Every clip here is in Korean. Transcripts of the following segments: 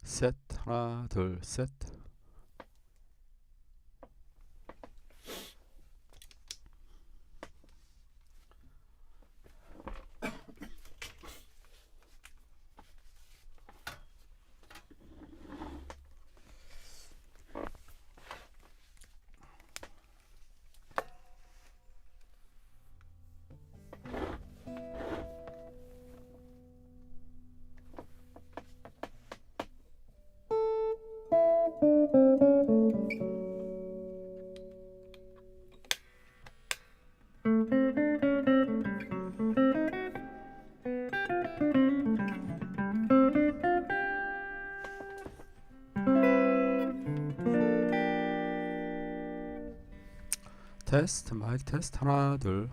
셋. 하나, 둘, 셋. 테스트, 마이크 테스트. 하나, 둘.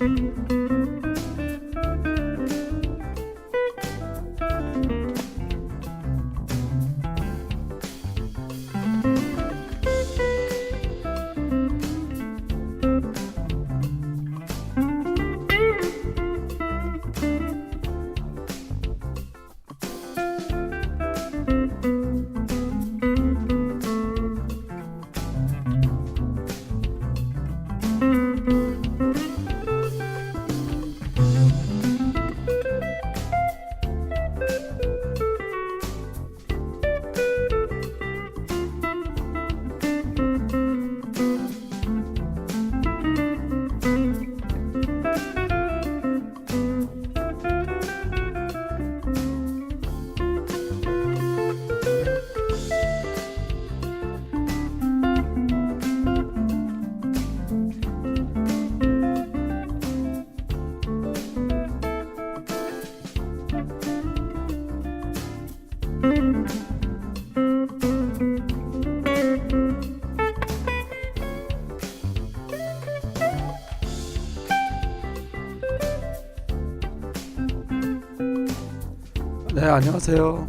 네, 안녕하세요.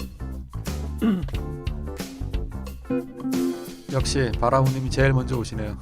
역시 바라우님이 제일 먼저 오시네요.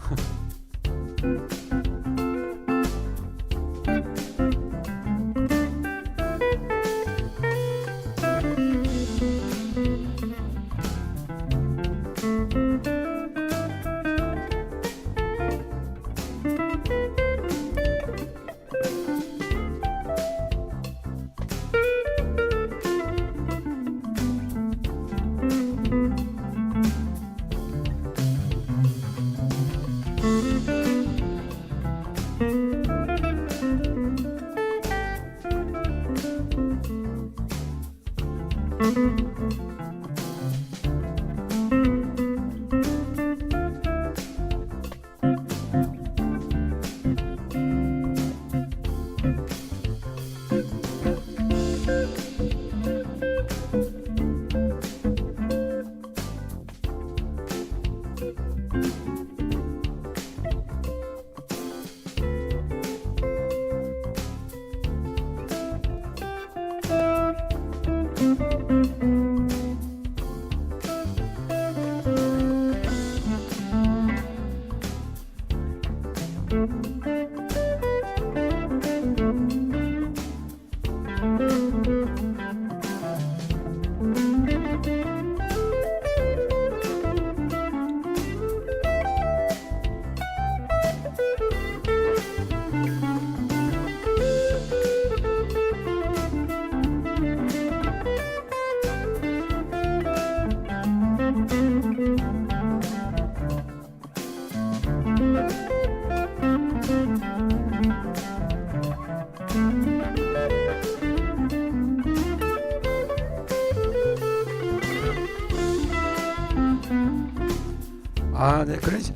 네, 그랜시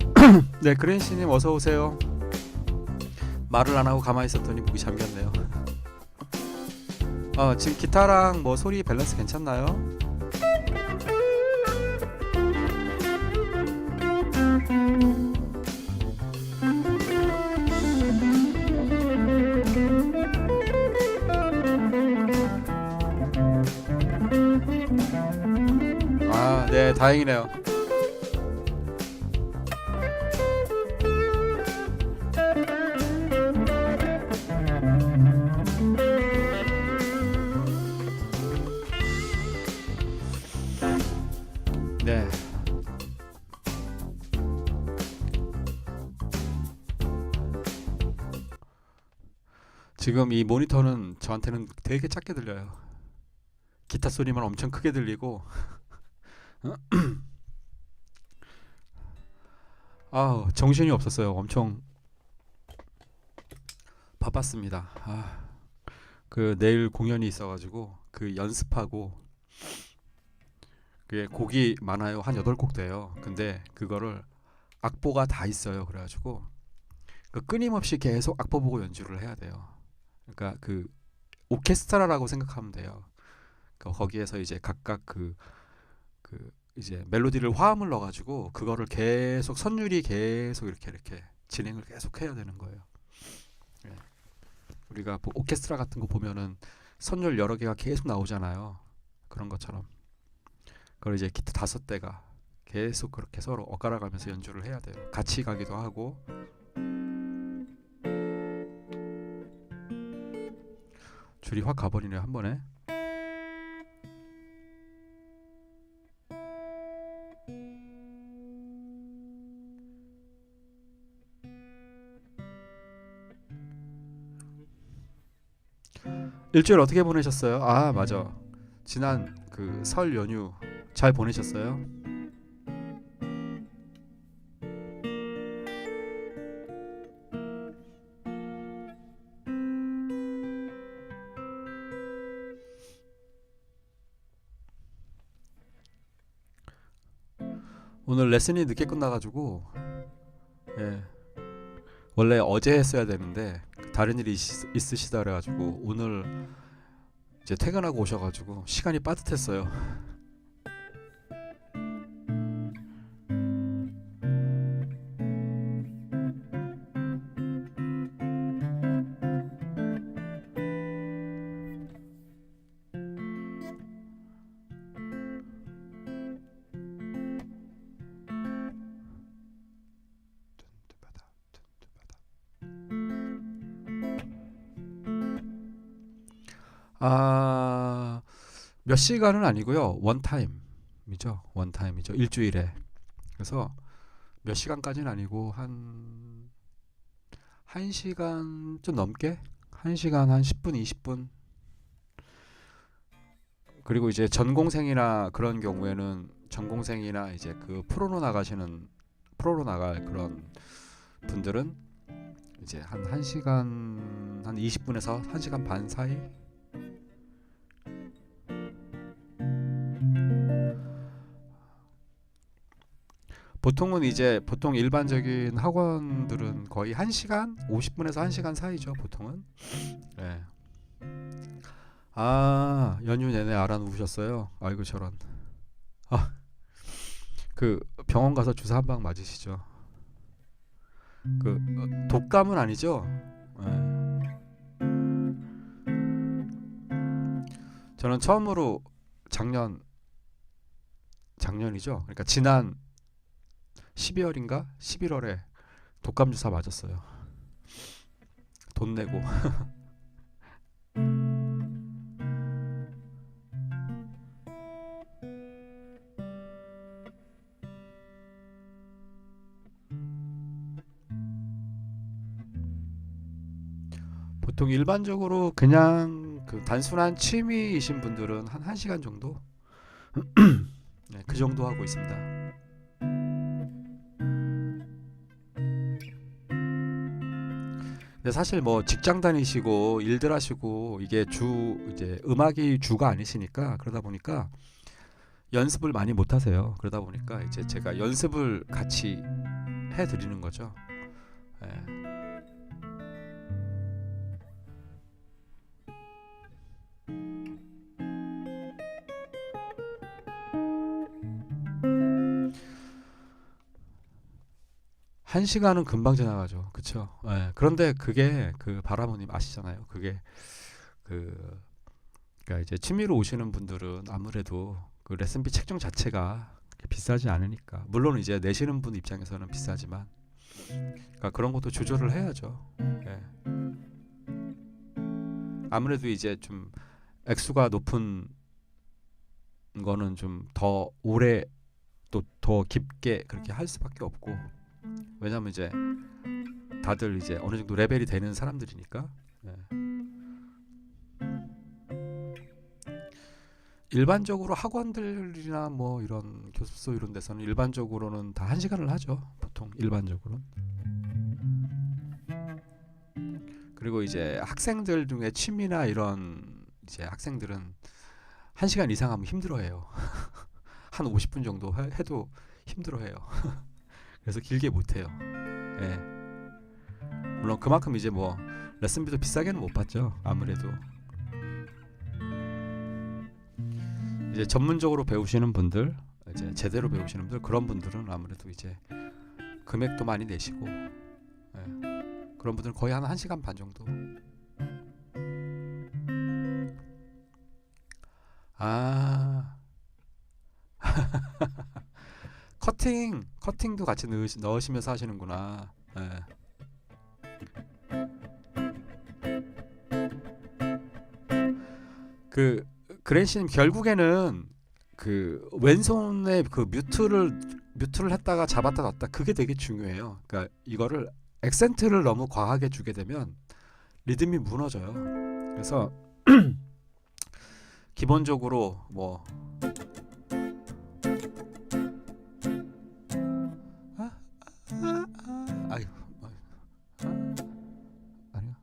네, 그랜시님 어서 오세요. 말을 안 하고 가만히 있었더니 목이 잠겼네요. 지금 기타랑 뭐 소리 밸런스 괜찮나요? 네, 다행이네요. 네. 지금 이 모니터는 저한테는 되게 작게 들려요. 기타 소리만 엄청 크게 들리고 정신이 없었어요. 엄청 바빴습니다. 그 내일 공연이 있어가지고 그 연습하고 그게 곡이 많아요. 한 8곡 돼요. 근데 그거를 악보가 다 있어요. 그래가지고 그 끊임없이 계속 악보 보고 연주를 해야 돼요. 그러니까 그 오케스트라라고 생각하면 돼요. 거기에서 이제 각각 그 이제 멜로디를 화음을 넣어가지고 그거를 계속 선율이 계속 이렇게 진행을 계속 해야 되는 거예요. 네. 우리가 뭐 오케스트라 같은 거 보면은 선율 여러 개가 계속 나오잖아요. 그런 것처럼 그걸 이제 기타 5대가 계속 그렇게 서로 엇갈아 가면서 연주를 해야 돼요. 같이 가기도 하고. 줄이 확 가버리네요 한 번에. 일주일 어떻게 보내셨어요? 아 맞아. 지난 그 설 연휴 잘 보내셨어요? 오늘 레슨이 늦게 끝나가지고 예, 원래 어제 했어야 되는데 다른 일이 있으시다 그래가지고 오늘 이제 퇴근하고 오셔가지고 시간이 빠듯했어요. 아, 몇 시간은 아니고요. 원타임이죠. 원타임이죠. 일주일에. 그래서 몇 시간까지는 아니고 한 1시간 좀 넘게? 1시간 한 10분, 20분. 그리고 이제 전공생이나 그런 경우에는 전공생이나 이제 그 프로로 나갈 그런 분들은 이제 한 1시간 한 20분에서 1시간 반 사이. 보통은 이제 보통 일반적인 학원들은 거의 1시간 50분에서 1시간 사이죠, 보통은. 네. 아, 연휴 내내 알아 누우셨어요? 아이고 저런. 아, 그 병원 가서 주사 한 방 맞으시죠? 그 독감은 아니죠? 네. 저는 처음으로 작년 작년이죠. 그러니까 지난 12월인가 11월에 독감 주사 맞았어요. 돈 내고. 보통 일반적으로 그냥 그 단순한 취미이신 분들은 한 1시간 정도? 네, 그 정도 하고 있습니다. 근데 사실 뭐 직장 다니시고 일들 하시고 이게 이제 음악이 주가 아니시니까 그러다 보니까 연습을 많이 못 하세요. 그러다 보니까 이제 제가 연습을 같이 해 드리는 거죠. 예. 한 시간은 금방 지나가죠. 그쵸? 예. 그런데 그게 그 바라모님 아시잖아요. 그게 그 그러니까 이제 취미로 오시는 분들은 아무래도 그 레슨비 책정 자체가 그렇게 비싸지 않으니까 물론 이제 내시는 분 입장에서는 비싸지만 그러니까 그런 것도 조절을 해야죠. 예. 아무래도 이제 좀 액수가 높은 거는 좀 더 오래 또 더 깊게 그렇게 할 수밖에 없고 왜냐면 이제 다들 이제 어느 정도 레벨이 되는 사람들이니까 예. 일반적으로 학원들이나 뭐 이런 교습소 이런 데서는 일반적으로는 다 1시간을 하죠. 보통 일반적으로는. 그리고 이제 학생들 중에 취미나 이런 이제 학생들은 1시간 이상 하면 힘들어해요. 한 50분 정도 해도 힘들어해요. 그래서 길게 못 해요. 예. 물론 그만큼 이제 뭐 레슨비도 비싸게는 못 받죠. 아무래도 이제 전문적으로 배우시는 분들, 이제 제대로 배우시는 분들 그런 분들은 아무래도 이제 금액도 많이 내시고 예. 그런 분들은 거의 한 1시간 반 정도 아, 커팅도 같이 넣으시면서 하시는구나. 예. 그 그랜시님 결국에는 그 왼손에 그 뮤트를 했다가 잡았다 놨다 그게 되게 중요해요. 그러니까 이거를 액센트를 너무 과하게 주게 되면 리듬이 무너져요. 그래서 기본적으로 뭐 아, 아유, 아니야.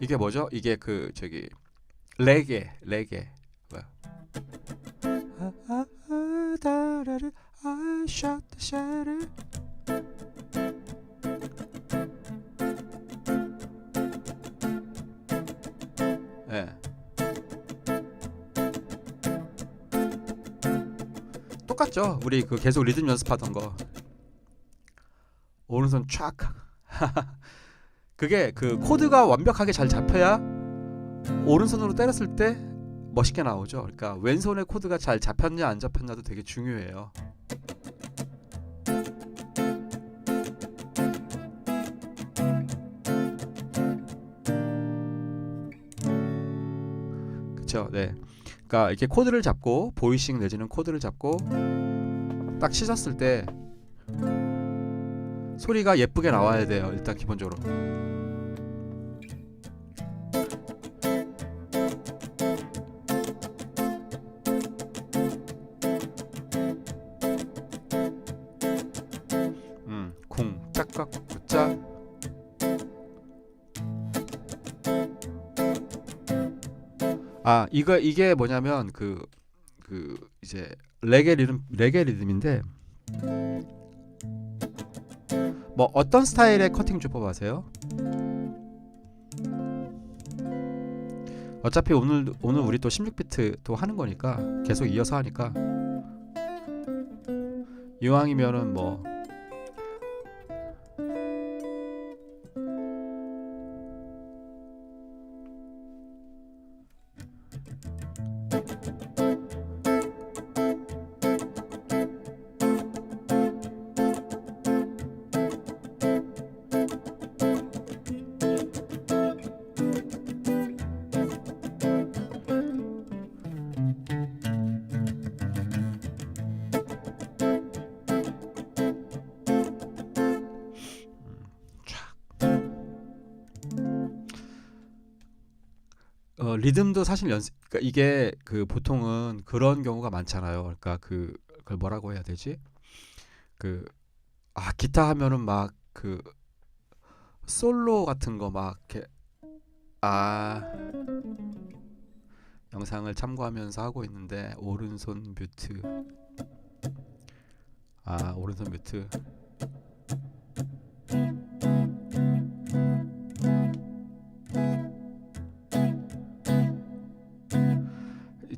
이게 뭐죠? 이게 그 저기 레게 뭐야? 다라를 I shot the shadow. 예. 똑같죠. 우리 그 계속 리듬 연습하던 거. 오른손 촥. 그게 그 코드가 완벽하게 잘 잡혀야 오른손으로 때렸을 때 멋있게 나오죠. 그러니까 왼손의 코드가 잘 잡혔냐 안 잡혔냐도 되게 중요해요. 그쵸? 네. 그러니까 이렇게 코드를 잡고 보이싱 내지는 코드를 잡고 딱 씻었을 때 소리가 예쁘게 나와야 돼요. 일단 기본적으로. 쿵 짝깍 굿짝. 아 이게 뭐냐면 그 이제 레게 리듬인데 뭐 어떤 스타일의 커팅 주법 아세요? 어차피 오늘 우리 또 16비트 또 하는 거니까 계속 이어서 하니까 이왕이면은 뭐 리듬도 사실 그러니까 이게 그 보통은 그런 경우가 많잖아요. 그러니까 그걸 뭐라고 해야 되지? 그 기타 하면은 막 그 솔로 같은 거 막 이렇게 아 영상을 참고하면서 하고 있는데 오른손 뮤트 오른손 뮤트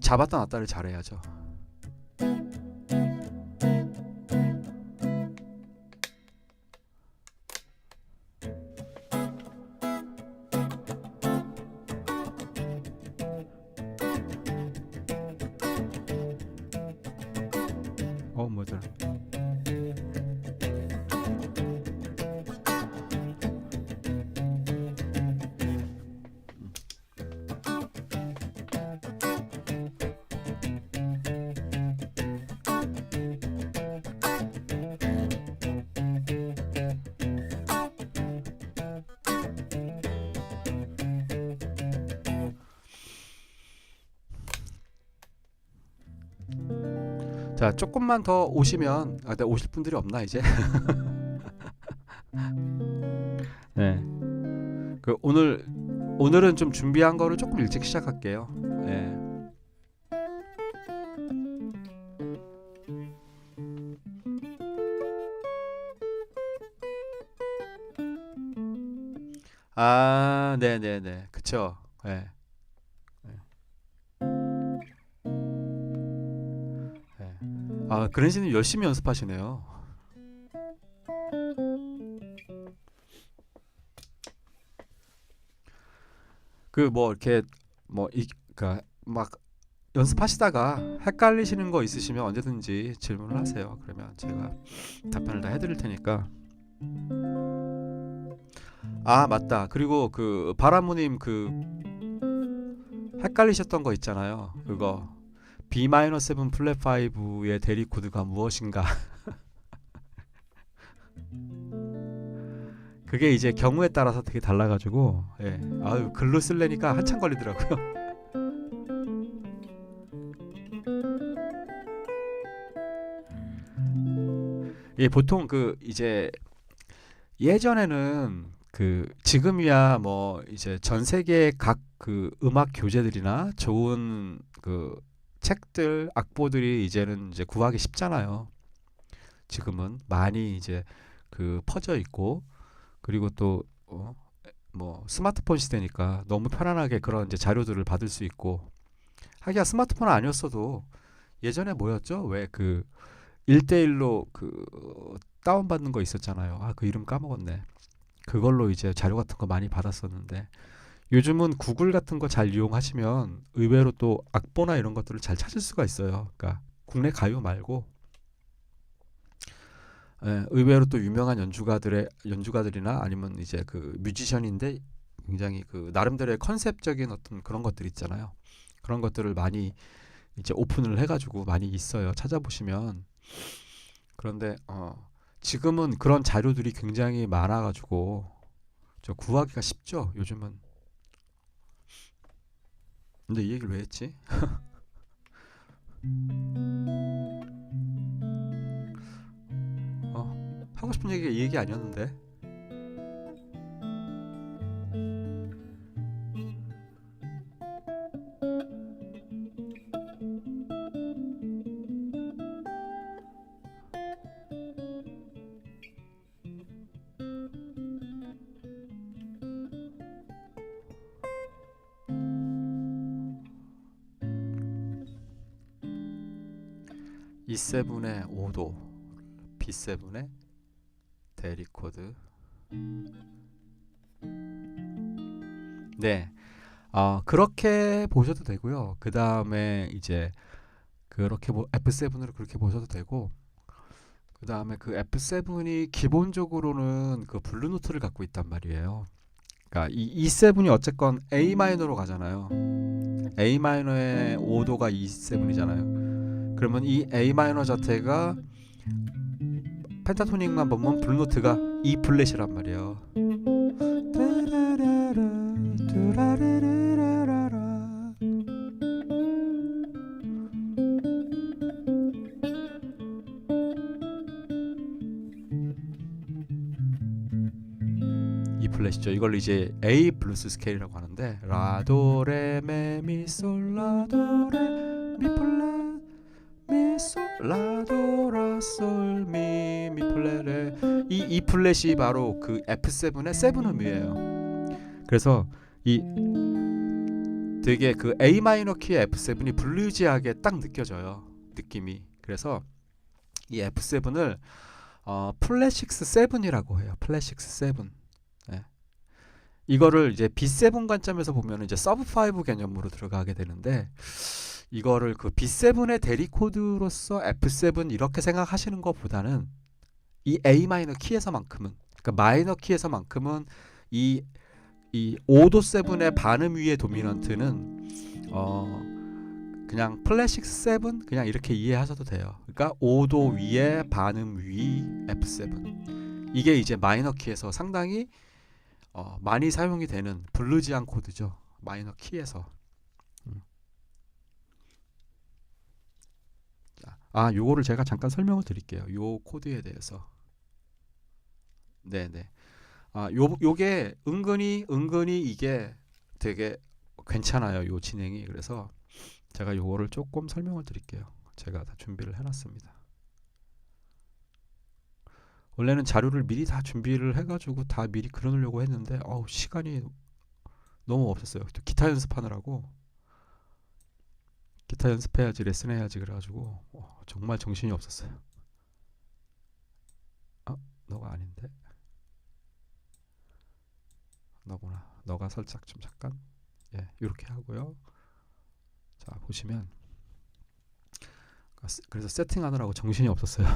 잡았다 놨다를 잘해야죠. 뭐들 자 조금만 더 오시면 오실 분들이 없나 이제? 네. 그 오늘은 좀 준비한 거를 조금 일찍 시작할게요. 네. 네네네. 그쵸. 네. 네. 네. 그랜시님 열심히 연습하시네요. 그 뭐 이렇게 뭐이 그러니까 막 연습하시다가 헷갈리시는 거 있으시면 언제든지 질문을 하세요. 그러면 제가 답변을 다 해드릴 테니까. 아 맞다. 그리고 그 바라무님 그 헷갈리셨던 거 있잖아요. 그거 B-7 플랫 5의 대리 코드가 무엇인가? 그게 이제 경우에 따라서 되게 달라가지고 예. 아유 글로 쓸래니까 한참 걸리더라고요. 예, 보통 그 이제 예전에는 그 지금이야 뭐 이제 전 세계 각 그 음악 교재들이나 좋은 그 책들 악보들이 이제는 이제 구하기 쉽잖아요. 지금은 많이 이제 그 퍼져 있고 그리고 또 뭐 스마트폰 시대니까 너무 편안하게 그런 이제 자료들을 받을 수 있고 하기야 스마트폰 아니었어도 예전에 뭐였죠? 왜 그 1대1로 그 다운받는 거 있었잖아요. 아, 그 이름 까먹었네. 그걸로 이제 자료 같은 거 많이 받았었는데 요즘은 구글 같은 거 잘 이용하시면 의외로 또 악보나 이런 것들을 잘 찾을 수가 있어요. 그러니까 국내 가요 말고 예, 의외로 또 유명한 연주가들이나 아니면 이제 그 뮤지션인데 굉장히 그 나름대로의 컨셉적인 어떤 그런 것들 있잖아요. 그런 것들을 많이 이제 오픈을 해가지고 많이 있어요. 찾아보시면. 그런데 지금은 그런 자료들이 굉장히 많아가지고 저 구하기가 쉽죠. 요즘은. 근데 이 얘기를 왜 했지? 하고 싶은 얘기가 이 얘기 아니었는데. E7의 5도, B7의 대리 코드. 네. 그렇게 보셔도 되고요. 그 다음에 이제 그렇게 F7으로 그렇게 보셔도 되고 그 다음에 그 F7이 기본적으로는 그 블루 노트를 갖고 있단 말이에요. 그러니까 이 E7이 어쨌건 A 마이너로 가잖아요. A 마이너의 5도가 E7이잖아요. 그러면 이 A 마이너 자체가 펜타토닉만 보면 블루 노트가 E 플랫이란 말이에요. E 플랫이죠. 이걸 이제 A 블루스 스케일이라고 하는데 라도레메미솔라도레 미플랫 미솔라도라솔미 미플랫의 이 E 플랫이 바로 그 F7의 세븐음이에요. 그래서 이 되게 그 A 마이너 키의 F7이 블루지하게 딱 느껴져요. 느낌이. 그래서 이 F7을 플랫식스 7이라고 해요. 플랫식스 7. 네. 이거를 이제 B7 관점에서 보면 이제 서브 5 개념으로 들어가게 되는데 이거를 그 B7의 대리 코드로서 F7 이렇게 생각하시는 것보다는 이 A 마이너 키에서만큼은 그러니까 마이너 키에서만큼은 이 5도 7의 반음 위의 도미넌트는 그냥 플랫식스 7 그냥 이렇게 이해하셔도 돼요. 그러니까 5도 위에 반음 위 F7 이게 이제 마이너 키에서 상당히 많이 사용이 되는 블루지안 코드죠. 마이너 키에서. 요거를 제가 잠깐 설명을 드릴게요. 요 코드에 대해서. 네네. 요게 은근히 이게 되게 괜찮아요. 요 진행이. 그래서 제가 요거를 조금 설명을 드릴게요. 제가 다 준비를 해놨습니다. 원래는 자료를 미리 다 준비를 해가지고 다 미리 그려놓으려고 했는데 시간이 너무 없었어요. 또 기타 연습하느라고 기타 연습해야지 레슨해야지 그래가지고 정말 정신이 없었어요. 너가 아닌데 너구나. 너가 살짝 좀 잠깐 예, 이렇게 하고요. 자, 보시면 그래서 세팅하느라고 정신이 없었어요.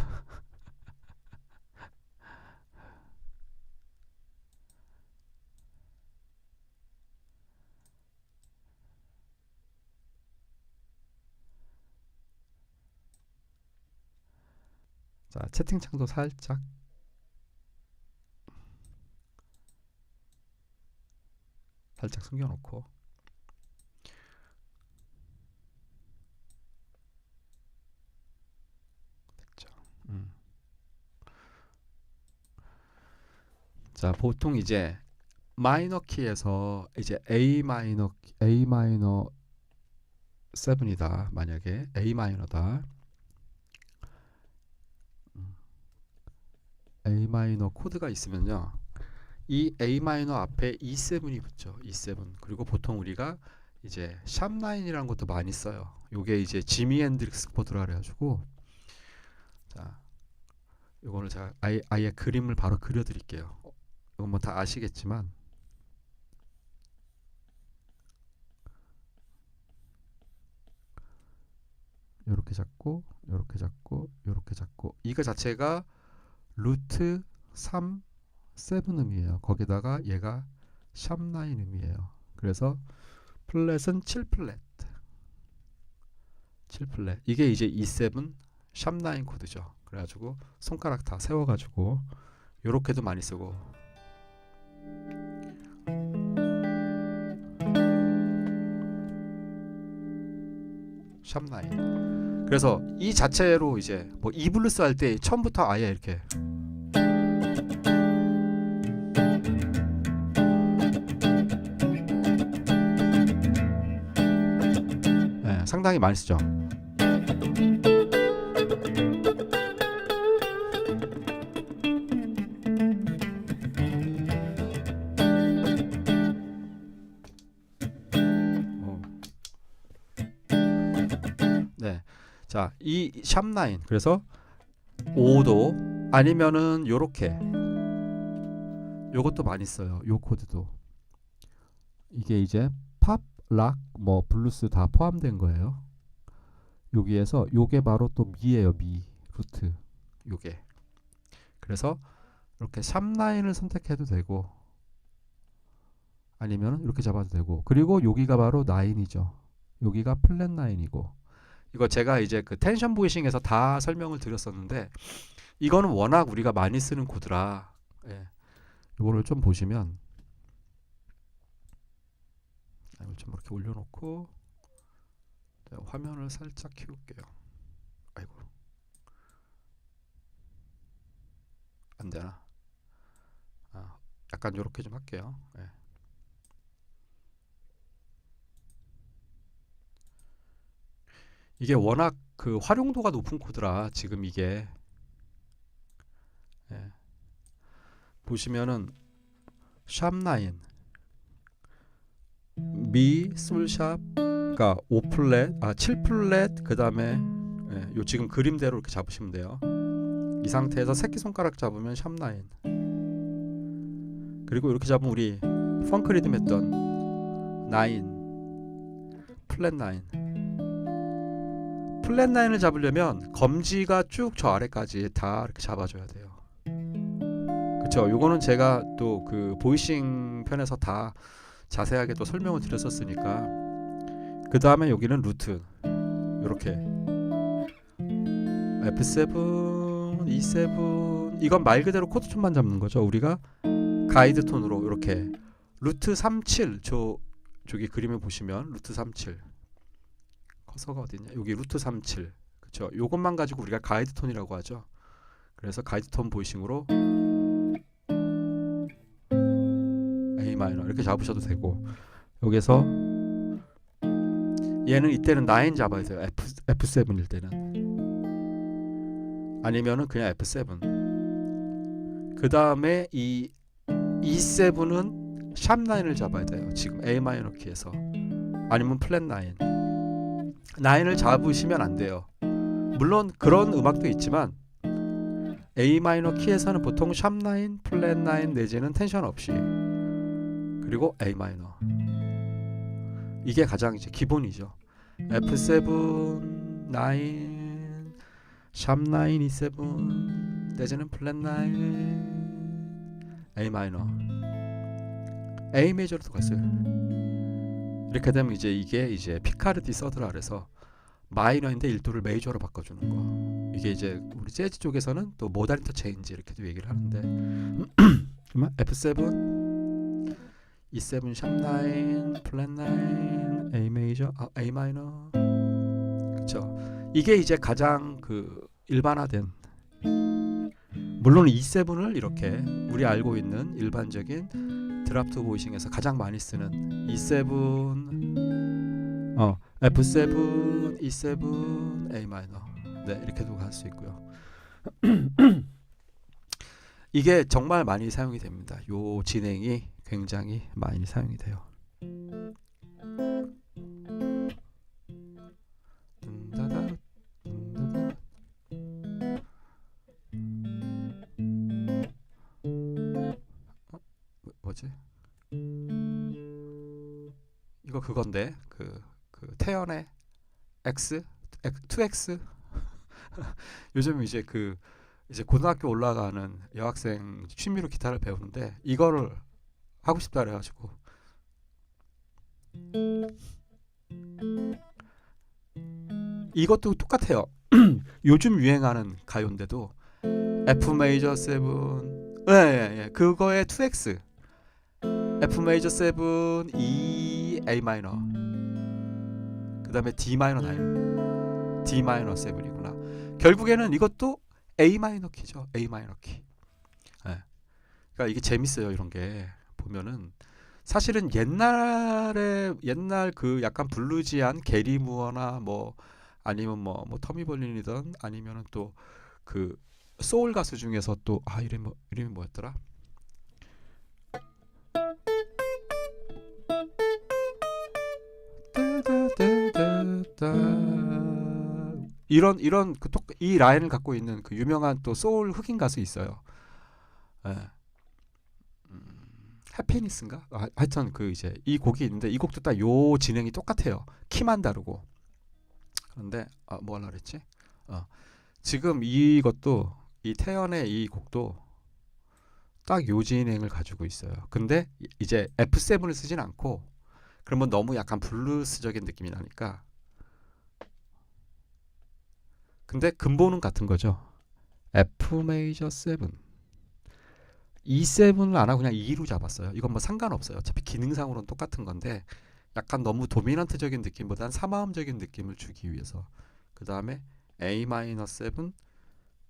자, 채팅창도 살짝 숨겨놓고. 됐죠. 자, 보통 이제 마이너 키에서 이제 A 마이너 7이다. 만약에 A 마이너다. A 마이너 코드가 있으면요. 이 A 마이너 앞에 E7이 붙죠. E7. 그리고 보통 우리가 이제 샵9이라는 것도 많이 써요. 요게 이제 지미 핸드릭스 코드라 그래가지고, 자, 요거를 제가 아예 그림을 바로 그려드릴게요. 이건 뭐 다 아시겠지만, 요렇게 잡고 요렇게 잡고 요렇게 잡고, 이거 자체가 루트 3 7음이에요. 거기다가 얘가 샵9 음이에요. 그래서 플랫은 7플랫. 이게 이제 E7 샵9 코드죠. 그래가지고 손가락 다 세워가지고 요렇게도 많이 쓰고, 샵9. 그래서 이 자체로 이제 뭐 이블루스 할 때 처음부터 아예 이렇게 상당히 많이 쓰죠. 네, 자, 이 샵9, 그래서 5도 아니면은 요렇게, 요것도 많이 써요. 요 코드도. 이게 이제 팝, 락, 뭐 블루스 다 포함된 거예요. 여기에서 요게 바로 또 미예요. 미 루트 요게. 그래서 이렇게 샵9을 선택해도 되고, 아니면 이렇게 잡아도 되고, 그리고 여기가 바로 9이죠. 여기가 플랫 9이고, 이거 제가 이제 그 텐션 보이싱에서 다 설명을 드렸었는데, 이거는 워낙 우리가 많이 쓰는 코드라, 예, 이거를 좀 보시면, 이걸 좀 이렇게 올려놓고 화면을 살짝 키울게요. 아이고, 안 되나? 약간 요렇게 좀 할게요. 예. 이게 워낙 그 활용도가 높은 코드라 지금 이게, 예, 보시면은 샵9, 미, 솔샵, 그러니까 5플랫, 7플랫, 그 다음에, 예, 요 지금 그림대로 이렇게 잡으시면 돼요. 이 상태에서 새끼손가락 잡으면 샵9, 그리고 이렇게 잡으면 우리 펑크 리듬 했던 9, 플랫 9. 플랫 9을 잡으려면 검지가 쭉 저 아래까지 다 이렇게 잡아줘야 돼요. 그쵸? 요거는 제가 또 그 보이싱 편에서 다 자세하게 또 설명을 드렸었으니까. 그 다음에 여기는 루트, 요렇게 F7, E7, 이건 말 그대로 코드 톤만 잡는 거죠. 우리가 가이드 톤으로 이렇게 루트 37, 저기 그림을 보시면 루트 37, 커서가 어딨냐, 여기 루트 37, 그쵸? 요것만 가지고 우리가 가이드 톤이라고 하죠. 그래서 가이드 톤 보이싱으로 A 마이너 이렇게 잡으셔도 되고, 여기서 얘는 이때는 9 잡아야 돼요. F7일 때는. 아니면은 그냥 F7. 그 다음에 이 E7은 샵9을 잡아야 돼요. 지금 A 마이너 키에서. 아니면 플랫 9. 9을 잡으시면 안 돼요. 물론 그런 음악도 있지만 A 마이너 키에서는 보통 샵9, 플랫 9 내지는 텐션 없이, 그리고 A 마이너. 이게 가장 이제 기본이죠. F7, 9, 샵 9, E7, 내지는 플랫 9, A 마이너, A 메이저로도 갔어요. 이렇게 되면 이제 이게 이제 피카르디 서드라 그래서 마이너인데 1도를 메이저로 바꿔주는 거. 이게 이제 우리 재즈 쪽에서는 또 모달 인터체인지 이렇게도 얘기를 하는데 그러면 F7, E7, 샵 9, 플랫 9, A 메이저, A 마이너. 그렇죠. 이게 이제 가장 그 일반화된, 물론 E7을 이렇게 우리 알고 있는 일반적인 드랍트 보이싱에서 가장 많이 쓰는 E7, F7, E7, A 마이너. 네, 이렇게도 갈 수 있고요. 이게 정말 많이 사용이 됩니다. 요 진행이 굉장히 많이 사용이 돼요. 뭐지? 이거 그건데 그 태연의 X, 2X. 요즘 이제 이제 고등학교 올라가는 여학생 취미로 기타를 배우는데 이거를 하고 싶다 그래가지고 이것도 똑같아요. 요즘 유행하는 가요인데도 F 메이저 7, 예, 그거의 2X, F 메이저 7, E, A 마이너, 그 다음에 D 마이너 9, D 마이너 7이구나. 결국에는 이것도 A 마이너 키죠. A 마이너 키. 예. 그러니까 이게 재밌어요. 이런 게 보면은 사실은 옛날 그 약간 블루지한 게리 무어나 뭐 아니면 뭐 터미 벌린이든 아니면은 또 그 소울 가수 중에서 또 이름이 뭐였더라? 이런 이 라인을 갖고 있는 그 유명한 또 소울 흑인 가수 있어요. 예. 해피니스인가? 하여튼 그 이제 이 곡이 있는데 이 곡도 딱 요 진행이 똑같아요. 키만 다르고. 그런데 뭐 하려고 그랬지? 지금 이것도 이 태연의 이 곡도 딱 요 진행을 가지고 있어요. 근데 이제 F7을 쓰진 않고 그러면 너무 약간 블루스적인 느낌이 나니까. 근데 근본은 같은 거죠. F 메이저 7. E7을 안 하고 그냥 E로 잡았어요. 이건 뭐 상관없어요. 어차피 기능상으로는 똑같은 건데 약간 너무 도미넌트적인 느낌보다는 사마음적인 느낌을 주기 위해서 그 다음에 A 마이너 7,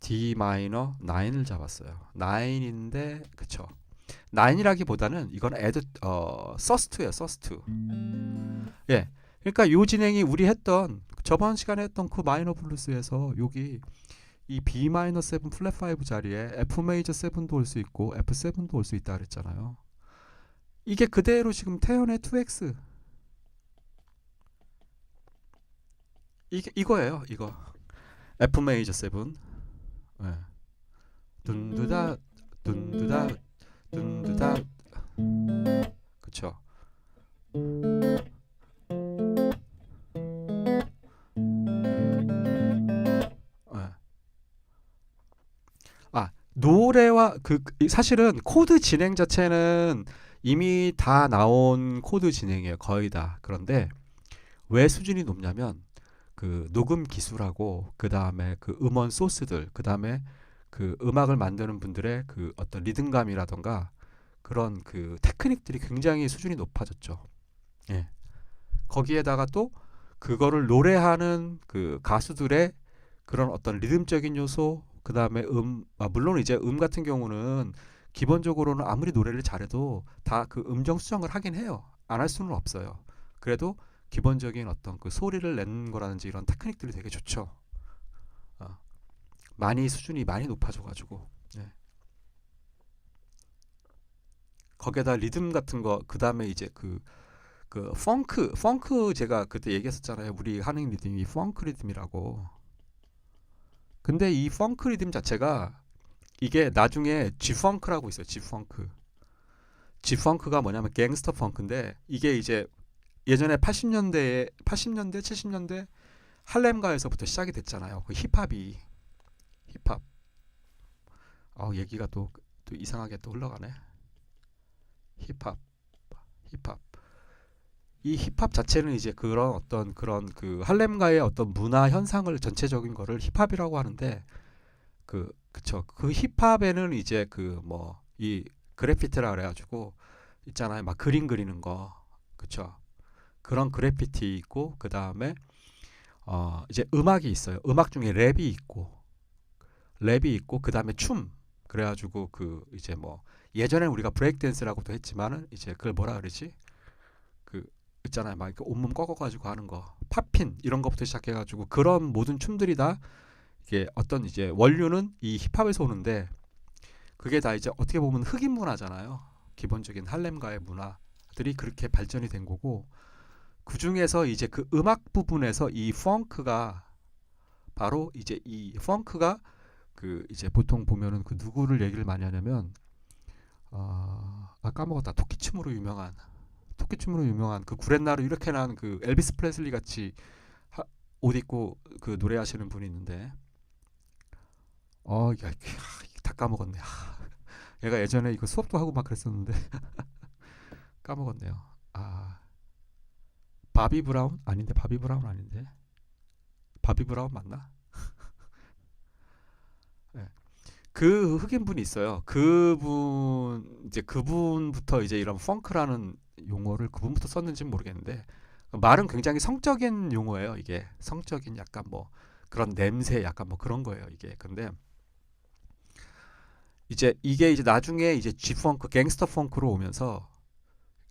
D 마이너 9을 잡았어요. 9인데 그쵸. 9이라기보다는 이건 서스트예요. 서스트. 예. 그러니까 요 진행이 우리 했던 저번 시간에 했던 그 마이너 블루스에서 여기 이 B 마이너 7 플랫 5 자리에 F 메이저 7도 올 수 있고 F7도 올 수 있다 그랬잖아요. 이게 그대로 지금 태연의 2X 이거예요. 이거 F 메이저 7. 예. 둔두다 둔두다 둔두다. 그쵸. 노래와 사실은 코드 진행 자체는 이미 다 나온 코드 진행이에요. 거의 다. 그런데 왜 수준이 높냐면 그 녹음 기술하고 그 다음에 그 음원 소스들 그 다음에 그 음악을 만드는 분들의 그 어떤 리듬감이라던가 그런 그 테크닉들이 굉장히 수준이 높아졌죠. 예. 거기에다가 또 그거를 노래하는 그 가수들의 그런 어떤 리듬적인 요소 그 다음에 물론 이제 같은 경우는 기본적으로는 아무리 노래를 잘해도 다 그 음정 수정을 하긴 해요. 안 할 수는 없어요. 그래도 기본적인 어떤 그 소리를 내는 거라든지 이런 테크닉들이 되게 좋죠. 수준이 많이 높아져가지고 네. 거기에다 리듬 같은 거 그 다음에 이제 그 펑크 제가 그때 얘기했었잖아요. 우리 하는 리듬이 펑크 리듬이라고. 근데 이 펑크 리듬 자체가 이게 나중에 G펑크라고 있어요. G펑크가 뭐냐면 갱스터 펑크인데 이게 이제 예전에 80년대 70년대 할렘가에서부터 시작이 됐잖아요. 그 힙합이 힙합. 얘기가 또 이상하게 또 흘러가네. 힙합. 힙합. 이 힙합 자체는 이제 그런 어떤 그런 그 할렘가의 어떤 문화 현상을 전체적인 거를 힙합이라고 하는데 그쵸. 그 힙합에는 이제 그 뭐 이 그래피티라 그래가지고 있잖아요. 막 그림 그리는 거. 그쵸. 그런 그래피티 있고 그 다음에 이제 음악이 있어요. 음악 중에 랩이 있고 그 다음에 춤. 그래가지고 그 이제 뭐 예전에 우리가 브레이크 댄스라고도 했지만은 이제 그걸 뭐라 그러지? 그 있잖아요. 막 이렇게 온몸 꺾어가지고 하는 거, 팝핀 이런 것부터 시작해가지고 그런 모든 춤들이 다 이게 어떤 이제 원류는 이 힙합에서 오는데 그게 다 이제 어떻게 보면 흑인 문화잖아요. 기본적인 할렘가의 문화들이 그렇게 발전이 된 거고 그 중에서 이제 그 음악 부분에서 이 펑크가 바로 이제 이 펑크가 그 이제 보통 보면은 그 누구를 얘기를 많이 하냐면 까먹었다. 토끼춤으로 유명한 그 구렛나루 이렇게 난 그 엘비스 프레슬리 같이 옷 입고 그 노래하시는 분이 있는데 다 까먹었네. 얘가 예전에 이거 수업도 하고 막 그랬었는데 까먹었네요. 바비 브라운 아닌데 바비 브라운 맞나? 네. 그 흑인 분이 있어요. 그분부터 이제 이런 펑크라는 용어를 그분부터 썼는지는 모르겠는데 말은 굉장히 성적인 용어예요. 이게 성적인 약간 뭐 그런 냄새 약간 뭐 그런 거예요. 이게 근데 이게 이제 나중에 이제 G펑크, 갱스터 펑크로 오면서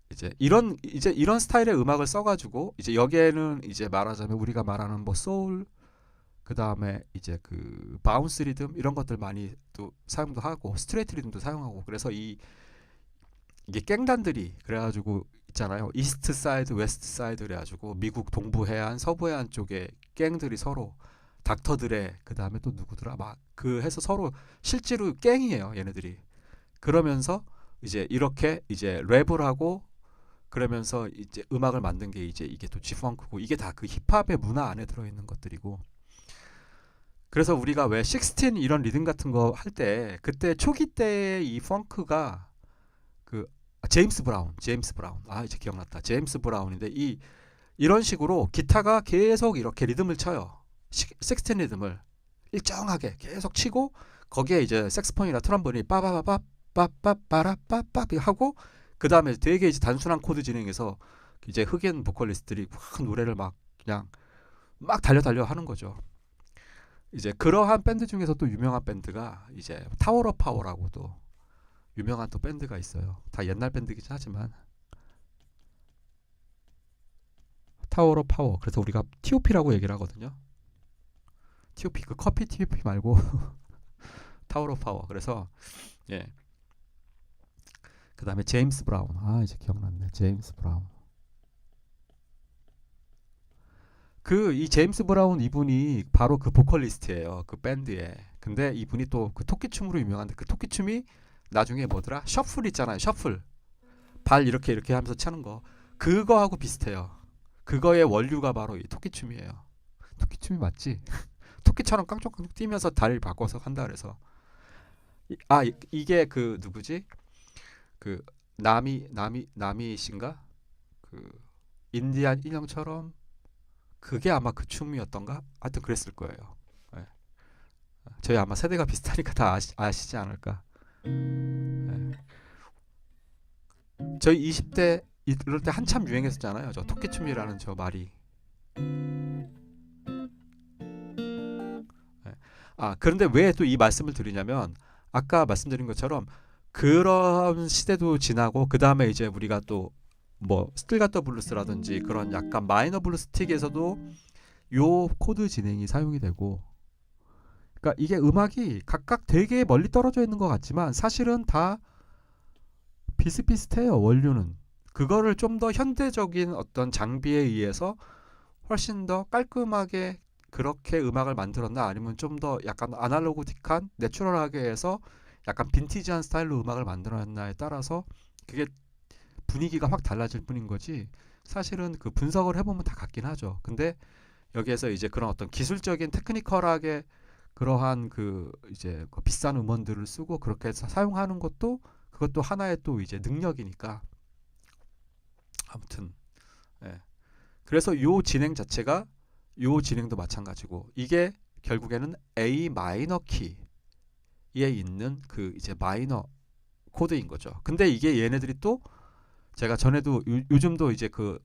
이제 이런 스타일의 음악을 써가지고 이제 여기에는 이제 말하자면 우리가 말하는 뭐 소울 그 다음에 이제 그 바운스 리듬 이런 것들 많이 또 사용도 하고 스트레이트 리듬도 사용하고 그래서 이게 갱단들이 그래가지고 있잖아요. 이스트 사이드, 웨스트 사이드 그래가지고 미국 동부 해안, 서부 해안 쪽에 갱들이 서로 닥터들의 그 다음에 또 누구더라 막 그 해서 서로 실제로 갱이에요. 얘네들이 그러면서 이제 이렇게 이제 랩을 하고 그러면서 이제 음악을 만든 게 이제 이게 또 G펑크고 이게 다 그 힙합의 문화 안에 들어있는 것들이고 그래서 우리가 왜 16 이런 리듬 같은 거 할 때 그때 초기 때의 이 펑크가 그 제임스 브라운 이제 기억났다. 제임스 브라운인데 이런 식으로 기타가 계속 이렇게 리듬을 쳐요. 16 리듬을 일정하게 계속 치고 거기에 이제 색스폰이나 트럼본이 빠바바바 빠빠빠라빠빠 하고 그 다음에 되게 이제 단순한 코드 진행해서 이제 흑인 보컬리스트들이 막 노래를 막 그냥 막 달려 하는 거죠. 이제 그러한 밴드 중에서 또 유명한 밴드가 이제 타워 오브 파워라고도 유명한 또 밴드가 있어요. 다 옛날 밴드이긴 하지만 타워 오브 파워. 그래서 우리가 TOP라고 얘기를 하거든요. TOP 그 커피 TOP 말고 타워 오브 파워. 그래서 예. 그다음에 제임스 브라운. 이제 기억났네. 제임스 브라운. 이 제임스 브라운 이분이 바로 그 보컬리스트예요. 그 밴드에. 근데 이분이 또 그 토끼춤으로 유명한데 그 토끼춤이 나중에 뭐더라? 셔플 있잖아요. 셔플. 발 이렇게 하면서 차는 거. 그거하고 비슷해요. 그거의 원류가 바로 이 토끼춤이에요. 토끼춤이 맞지? 토끼처럼 깡총깡총 뛰면서 다리를 바꿔서 한다 그래서 이게 그 누구지? 그 나미 씨인가? 그 인디안 인형처럼 그게 아마 그 춤이었던가? 하여튼 그랬을 거예요. 네. 저희 아마 세대가 비슷하니까 다 아시지 않을까. 네. 저희 20대 이럴 때 한참 유행했었잖아요. 저 토끼춤이라는 저 말이. 네. 그런데 왜 또 이 말씀을 드리냐면 아까 말씀드린 것처럼 그런 시대도 지나고 그 다음에 이제 우리가 또 뭐 스틸가터 블루스라든지 그런 약간 마이너 블루스 틱에서도 요 코드 진행이 사용이 되고 그러니까 이게 음악이 각각 되게 멀리 떨어져 있는 것 같지만 사실은 다 비슷비슷해요. 원류는 그거를 좀 더 현대적인 어떤 장비에 의해서 훨씬 더 깔끔하게 그렇게 음악을 만들었나 아니면 좀 더 약간 아날로그틱한 내추럴하게 해서 약간 빈티지한 스타일로 음악을 만들었나에 따라서 그게 분위기가 확 달라질 뿐인 거지 사실은 그 분석을 해보면 다 같긴 하죠. 근데 여기에서 이제 그런 어떤 기술적인 테크니컬하게 그러한 그 이제 그 비싼 음원들을 쓰고 그렇게 사용하는 것도 그것도 하나의 또 이제 능력이니까 아무튼 예. 그래서 요 진행 자체가 요 진행도 마찬가지고 이게 결국에는 A 마이너 키에 있는 그 이제 마이너 코드인 거죠. 근데 이게 얘네들이 또 제가 전에도 요즘도 이제 그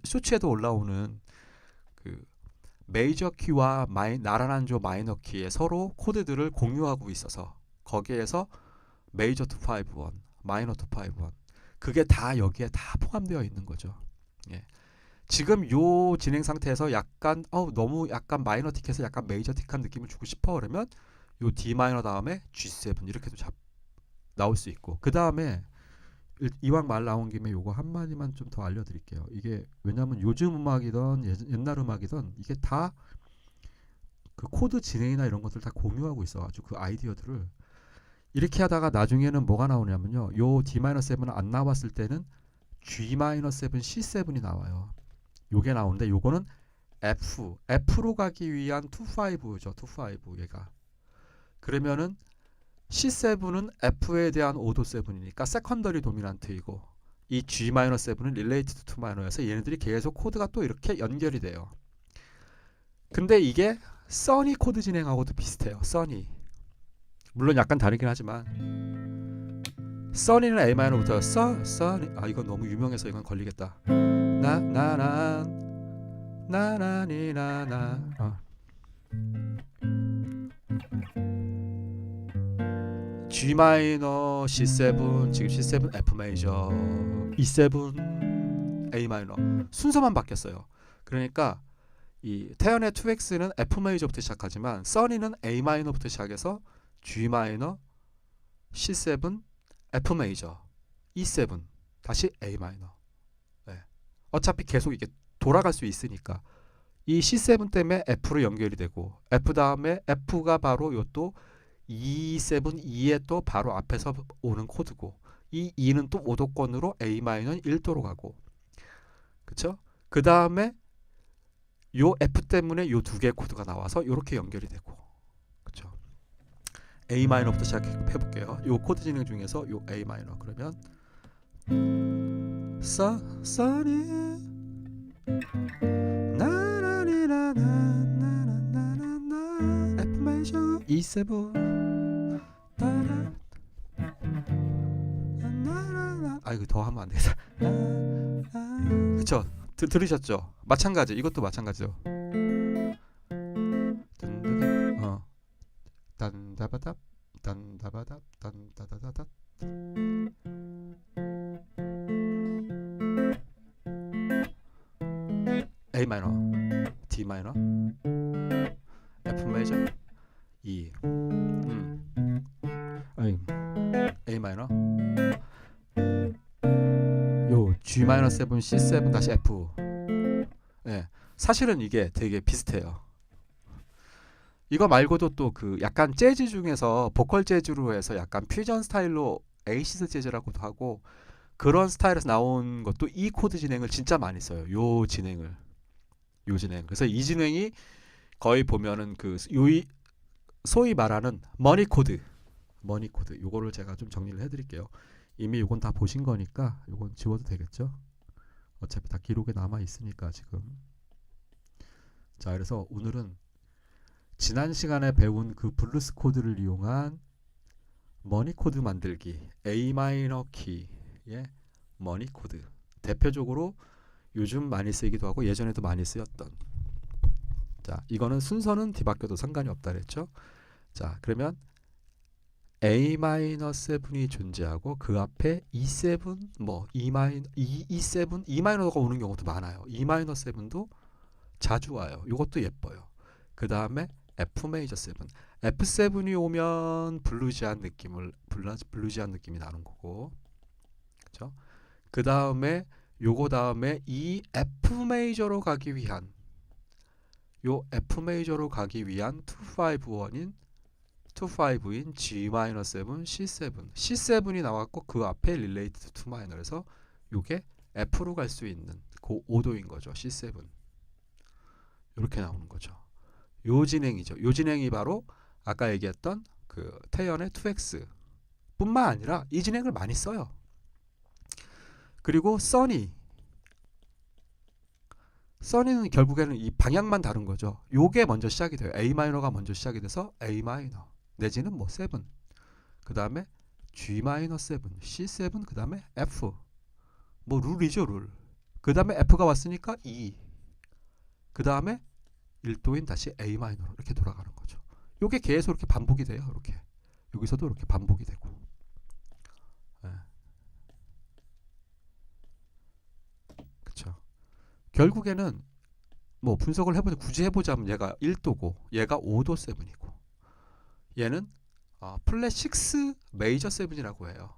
쇼츠에도 올라오는 그 메이저 키와 나란한조 마이너 키에 서로 코드들을 공유하고 있어서 거기에서 메이저 251, 마이너 251 그게 다 여기에 다 포함되어 있는 거죠. 예. 지금 요 진행 상태에서 약간 너무 약간 마이너 틱해서 약간 메이저 틱한 느낌을 주고 싶어 그러면 요 D 마이너 다음에 G7 이렇게도 나올 수 있고 그 다음에 이왕 말 나온 김에 요거 한마디만 좀 더 알려드릴게요. 이게 왜냐면 요즘 음악이든 옛날 음악이든 이게 다 그 코드 진행이나 이런 것들 다 공유하고 있어가지고 그 아이디어들을 이렇게 하다가 나중에는 뭐가 나오냐면요. 요 D-7은 안 나왔을 때는 G-7, C7이 나와요. 요게 나오는데 요거는 F로 가기 위한 2-5죠. 2-5 얘가. 그러면은 C7은 F에 대한 오도 7이니까 세컨더리 도미넌트이고 이 G-7은 릴레이티드 투 마이너여서 얘네들이 계속 코드가 또 이렇게 연결이 돼요. 근데 이게 써니 코드 진행하고도 비슷해요. 써니. 물론 약간 다르긴 하지만 써니는 A 마이너부터 써니 이건 너무 유명해서 이건 걸리겠다. 나나니나나 G 마이너 C7 지금 C7 F 메이저 E7 A 마이너 순서만 바뀌었어요. 그러니까 이 태연의 2X는 F 메이저부터 시작하지만 써니는 A 마이너부터 시작해서 G 마이너 C7 F 메이저 E7 다시 A 마이너. 네. 어차피 계속 이게 돌아갈 수 있으니까 이 C7 때문에 F로 연결이 되고 F 다음에 F가 바로 요또 E7 E에 또 바로 앞에서 오는 코드고 이 E는 또 오도권으로 A 마이너는 1도로 가고 그쵸? 그 다음에 요 F 때문에 요 두 개의 코드가 나와서 요렇게 연결이 되고 그쵸? A 마이너부터 시작해 볼게요. 요 코드 진행 중에서 요 A 마이너 그러면 써니 나나니나나나나나나 F 메이저 E7 이거 더 하면 안 되겠다. 그쵸? 들으셨죠? 마찬가지. 이것도 마찬가지죠. 단다바답 단다바답 단다다다답 A 마이너, D 마이너, F 메이저, E, A 마이너, 요 G 마이너 7, C7 다시 F. 예, 사실은 이게 되게 비슷해요. 이거 말고도 또 그 약간 재즈 중에서 보컬 재즈로 해서 약간 퓨전 스타일로 에이시드 재즈라고도 하고 그런 스타일에서 나온 것도 이 코드 진행을 진짜 많이 써요. 요 진행. 그래서 이 진행이 거의 보면은 그 소위 말하는 머니 코드. 요거를 제가 좀 정리를 해드릴게요. 이미 요건 다 보신 거니까 요건 지워도 되겠죠? 어차피 다 기록에 남아 있으니까 지금. 자, 그래서 오늘은 지난 시간에 배운 그 블루스 코드를 이용한 머니 코드 만들기 A 마이너 키의 머니 코드 대표적으로 요즘 많이 쓰이기도 하고 예전에도 많이 쓰였던 자 이거는 순서는 뒤바뀌어도 상관이 없다 그랬죠. 자 그러면 A 마이너 7이 존재하고 그 앞에 E7 뭐 E7 E 마이너가 오는 경우도 많아요. E 마이너 7도 자주 와요. 이것도 예뻐요. 그 다음에 F 메이저 7 F7이 오면 블루지한 느낌이 나는 거고 그렇죠? 그 다음에 요거 다음에 이 F 메이저로 가기 위한 F5인 G 마이너 7 C7이 나왔고 그 앞에 릴레이티드 2 마이너에서 요게 F로 갈 수 있는 그 5도인 거죠. C7 이렇게 나오는 거죠. 요 진행이죠. 요 진행이 바로 아까 얘기했던 그 태연의 2X 뿐만 아니라 이 진행을 많이 써요. 그리고 써니는 결국에는 이 방향만 다른 거죠. 요게 먼저 시작이 돼요. A 마이너가 먼저 시작이 돼서 A 마이너 내지는 뭐 7, 그 다음에 G 마이너 7, C7, 그 다음에 F. 뭐 룰이죠, 룰. 그 다음에 F가 왔으니까 E. 그 다음에 1도인 다시 A 마이너로 이렇게 돌아가는 거죠. 요게 계속 이렇게 반복이 돼요. 이렇게 여기서도 이렇게 반복이 되고. 네. 그렇죠. 결국에는 뭐 분석을 해보자, 굳이 해보자면 얘가 1도고 얘가 5도 7이고 얘는 플랫 6 메이저 7이라고 해요.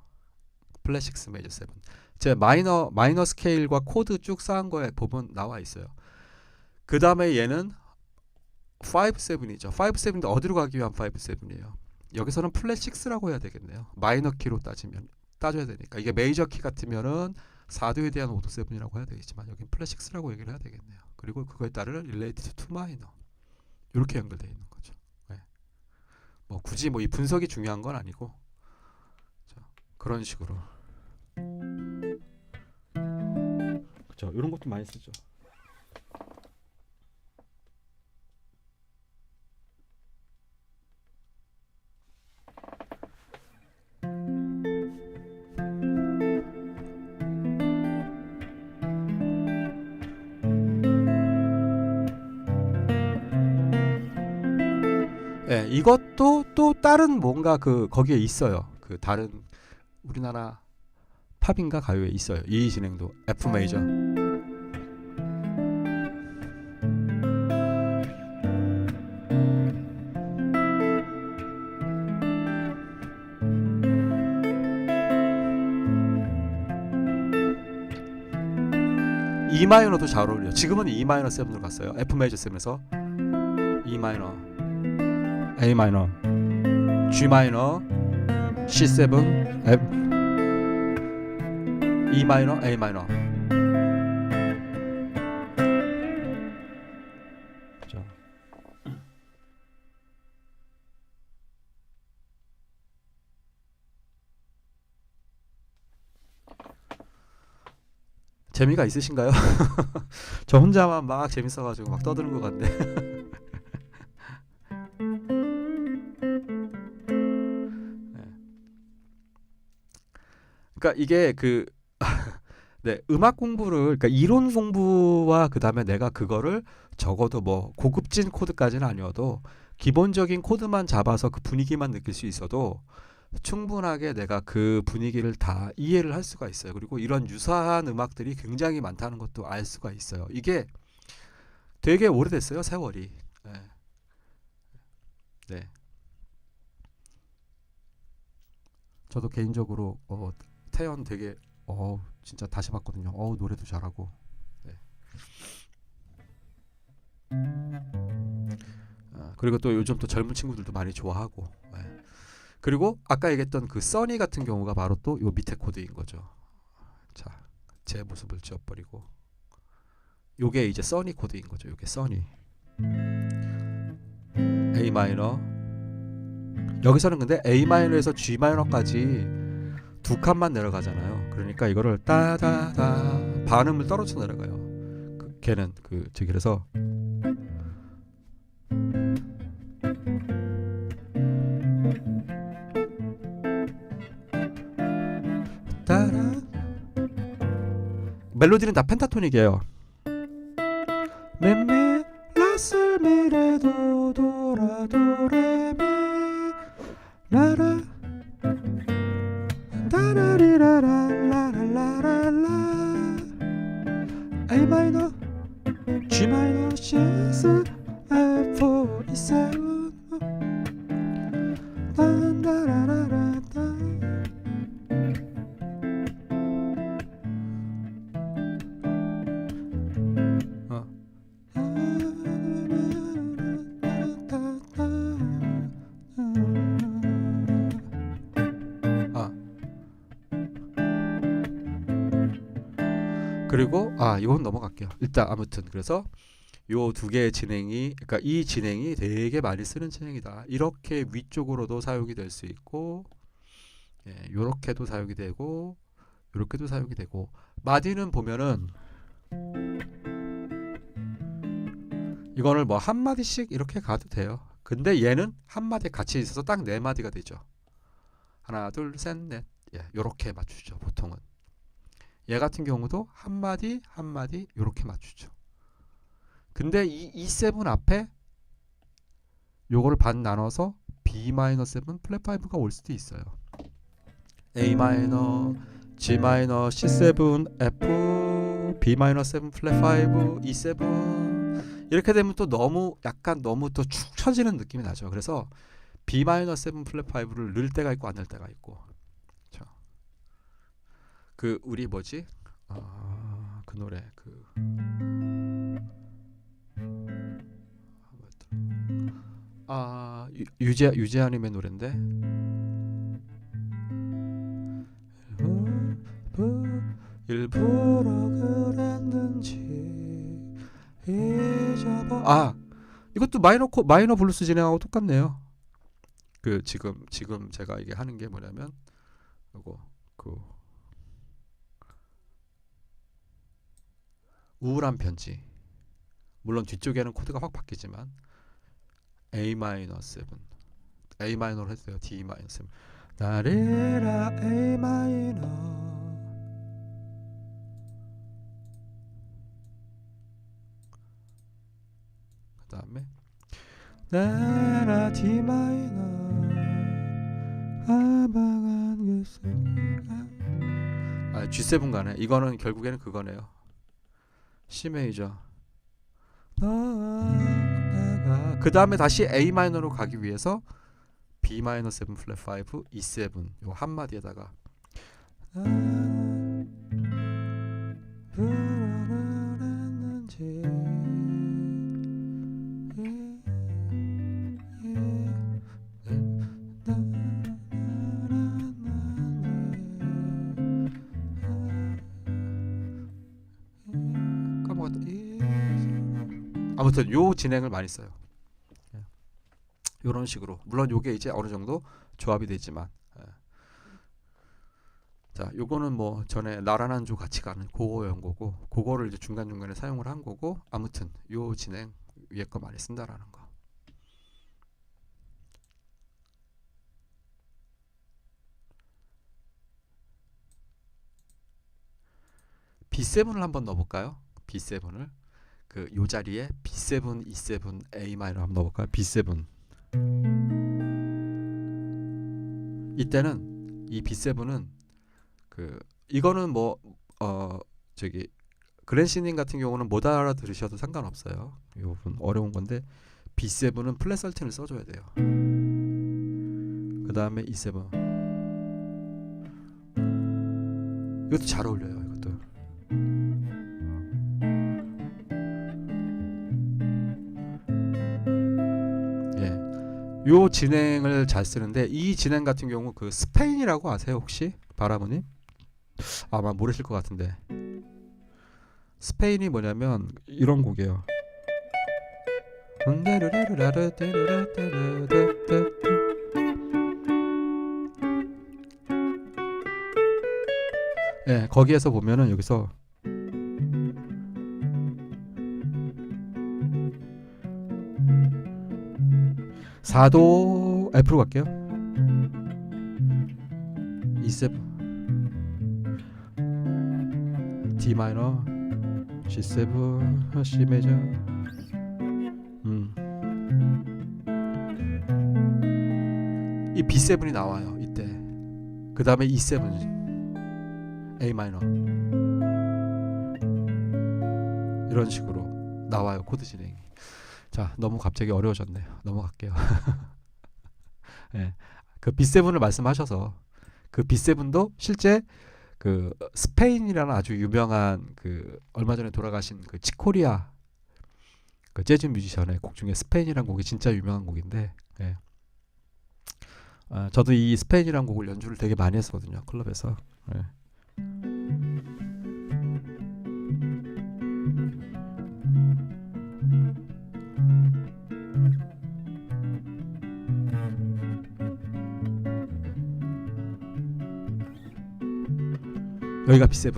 플랫 6 메이저 7. 제 마이너 스케일과 코드 쭉 쌓은 거에 보면 나와 있어요. 그 다음에 얘는 5, 7이죠. 5, 7인데 어디로 가기 위한 5, 7이에요. 여기서는 플랫 6라고 해야 되겠네요. 마이너 키로 따져야 되니까. 이게 메이저 키 같으면은 4도에 대한 5도 7이라고 해야 되겠지만 여긴 플랫 6라고 얘기를 해야 되겠네요. 그리고 그거에 따르는 related to minor 이렇게 연결되어 있는 거죠. 네. 뭐 굳이 뭐 이 분석이 중요한 건 아니고 그런 식으로. 그렇죠. 이런 것도 많이 쓰죠. 예, 이것도 또 다른 뭔가 거기에 있어요. 그 다른 우리나라 팝인가 가요에 있어요. 이 진행도 F 메이저. E 마이너도 잘 어울려. 지금은 E 마이너 7으로 갔어요. F 메이저 7에서 E 마이너, A 마이너, G 마이너, C7, F, E 마이너, A 마이너. 그렇죠. 재미가 있으신가요? 저 혼자만 막 재밌어가지고 막 떠드는 것 같네. 그러니까 이게 네, 음악 공부를, 그러니까 이론 공부와 그 다음에 내가 그거를 적어도 뭐 고급진 코드까지는 아니어도 기본적인 코드만 잡아서 그 분위기만 느낄 수 있어도 충분하게 내가 그 분위기를 다 이해를 할 수가 있어요. 그리고 이런 유사한 음악들이 굉장히 많다는 것도 알 수가 있어요. 이게 되게 오래됐어요, 세월이. 네. 네. 저도 개인적으로 태연 되게 진짜 다시 봤거든요. 노래도 잘하고. 네. 그리고 또 요즘 또 젊은 친구들도 많이 좋아하고. 네. 그리고 아까 얘기했던 그 써니 같은 경우가 바로 또 요 밑에 코드인 거죠. 자, 제 모습을 지워버리고 요게 이제 써니 코드인 거죠. 요게 써니 A 마이너. 여기서는 근데 A 마이너에서 G 마이너까지 두 칸만 내려가잖아요. 그러니까 이거를 따다다 반음을 떨어져 내려가요. 걔는 그래서 따라 멜로디는 다 펜타토닉이에요. 메미 라스미레도 도라도레미 라라 따라리라라라라라라 A 마이너 G 마이너 C7 F E7 따라라라라. 그리고 이건 넘어갈게요. 일단 아무튼 그래서 요 두 개의 진행이, 그러니까 이 진행이 되게 많이 쓰는 진행이다. 이렇게 위쪽으로도 사용이 될 수 있고, 요렇게도 사용이 되고, 요렇게도 사용이 되고. 마디는 보면은 이거를 뭐 한 마디씩 이렇게 가도 돼요. 근데 얘는 한 마디 같이 있어서 딱 네 마디가 되죠. 하나, 둘, 셋, 넷. 요렇게 맞추죠. 보통은. 얘 같은 경우도 한 마디 한 마디 요렇게 맞추죠. 근데 이 E7 앞에 요거를 반 나눠서 B-7 플랫 5가 올 수도 있어요. A 마이너, G 마이너, C7, F, B-7 플랫 5, E7 이렇게 되면 또 너무 또 축 처지는 느낌이 나죠. 그래서 B-7 플랫 5를 넣을 때가 있고 안 넣을 때가 있고. 자, 그 우리 뭐지? 그 노래 유재하님의 노래인데 일부러 그랬는지 잊어버. 이것도 마이너 블루스 진행하고 똑같네요. 그 지금 제가 이게 하는 게 뭐냐면 이거 우울한 편지. 물론 뒤쪽에는 코드가 확 바뀌지만 A-7 A 마이너로 했어요. D-7 나리라 A 마이너. 그 다음에 나라 D 마이너 아방한 그 소리가. G7 가네. 이거는 결국에는 그거네요. C 메이저. 그 다음에 다시 A 마이너로 가기 위해서 B-7 플랫 5 E7 요 한 마디에다가 까먹었다. 아무튼 요 진행을 많이 써요. 요런 식으로. 물론 요게 이제 어느 정도 조합이 되지만. 자, 요거는 뭐 전에 나란한 조 같이 가는 그거 연거고, 그거를 이제 중간중간에 사용을 한 거고. 아무튼 요 진행 위에 거 많이 쓴다라는 거. B7을 한번 넣어볼까요? B7을 그 요 자리에 B7, E7, A 마이너 한번 넣어볼까요? B7. 이때는 이 B7은 이거는 뭐 저기 그랜시님 같은 경우는 못 알아들으셔도 상관없어요. 이 부분 어려운 건데 B7은 플랫 13을 써줘야 돼요. 그 다음에 E7. 이것도 잘 어울려요. 이것도. 요 진행을 잘 쓰는데 이 진행 같은 경우 그 스페인이라고 아세요 혹시? 바라보님? 아마 모르실 것 같은데 스페인이 뭐냐면 이런 곡이에요. 거기에서 보면은 여기서 사도 F로 갈게요. E7 D 마이너 G7 C 메저. 이 B7이 나와요 이때. 그 다음에 E7 A 마이너 이런 식으로 나와요 코드 진행이. 자, 너무 갑자기 어려워졌네요. 넘어갈게요. 그 B7을 말씀하셔서 그 B7도 실제 그 스페인이라는 아주 유명한 그 얼마 전에 돌아가신 그 치코리아 그 재즈 뮤지션의 곡 중에 스페인이라는 곡이 진짜 유명한 곡인데, 저도 이 스페인이라는 곡을 연주를 되게 많이 했었거든요 클럽에서. 여기가 B7.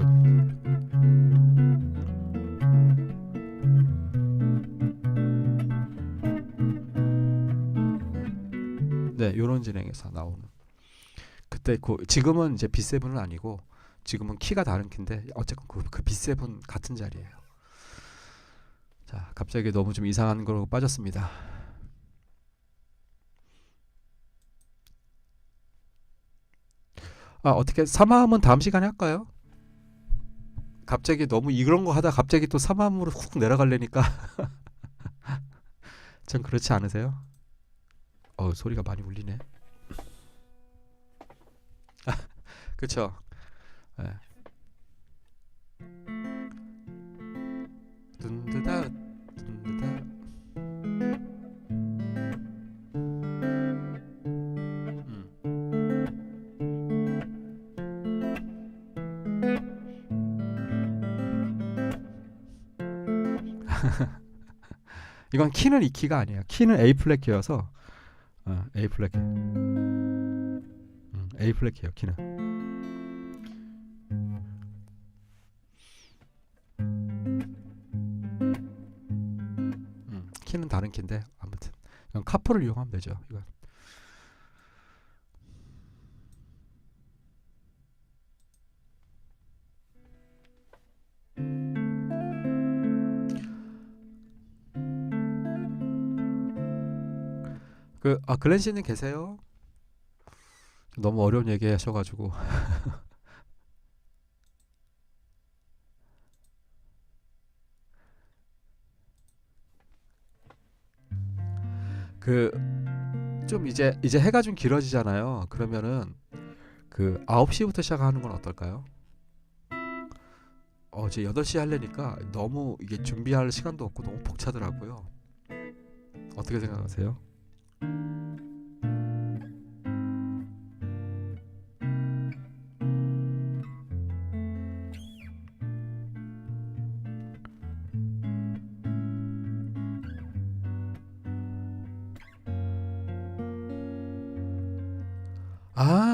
네, 요런 진행에서 나오는. 그때 지금은 이제 B7은 아니고 지금은 키가 다른 키인데 어쨌건 그 B7 같은 자리예요. 자, 갑자기 너무 좀 이상한 거로 빠졌습니다. 어떻게 사마함은 다음 시간에 할까요? 갑자기 너무 이런 거 하다 갑자기 또 사마함으로 훅 내려가려니까 전 그렇지 않으세요? 소리가 많이 울리네. 그쵸? 네. 둔드다 둔드다. 이건 키는 이 키가 아니에요. 키는 A 플랫 키여서 A 플랫 키. A 플랫 키예요. 키는. 키는 다른 키인데 아무튼 이건 카포를 이용하면 되죠. 이건. 글렌씨님 계세요? 너무 어려운 얘기 하셔가지고 좀 이제 해가 좀 길어지잖아요. 그러면은 9시부터 시작하는 건 어떨까요? 이제 8시 하려니까 너무 이게 준비할 시간도 없고 너무 벅차더라고요. 어떻게 생각하세요?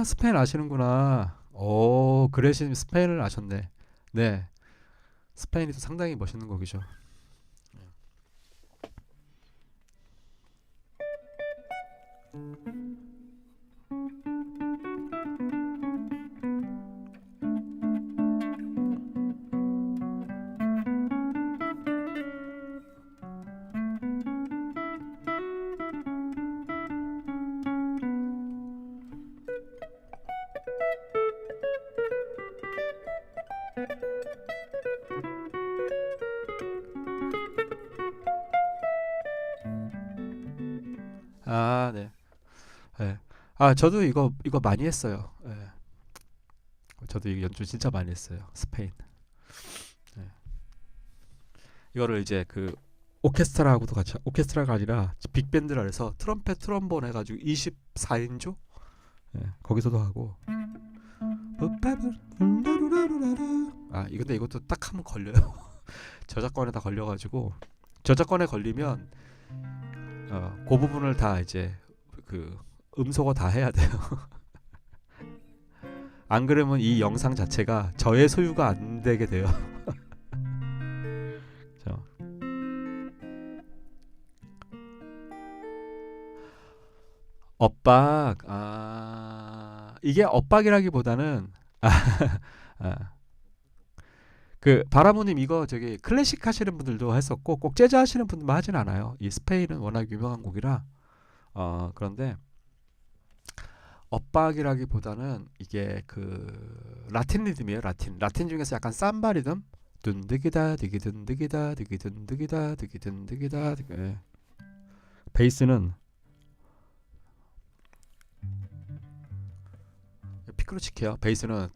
스페인 아시는구나. 그레시님 스페인을 아셨네. 네, 스페인이 또 상당히 멋있는 곡이죠. 네. 네. 저도 이거 많이 했어요. 네. 저도 이 연주 진짜 많이 했어요. 스페인. 네. 이거를 이제 오케스트라하고도 같이, 오케스트라가 아니라 빅밴드라 해서 트럼펫, 트럼본 해가지고 24인조? 네, 거기서도 하고. 근데 이것도 딱 하면 걸려요. 저작권에 다 걸려가지고 저작권에 걸리면 그 부분을 다 이제 음소거 다 해야 돼요. 안 그러면 이 영상 자체가 저의 소유가 안 되게 돼요. 엇박. 이게 엇박이라기보다는 바라무님 이거 저기 클래식 하시는 분들도 했었고 꼭 재즈 하시는 분들만 하진 않아요. 이 스페인은 워낙 유명한 곡이라. 그런데 엇박이라기보다는 이게 라틴 리듬이에요. 라틴 중에서 약간 삼바 리듬. 둔드기다 디기둔드기다 디기둔드기다 디기둔드기다. 베이스는 피크로치케요. 베이스는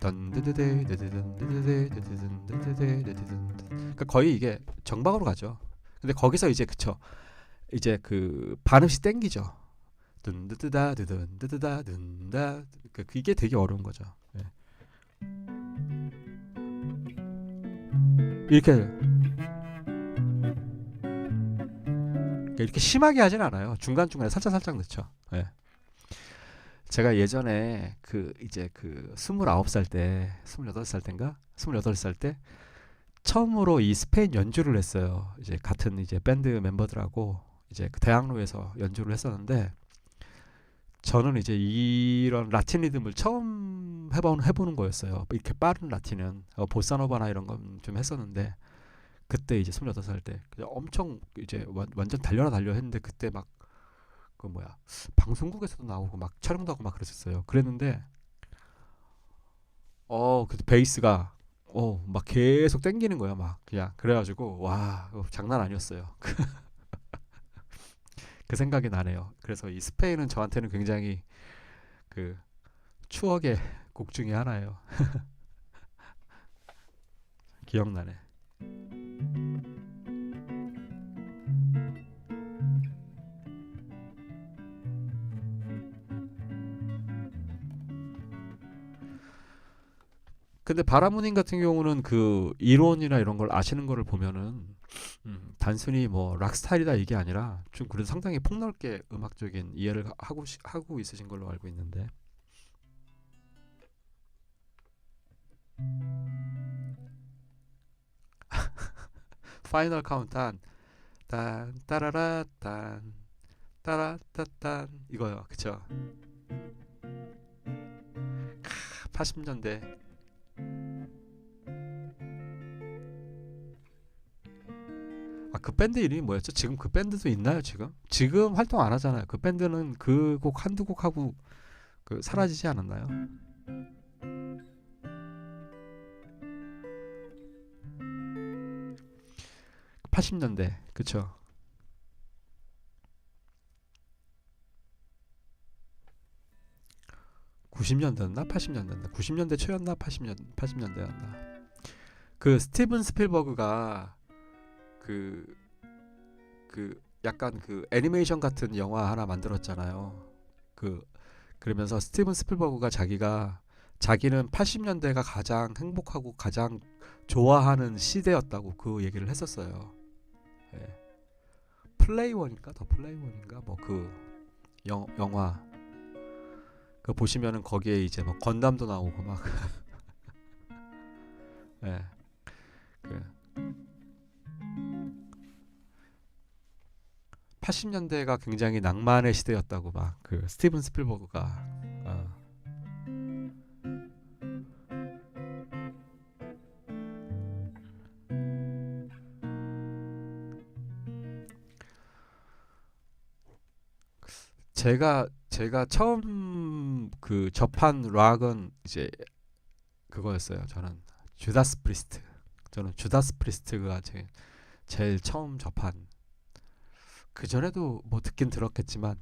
그러니까 거의 이게 정박으로 가죠. 근데 거기서 이제 이제 반음씩 땡기죠. 든드드다 드든드드다 든다. 이게 되게 어려운 거죠. 네. 이렇게 심하게 하진 않아요. 중간중간에 살짝 넣죠. 네. 제가 예전에 그 이제 그 29살 때, 28살 때인가? 28살 때 처음으로 이 스페인 연주를 했어요. 이제 같은 이제 밴드 멤버들하고 이제 그 대학로에서 연주를 했었는데 저는 이제 이런 라틴 리듬을 처음 해보는 거였어요. 이렇게 빠른 라틴은 보사노바나 이런 건 좀 했었는데 그때 이제 28살 때 그냥 엄청 이제 완전 달려라 달려 했는데 그때 막 그 뭐야 방송국에서도 나오고 막 촬영도 하고 막 그랬었어요. 그랬는데 그때 베이스가 막 계속 땡기는 거야 막 그냥 그래가지고 와 장난 아니었어요. 그 생각이 나네요. 그래서 이 스페인은 저한테는 굉장히 그 추억의 곡 중에 하나예요. 기억나네. 근데 바라무님 같은 경우는 그 이론이나 이런 걸 아시는 거를 보면은 단순히 뭐 락스타일이다 이게 아니라 좀 그래도 상당히 폭넓게 음악적인 이해를 하고 있으신 걸로 알고 있는데 파이널 카운트단 딴 따라라 딴 따라따딴 이거요. 그쵸? 80년대 그 밴드 이름이 뭐였죠? 지금 그 밴드도 있나요? 지금 활동 안 하잖아요. 그 밴드는 그 곡 한두 곡 하고 그 사라지지 않았나요? 80년대 그쵸? 90년대였나? 80년대였나? 90년대 초였나? 80년대였나? 그 스티븐 스필버그가 그 약간 그 애니메이션 같은 영화 하나 만들었잖아요. 그 그러면서 스티븐 스필버그가 자기는 80년대가 가장 행복하고 가장 좋아하는 시대였다고 그 얘기를 했었어요. 예. 플레이원인가 더 플레이원인가 뭐 그 영화 그 보시면은 거기에 이제 뭐 건담도 나오고 막 예. 그 80년대가 굉장히 낭만의 시대였다고 막 그 스티븐 스필버그가 어. 제가 처음 그 접한 락은 이제 그거였어요. 주다스 프리스트. 저는 주다스 프리스트가 제일 처음 접한. 그 전에도 뭐 듣긴 들었겠지만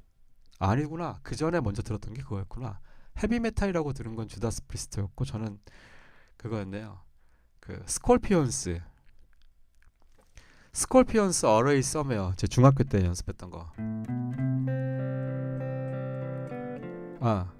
아니구나. 그 전에 먼저 들었던 게 그거였구나. 헤비 메탈이라고 들은 건 주다스 프리스트였고 저는 그거였네요. 그 스콜피언스 어레이 서메어 제 중학교 때 연습했던 거. 아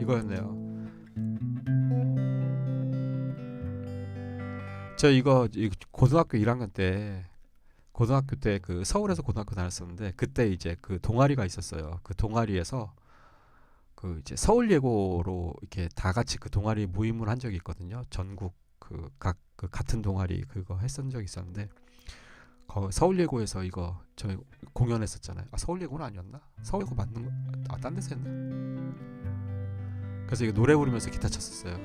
이거였네요. 저 이거 고등학교 때 그 서울에서 고등학교 다녔었는데 그때 이제 그 동아리가 있었어요. 그 동아리에서 그 이제 서울예고로 이렇게 다 같이 그 동아리 모임을 한 적이 있거든요. 전국 그 각 그 같은 동아리 그거 했던 적이 있었는데 서울예고에서 이거 저희 공연했었잖아요. 서울예고는 아니었나? 서울예고 맞는 거? 딴 데서 했나? 그래서 이거 노래 부르면서 기타 쳤었어요.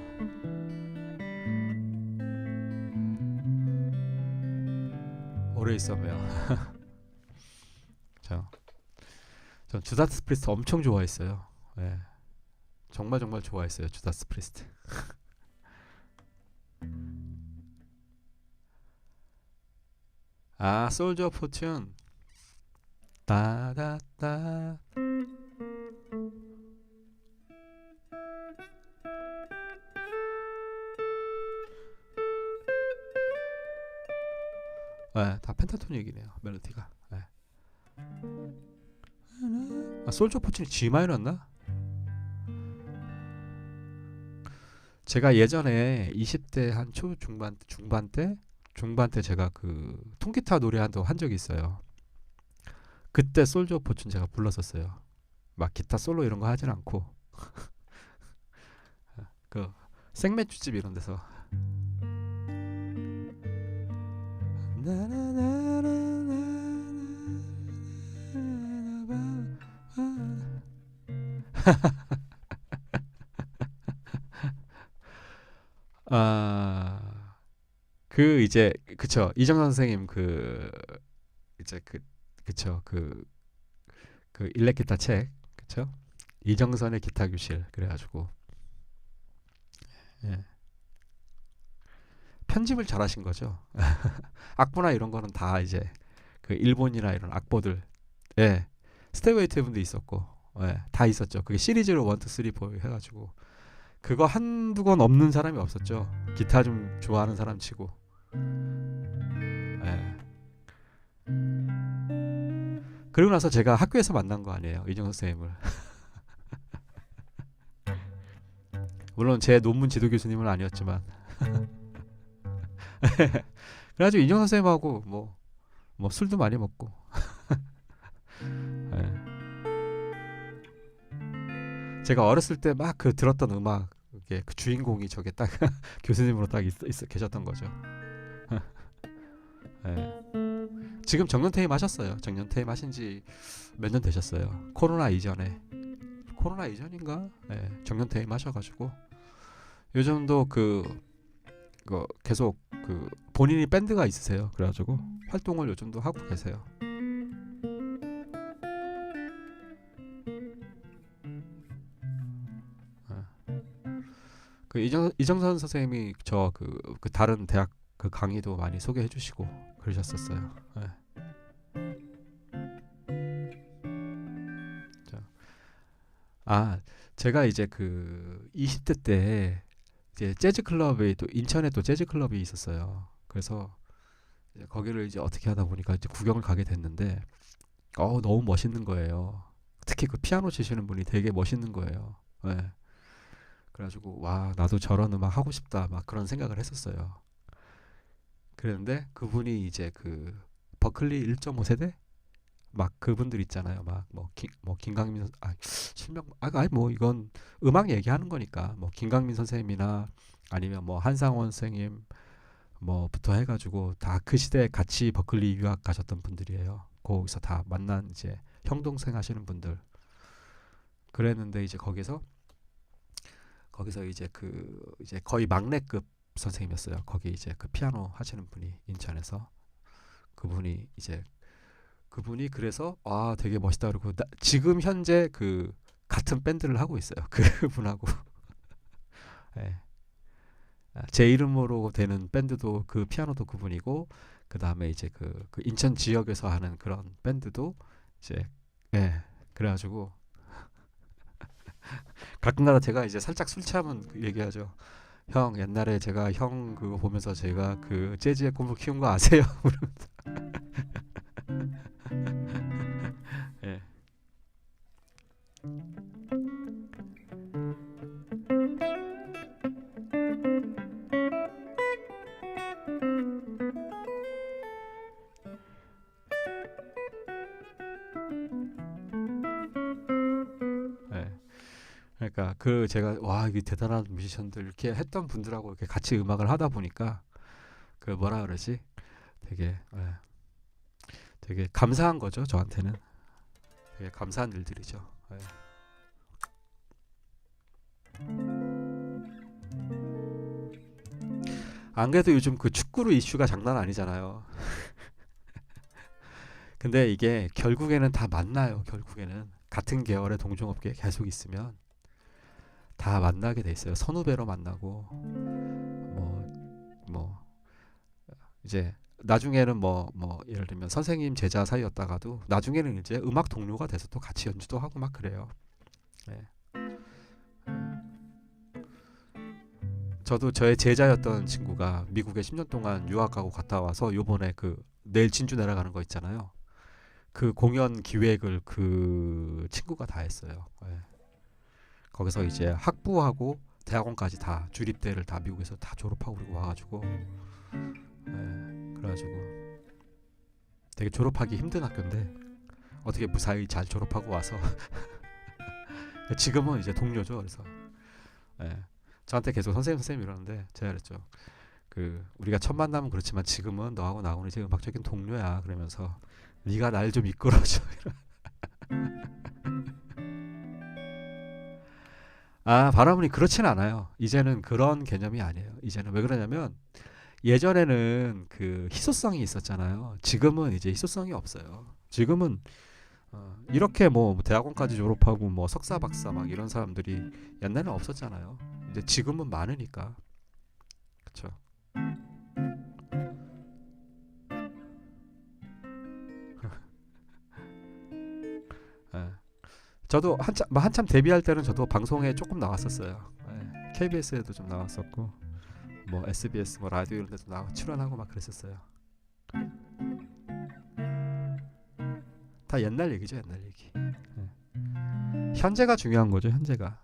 오래 있었네요. 저, 전 주다스 프리스트 엄청 좋아했어요. 예, 정말 정말 좋아했어요. 주다스 프리스트. 솔저 오브 포튠. 따다따. 다 펜타토닉이네요. 멜로디가. 예. 아, 솔저 포춘이 G 마이너였나? 제가 예전에 20대 한 중반 때 제가 그 통기타 노래한도 한 적이 있어요. 그때 솔저 포춘 제가 불렀었어요. 막 기타 솔로 이런 거 하진 않고 그 생맥주집 이런 데서 아, 그 이제 그쵸 이정 선생님 그 이제 그쵸 그 일렉기타 책 그쵸 이정선의 기타 교실 그래가지고 예. 편집을 잘하신 거죠. 악보나 이런 거는 다 이제 그 일본이나 이런 악보들 예 스테이웨이 테븐도 있었고 예, 다 있었죠. 그게 시리즈로 1, 2, 3, 4 해가지고 그거 한두 권 없는 사람이 없었죠. 기타 좀 좋아하는 사람 치고 예. 그리고 나서 제가 학교에서 만난 거 아니에요 이정 선생님을. 물론 제 논문 지도 교수님은 아니었지만 그래가지고 이정 선생님하고 뭐 술도 많이 먹고 예. 제가 어렸을 때 막 그 들었던 음악 이게 그 주인공이 저게 딱 교수님으로 딱 계셨던 거죠. 예. 지금 정년 퇴임하셨어요. 정년 퇴임하신 지 몇 년 되셨어요. 코로나 이전에 코로나 이전인가? 예, 정년 퇴임하셔가지고 요즘도 계속 그 본인이 밴드가 있으세요. 그래가지고 활동을 요즘도 하고 계세요. 예. 그 이정선 선생님이 그 다른 대학 그 강의도 많이 소개해 주시고 그러셨었어요. 예. 자, 아, 제가 이제 그 20대 때 이제 재즈 클럽에 또 인천에 또 재즈 클럽이 있었어요. 그래서 이제 거기를 이제 어떻게 하다 보니까 이제 구경을 가게 됐는데 너무 멋있는 거예요. 특히 그 피아노 치시는 분이 되게 멋있는 거예요. 예. 그래가지고 와 나도 저런 음악 하고 싶다 막 그런 생각을 했었어요. 그랬는데 그분이 이제 그 버클리 1.5 세대 막 그분들 있잖아요. 막 뭐 김강민 실명 아니 뭐 이건 음악 얘기하는 거니까 뭐 김강민 선생님이나 아니면 뭐 한상원 선생님 뭐부터 해가지고 다 그 시대에 같이 버클리 유학 가셨던 분들이에요. 거기서 다 만난 이제 형 동생 하시는 분들 그랬는데 이제 거기서 이제 이제 거의 막내급 선생님이었어요. 거기 이제 그 피아노 하시는 분이 인천에서 그분이 이제 그분이 그래서 되게 멋있다 그러고 지금 현재 그 같은 밴드를 하고 있어요. 그분하고 예. 제 이름으로 되는 밴드도 그 피아노도 그분이고 그 다음에 이제 그 인천 지역에서 하는 그런 밴드도 이제 예 그래가지고 가끔가다 제가 이제 살짝 술 취하면 얘기하죠. 형 옛날에 제가 형 그거 보면서 제가 그 재즈의 꿈을 키운 거 아세요? 예. 예. 그러니까 제가 와 이게 대단한 뮤지션들 이렇게 했던 분들하고 이렇게 같이 음악을 하다 보니까 그 뭐라 그러지? 되게 되게 감사한 거죠 저한테는 되게 감사한 일들이죠. 예. 안 그래도 요즘 그 축구로 이슈가 장난 아니잖아요. 근데 이게 결국에는 다 만나요. 결국에는 같은 계열의 동종업계에 계속 있으면 다 만나게 돼 있어요. 선후배로 만나고 뭐 이제 나중에는 예를 들면 선생님 제자 사이였다가도 나중에는 이제 음악 동료가 돼서 또 같이 연주도 하고 막 그래요. 네. 저도 저의 제자였던 친구가 미국에 10년 동안 유학 가고 갔다 와서 요번에 그 내일 진주 내려가는 거 있잖아요. 그 공연 기획을 그 친구가 다 했어요. 예. 거기서 이제 학부하고 대학원까지 다 주립대를 다 미국에서 다 졸업하고 그리고 와가지고 그래가지고 되게 졸업하기 힘든 학교인데 어떻게 무사히 잘 졸업하고 와서 지금은 이제 동료죠. 그래서 저한테 계속 선생님 이러는데 제가 그랬죠. 그 우리가 첫 만남은 그렇지만 지금은 너하고 나하고는 이제 음악적인 동료야. 그러면서 네가 날 좀 이끌어줘. 아, 바람은이 그렇진 않아요. 이제는 그런 개념이 아니에요. 이제는 왜 그러냐면 예전에는 그 희소성이 있었잖아요. 지금은 이제 희소성이 없어요. 지금은 이렇게 뭐 대학원까지 졸업하고 뭐 석사 박사 막 이런 사람들이 옛날에는 없었잖아요. 이제 지금은 많으니까. 그렇죠. 예. 저도 한참 데뷔할 때는 저도 방송에 조금 나왔었어요. KBS에도 좀 나왔었고 뭐 SBS 뭐 라디오 이런 데도 출연하고 막 그랬었어요. 다 옛날 얘기죠, 옛날 얘기. 현재가 중요한 거죠, 현재가.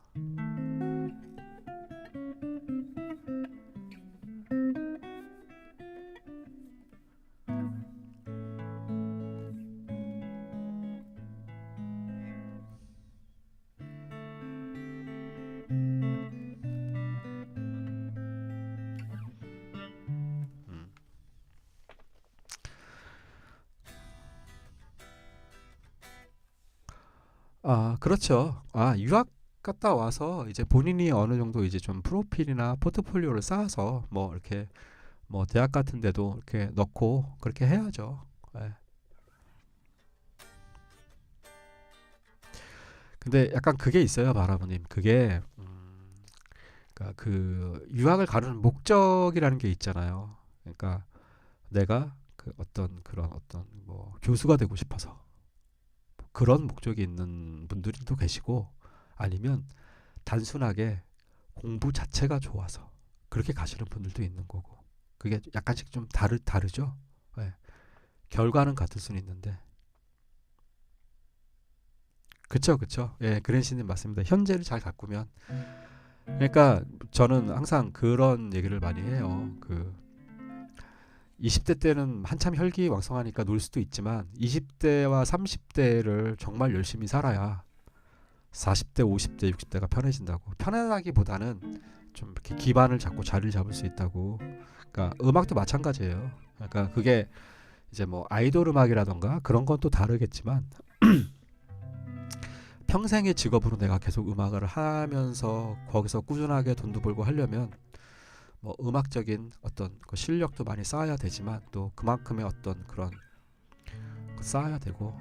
음. 아, 그렇죠. 아, 유학 갔다 와서 이제 본인이 어느 정도 이제 좀 프로필이나 포트폴리오를 쌓아서 뭐 이렇게 뭐 대학 같은 데도 이렇게 넣고 그렇게 해야죠. 예. 근데 약간 그게 있어요, 바라보님. 그게 그러니까 그 유학을 가는 목적이라는 게 있잖아요. 그러니까 내가 그 어떤 그런 어떤 뭐 교수가 되고 싶어서 그런 목적이 있는 분들도 계시고 아니면 단순하게 공부 자체가 좋아서 그렇게 가시는 분들도 있는 거고 그게 약간씩 좀 다르죠. 예. 결과는 같을 수는 있는데 그쵸 그쵸. 예, 그랜시님 맞습니다. 현재를 잘 가꾸면 그러니까 저는 항상 그런 얘기를 많이 해요. 그 20대 때는 한참 혈기왕성하니까 놀 수도 있지만 20대와 30대를 정말 열심히 살아야 40대, 50대, 60대가 편해진다고. 편안하기보다는 좀 이렇게 기반을 잡고 자리를 잡을 수 있다고. 그러니까 음악도 마찬가지예요. 그러니까 그게 이제 뭐 아이돌 음악이라던가 그런 건 또 다르겠지만 평생의 직업으로 내가 계속 음악을 하면서 거기서 꾸준하게 돈도 벌고 하려면 뭐 음악적인 어떤 그 실력도 많이 쌓아야 되지만 또 그만큼의 어떤 그런 쌓아야 되고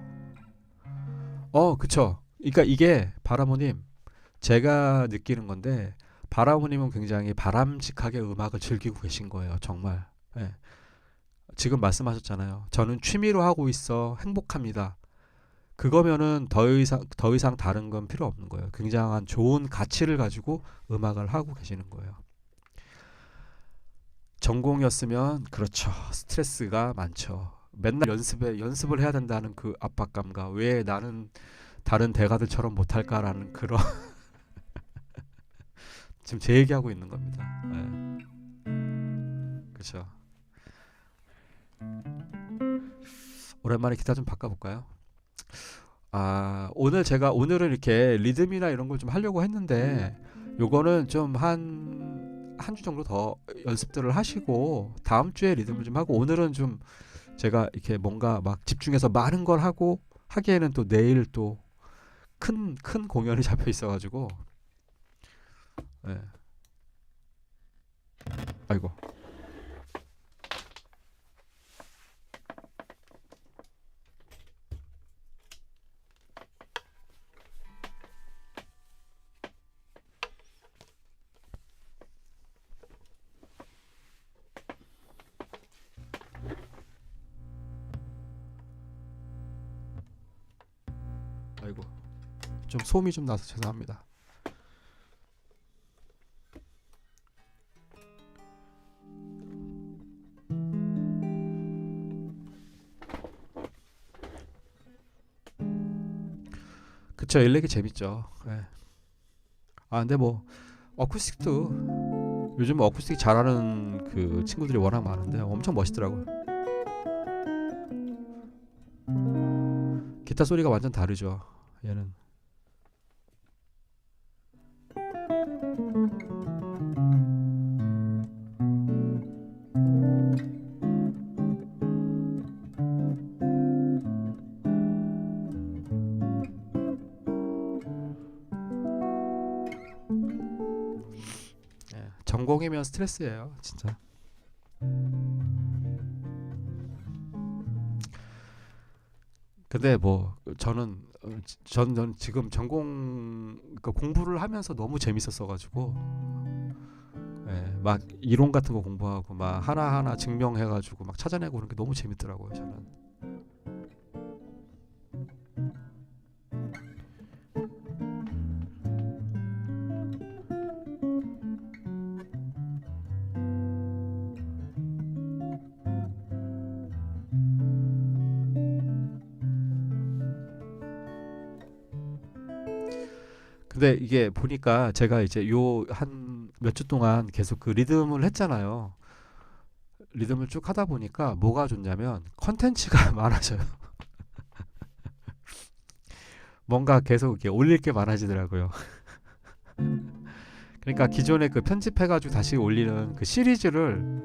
그쵸. 그러니까 이게 바라모님 제가 느끼는 건데 바라모님은 굉장히 바람직하게 음악을 즐기고 계신 거예요. 정말. 예. 지금 말씀하셨잖아요. 저는 취미로 하고 있어 행복합니다. 그거면은 더 이상 다른 건 필요 없는 거예요. 굉장한 좋은 가치를 가지고 음악을 하고 계시는 거예요. 전공이었으면 그렇죠. 스트레스가 많죠. 맨날 연습을 해야 된다는 그 압박감과 왜 나는 다른 대가들처럼 못할까라는 그런 지금 제 얘기하고 있는 겁니다. 네, 그렇죠. 오랜만에 기타 좀 바꿔볼까요? 아, 오늘은 이렇게 리듬이나 이런 걸 좀 하려고 했는데 요거는 좀 한 주 정도 더 연습들을 하시고 다음 주에 리듬을 좀 하고 오늘은 좀 제가 이렇게 뭔가 막 집중해서 많은 걸 하고 하기에는 또 내일 또 큰 공연이 잡혀 있어가지고 예. 아이고 아이고 좀 소음이 좀 나서 죄송합니다. 그쵸. 일렉이 재밌죠. 예. 아 근데 뭐 어쿠스틱도 요즘 어쿠스틱 잘하는 그 친구들이 워낙 많은데 엄청 멋있더라고요. 기타 소리가 완전 다르죠. 얘는. 예. 전공이면 스트레스예요, 진짜. 근데 뭐 저는 저는 지금 전공 그러니까 공부를 하면서 너무 재밌었어가지고 예, 막 이론 같은 거 공부하고 막 하나하나 증명해가지고 막 찾아내고 그런 게 너무 재밌더라고요 저는. 근데 이게 보니까 제가 이제 요 한 몇 주 동안 계속 그 리듬을 했잖아요. 리듬을 쭉 하다 보니까 뭐가 좋냐면 컨텐츠가 많아져요. 뭔가 계속 이렇게 올릴 게 많아지더라고요. 그러니까 기존에 그 편집해가지고 다시 올리는 그 시리즈를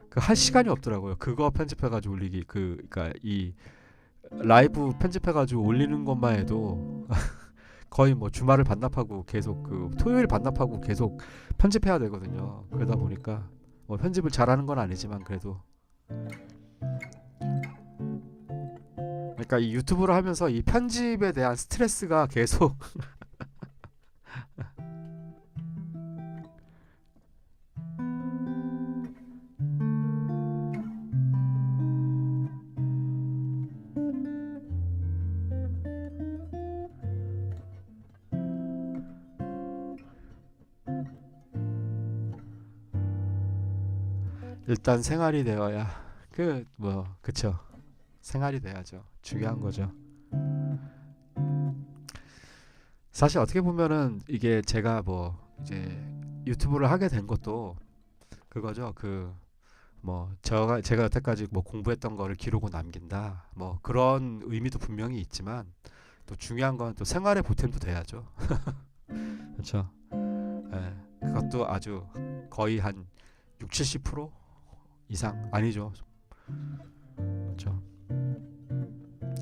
그 할 시간이 없더라고요. 그거 편집해가지고 올리기 그러니까 이 라이브 편집해가지고 올리는 것만 해도 거의 뭐 주말을 반납하고 계속 그 토요일 반납하고 계속 편집해야 되거든요. 그러다 보니까 뭐 편집을 잘하는 건 아니지만 그래도 그러니까 이 유튜브를 하면서 이 편집에 대한 스트레스가 계속 일단 생활이 되어야 그 뭐 그쵸. 생활이 돼야죠. 중요한 거죠. 사실 어떻게 보면은 이게 제가 뭐 이제 유튜브를 하게 된 것도 그거죠. 그 뭐 제가 여태까지 뭐 공부했던 거를 기록을 남긴다. 뭐 그런 의미도 분명히 있지만 또 중요한 건 또 생활의 보탬도 돼야죠. 그렇죠. 예. 그것도 아주 거의 한 6, 70% 이상 아니죠. 그렇죠.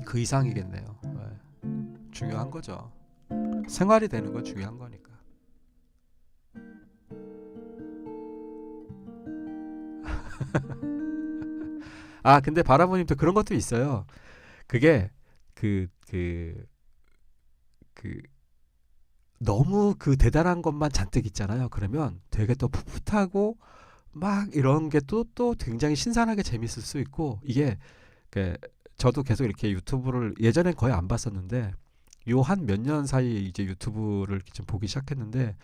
그 이상이겠네요. 예. 중요한 거죠. 생활이 되는 건 중요한 거니까. 아, 근데 바라보님도 그런 것도 있어요. 그게 그 그 그 너무 그 대단한 것만 잔뜩 있잖아요. 그러면 되게 또 풋풋하고 막 이런 게 또 굉장히 신선하게 재밌을 수 있고 이게 그 저도 계속 이렇게 유튜브를 예전엔 거의 안 봤었는데 요 한 몇 년 사이에 이제 유튜브를 이렇게 좀 보기 시작했는데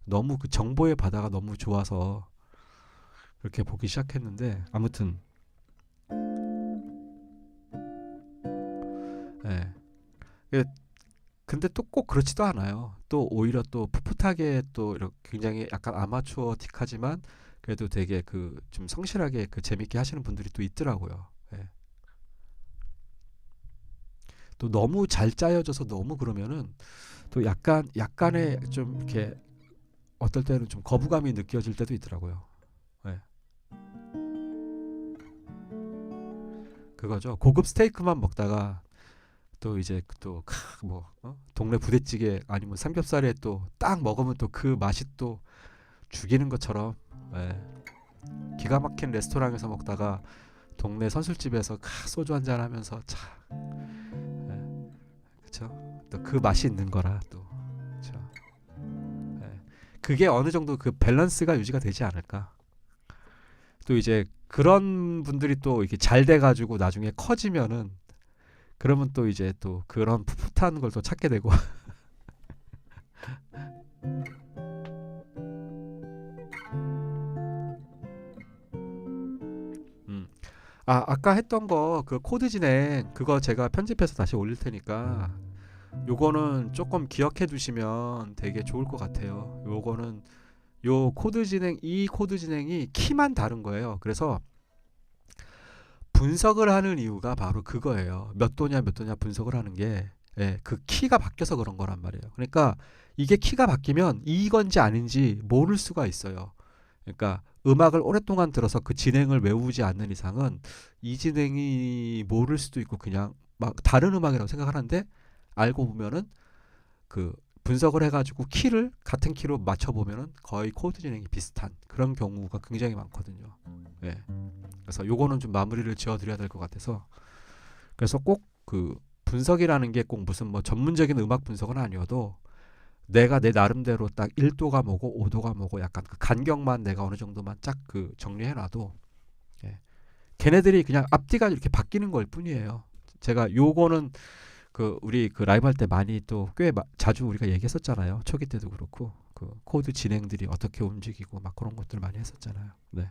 너무 그 정보의 바다가 너무 좋아서 그렇게 보기 시작했는데 아무튼 예. 예, 근데 또 꼭 그렇지도 않아요. 또 오히려 또 풋풋하게 또 이렇게 굉장히 약간 아마추어틱하지만 그래도 되게 그 좀 성실하게 그 재밌게 하시는 분들이 또 있더라고요. 예. 또 너무 잘 짜여져서 너무 그러면은 또 약간의 좀 이렇게 어떨 때는 좀 거부감이 느껴질 때도 있더라고요. 예. 그거죠. 고급 스테이크만 먹다가 또 이제 또뭐 동네 부대찌개 아니면 삼겹살에 또 딱 먹으면 또 그 맛이 또 죽이는 것처럼 예. 기가 막힌 레스토랑에서 먹다가 동네 선술집에서 소주 한잔 하면서 참 예. 그쵸? 또 그 맛이 있는 거라 또 그쵸? 예. 그게 어느 정도 그 밸런스가 유지가 되지 않을까. 또 이제 그런 분들이 또 이렇게 잘 돼가지고 나중에 커지면은 그러면 또 이제 또 그런 풋풋한 걸 또 찾게 되고 음. 아 아까 했던 거 그 코드 진행 그거 제가 편집해서 다시 올릴 테니까 요거는 조금 기억해 두시면 되게 좋을 것 같아요. 요거는 요 코드 진행 이 코드 진행이 키만 다른 거예요. 그래서 분석을 하는 이유가 바로 그거예요. 몇 도냐 몇 도냐 분석을 하는 게 예, 그 키가 바뀌어서 그런 거란 말이에요. 그러니까 이게 키가 바뀌면 이건지 아닌지 모를 수가 있어요. 그러니까 음악을 오랫동안 들어서 그 진행을 외우지 않는 이상은 이 진행이 모를 수도 있고 그냥 막 다른 음악이라고 생각하는데 알고 보면은 그 분석을 해가지고 키를 같은 키로 맞춰보면은 거의 코드 진행이 비슷한 그런 경우가 굉장히 많거든요. 예. 그래서 요거는 좀 마무리를 지어드려야 될 것 같아서 그래서 꼭 그 분석이라는 게 꼭 무슨 뭐 전문적인 음악 분석은 아니어도 내가 내 나름대로 딱 1도가 뭐고 5도가 뭐고 약간 그 간격만 내가 어느 정도만 쫙 그 정리해놔도 예. 걔네들이 그냥 앞뒤가 이렇게 바뀌는 걸 뿐이에요. 제가 요거는 그 우리 그 라이브 할 때 많이 또 꽤 자주 우리가 얘기했었잖아요. 초기 때도 그렇고 그 코드 진행들이 어떻게 움직이고 막 그런 것들 많이 했었잖아요. 네.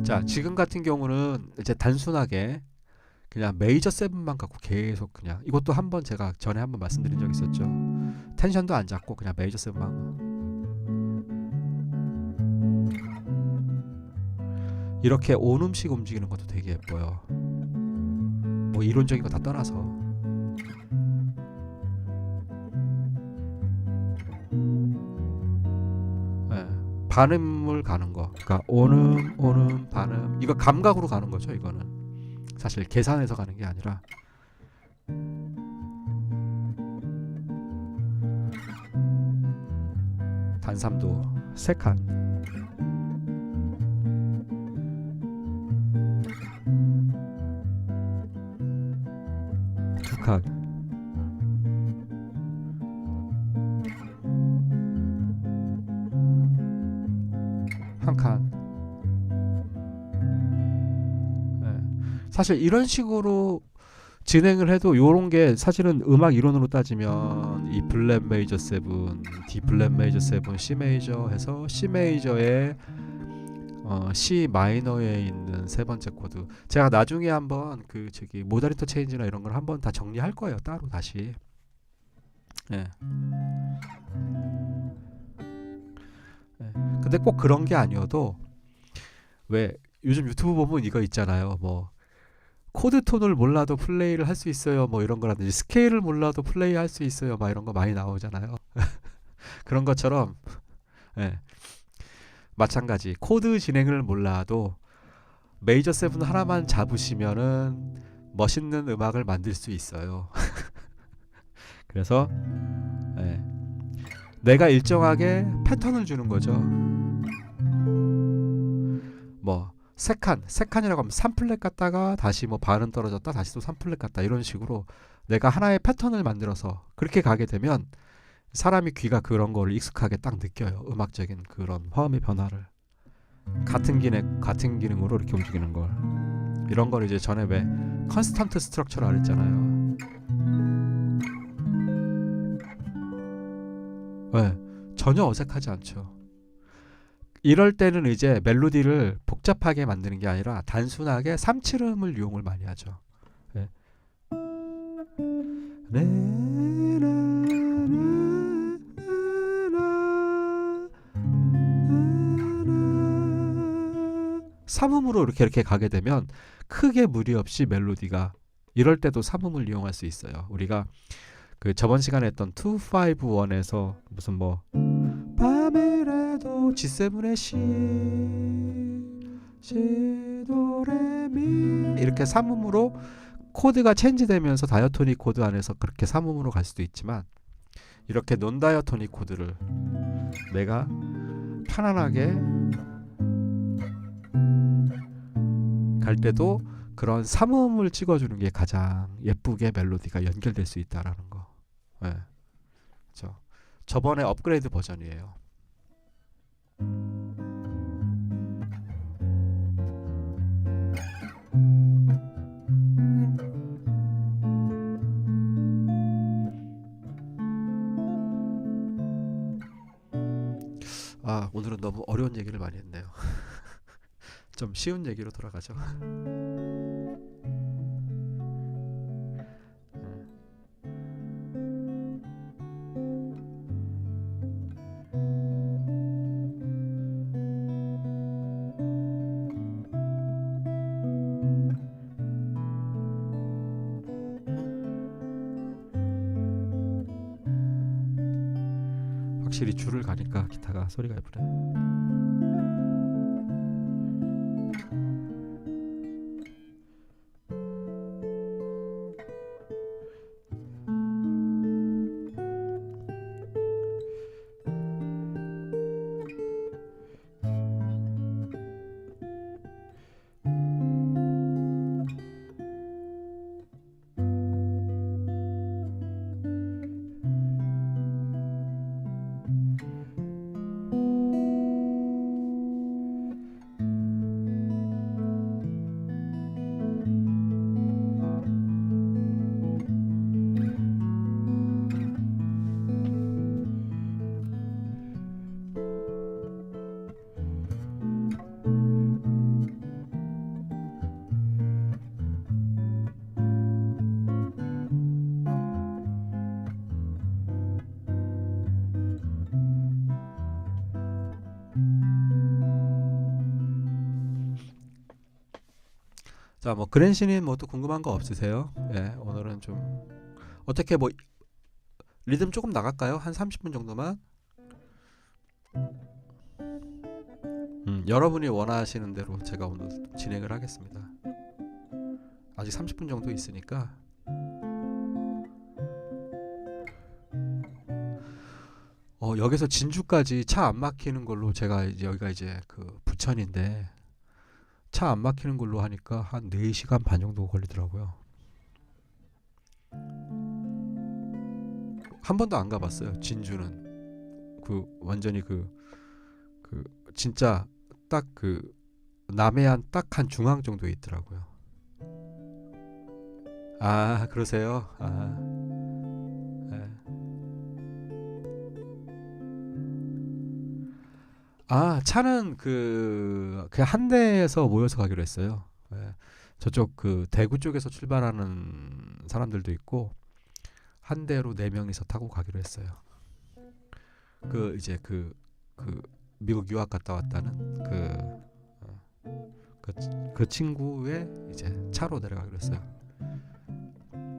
자, 지금 같은 경우는 이제 단순하게 그냥 메이저 세븐만 갖고 계속 그냥 이것도 한번 제가 전에 한번 말씀드린 적 있었죠. 텐션도 안 잡고 그냥 메이저 세븐만 이렇게 온음씩 움직이는 것도 되게 예뻐요. 뭐 이론적인 거 다 떠나서 예, 반음을 가는 거. 그러니까 온음, 온음, 반음 이거 감각으로 가는 거죠. 이거는 사실 계산해서 가는 게 아니라 단삼도 3칸 두 칸 한 칸 예. 사실 이런 식으로 진행을 해도 요런 게 사실은 음악 이론으로 따지면 이 블랙 메이저 7, D 블랙 메이저 7, C 메이저 해서 C 메이저의 C 마이너에 있는 세 번째 코드. 제가 나중에 한번 그 저기 모다리터 체인지나 이런 걸 한번 다 정리할 거예요. 따로 다시. 예. 예. 근데 꼭 그런 게 아니어도 왜 요즘 유튜브 보면 이거 있잖아요. 뭐 코드 톤을 몰라도 플레이를 할 수 있어요. 뭐 이런 거라든지 스케일을 몰라도 플레이 할 수 있어요. 막 이런 거 많이 나오잖아요. 그런 것처럼 예. 마찬가지 코드 진행을 몰라도 메이저 세븐 하나만 잡으시면은 멋있는 음악을 만들 수 있어요. 그래서 예. 내가 일정하게 패턴을 주는 거죠. 뭐 세 칸이라고 하면 3플랫 갔다가 다시 뭐 반은 떨어졌다 다시 또 3플랫 갔다 이런 식으로 내가 하나의 패턴을 만들어서 그렇게 가게 되면 사람이 귀가 그런 거를 익숙하게 딱 느껴요. 음악적인 그런 화음의 변화를 같은 기능으로 이렇게 움직이는 걸 이런 걸 이제 전에 왜 컨스턴트 스트럭처라 그랬잖아요. 네, 전혀 어색하지 않죠. 이럴 때는 이제 멜로디를 복잡하게 만드는 게 아니라 단순하게 3칠음을 이용을 많이 하죠. 네. 삼음으로 이렇게 가게 되면 크게 무리 없이 멜로디가 이럴 때도 삼음을 이용할 수 있어요. 우리가 그 저번 시간에 했던 251에서 무슨 뭐 밤이라도 G7의 시도레미 이렇게 삼음으로 코드가 체인지되면서 다이어토닉 코드 안에서 그렇게 삼음으로 갈 수도 있지만 이렇게 논 다이어토닉 코드를 내가 편안하게 갈 때도 그런 삼음을 찍어주는 게 가장 예쁘게 멜로디가 연결될 수 있다라는 거. 네. 저번에 업그레이드 버전이에요. 오늘은 너무 어려운 얘기를 많이 했네요. 좀 쉬운 얘기로 돌아가죠. 확실히 줄을 가니까 기타가 소리가 예쁘네. 자, 뭐 그랜신님 뭐 또 궁금한 거 없으세요? 예, 오늘은 좀 어떻게 뭐 리듬 조금 나갈까요? 한 30분 정도만. 여러분이 원하시는 대로 제가 오늘 진행을 하겠습니다. 아직 30분 정도 있으니까. 여기서 진주까지 차 안 막히는 걸로 제가 이제 여기가 이제 그 부천인데 차 안 막히는 걸로 하니까 한 4시간 반 정도 걸리더라고요. 한 번도 안 가봤어요. 진주는 그 완전히 그 진짜 딱 그 남해안 딱 한 중앙 정도에 있더라고요. 아, 그러세요? 아, 네. 아, 차는 그냥 한 대에서 모여서 가기로 했어요. 예. 저쪽 그 대구 쪽에서 출발하는 사람들도 있고 한 대로 4명이서 타고 가기로 했어요. 그 이제 그 미국 유학 갔다 왔다는 그 친구의 이제 차로 내려가기로 했어요.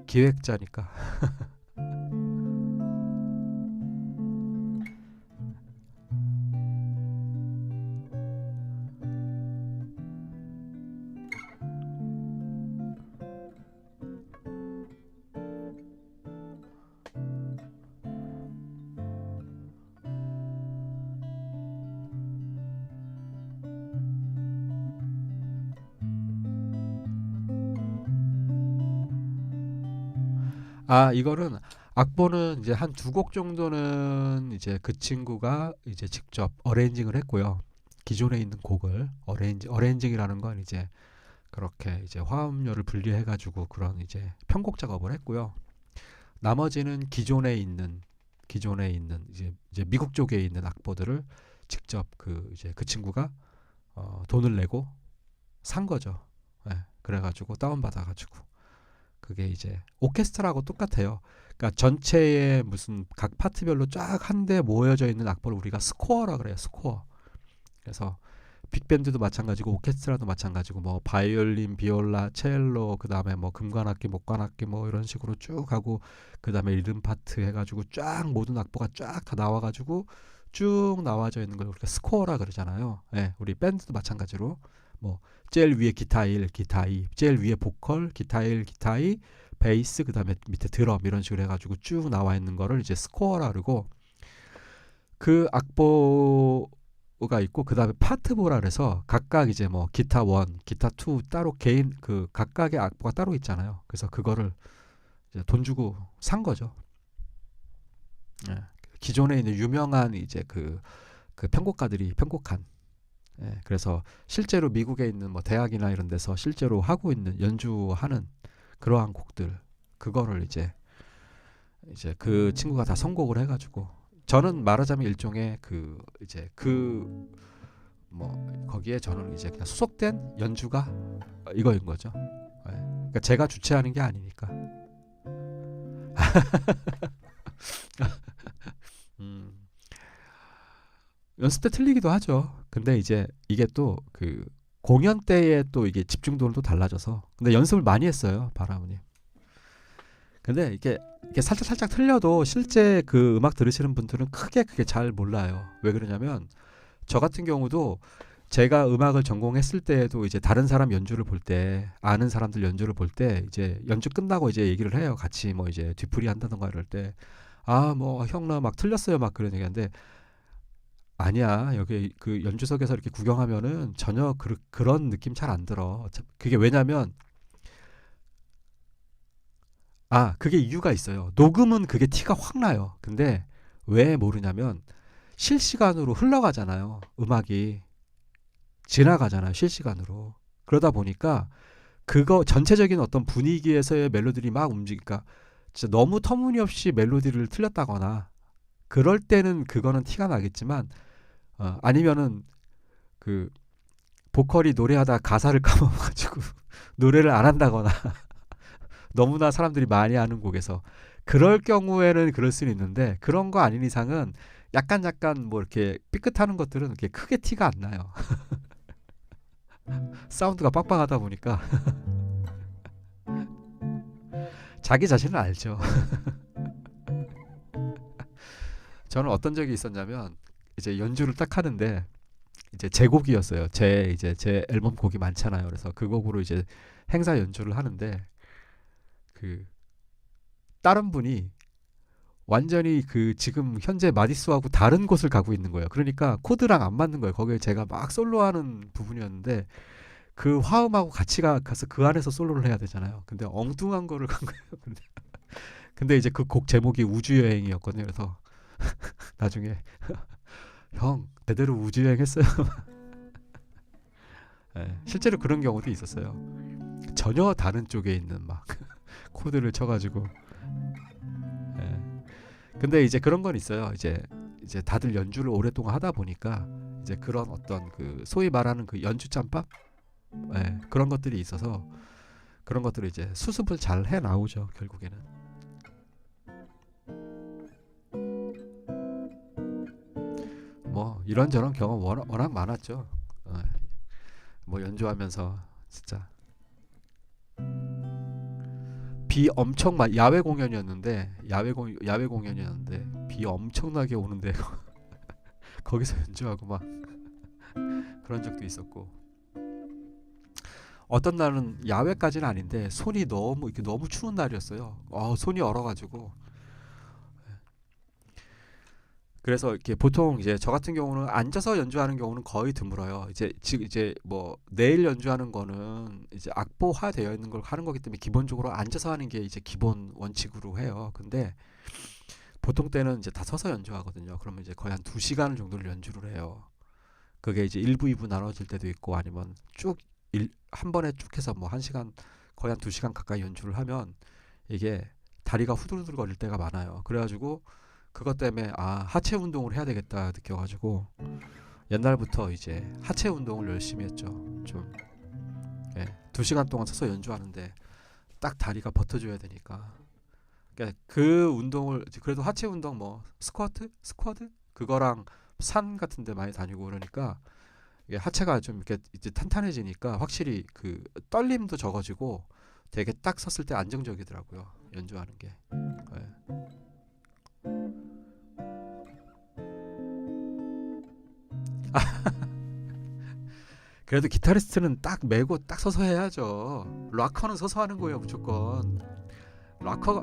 기획자니까. 아, 이거는 악보는 이제 한 2곡 정도는 이제 그 친구가 이제 직접 어레인징을 했고요. 기존에 있는 곡을 어레인징이라는 건 이제 그렇게 이제 화음료를 분리해 가지고 그런 이제 편곡 작업을 했고요. 나머지는 기존에 있는 이제 미국 쪽에 있는 악보들을 직접 그 이제 그 친구가 돈을 내고 산 거죠. 예, 그래가지고 다운 받아가지고 그게 이제 오케스트라하고 똑같아요. 그러니까 전체의 무슨 각 파트별로 쫙 한데 모여져 있는 악보를 우리가 스코어라 그래요. 스코어. 그래서 빅밴드도 마찬가지고 오케스트라도 마찬가지고 뭐 바이올린, 비올라, 첼로 그다음에 뭐 금관악기, 목관악기 뭐 이런 식으로 쭉 하고 그다음에 리듬 파트 해가지고 쫙 모든 악보가 쫙 다 나와가지고 쭉 나와져 있는 걸 우리가 스코어라 그러잖아요. 예, 우리 밴드도 마찬가지로 뭐 제일 위에 기타 1, 기타 2, 제일 위에 보컬, 기타 1, 기타 2, 베이스 그다음에 밑에 드럼 이런 식으로 해가지고 쭉 나와 있는 거를 이제 스코어라 그러고 그 악보가 있고 그다음에 파트보라 그래서 각각 이제 뭐 기타 1, 기타 2 따로 개인 그 각각의 악보가 따로 있잖아요. 그래서 그거를 이제 돈 주고 산 거죠. 예. 기존에 있는 유명한 이제 그 편곡가들이 편곡한 그래서 실제로 미국에 있는 뭐 대학이나 이런 데서 실제로 하고 있는 연주하는 그러한 곡들 그거를 이제 그 친구가 다 선곡을 해가지고 저는 말하자면 일종의 그 이제 그 뭐 거기에 저는 이제 그냥 소속된 연주가 이거인 거죠. 예. 그러니까 제가 주최하는 게 아니니까. 음, 연습 때 틀리기도 하죠. 근데 이제 이게 또 그 공연 때에 또 이게 집중도는 또 달라져서. 근데 연습을 많이 했어요, 바라보니. 근데 이게 살짝 살짝 틀려도 실제 그 음악 들으시는 분들은 크게 그게 잘 몰라요. 왜 그러냐면 저 같은 경우도 제가 음악을 전공했을 때에도 이제 다른 사람 연주를 볼 때, 아는 사람들 연주를 볼 때 이제 연주 끝나고 이제 얘기를 해요. 같이 뭐 이제 뒤풀이 한다던가 이럴 때, 아 뭐 형 나 막 틀렸어요 막 그런 얘기하는데, 아니야 여기 그 연주석에서 이렇게 구경하면은 전혀 그런 느낌 잘 안 들어. 그게 왜냐면, 아 그게 이유가 있어요. 녹음은 그게 티가 확 나요. 근데 왜 모르냐면 실시간으로 흘러가잖아요. 음악이 지나가잖아요. 실시간으로. 그러다 보니까 그거 전체적인 어떤 분위기에서의 멜로디들이 막 움직이니까 진짜 너무 터무니없이 멜로디를 틀렸다거나 그럴 때는 그거는 티가 나겠지만, 아니면은 그 보컬이 노래하다 가사를 까먹어가지고 노래를 안 한다거나 너무나 사람들이 많이 아는 곡에서 그럴 경우에는 그럴 수는 있는데, 그런 거 아닌 이상은 약간 뭐 이렇게 삐끗하는 것들은 이렇게 크게 티가 안 나요. 사운드가 빡빡하다 보니까 자기 자신은 알죠. 저는 어떤 적이 있었냐면 이제 연주를 딱 하는데 이제 제 곡이었어요. 제 앨범 곡이 많잖아요. 그래서 그 곡으로 이제 행사 연주를 하는데 그 다른 분이 완전히 그 지금 현재 마디스하고 다른 곳을 가고 있는 거예요. 그러니까 코드랑 안 맞는 거예요. 거기에 제가 막 솔로하는 부분이었는데 그 화음하고 같이 가서 그 안에서 솔로를 해야 되잖아요. 근데 엉뚱한 거를 간 거예요. 근데 이제 그 곡 제목이 우주여행이었거든요. 그래서 나중에 형 제대로 우주여행했어요. 예, 실제로 그런 경우도 있었어요. 전혀 다른 쪽에 있는 막 코드를 쳐가지고. 예. 근데 이제 그런 건 있어요. 이제 다들 연주를 오랫동안 하다 보니까 이제 그런 어떤 그 소위 말하는 그 연주 짬밥, 예, 그런 것들이 있어서 그런 것들을 이제 수습을 잘 해 나오죠 결국에는. 뭐 이런저런 경험 워낙 많았죠. 어, 뭐 연주하면서 진짜 비 엄청 야외 공연이었는데 비 엄청나게 오는데 거기서 연주하고 막 그런 적도 있었고, 어떤 날은 야외까지는 아닌데 손이 너무 이렇게 너무 추운 날이었어요. 손이 얼어가지고. 그래서 이렇게 보통 이제 저 같은 경우는 앉아서 연주하는 경우는 거의 드물어요. 이제 지금 이제 뭐 내일 연주하는 거는 이제 악보화 되어 있는 걸 하는 거기 때문에 기본적으로 앉아서 하는 게 이제 기본 원칙으로 해요. 근데 보통 때는 이제 다 서서 연주하거든요. 그러면 이제 거의 한 2시간 정도를 연주를 해요. 그게 이제 1부, 2부 나눠질 때도 있고, 아니면 한 번에 쭉 해서 뭐 1시간, 거의 한 2시간 가까이 연주를 하면 이게 다리가 후들후들 거릴 때가 많아요. 그래가지고 그것 때문에 하체 운동을 해야 되겠다 느껴가지고 옛날부터 이제 하체 운동을 열심히 했죠. 좀, 예, 2시간 동안 서서 연주하는데 딱 다리가 버텨줘야 되니까. 그러니까 그 운동을 그래도 하체 운동 뭐 스쿼트 그거랑 산 같은 데 많이 다니고 그러니까 이게 하체가 좀 이렇게 이제 탄탄해지니까 확실히 그 떨림도 적어지고 되게 딱 섰을 때 안정적이더라고요. 연주하는 게. 예. 그래도 기타리스트는 딱 메고 딱 서서 해야죠. 락커는 서서 하는 거예요, 무조건. 락커가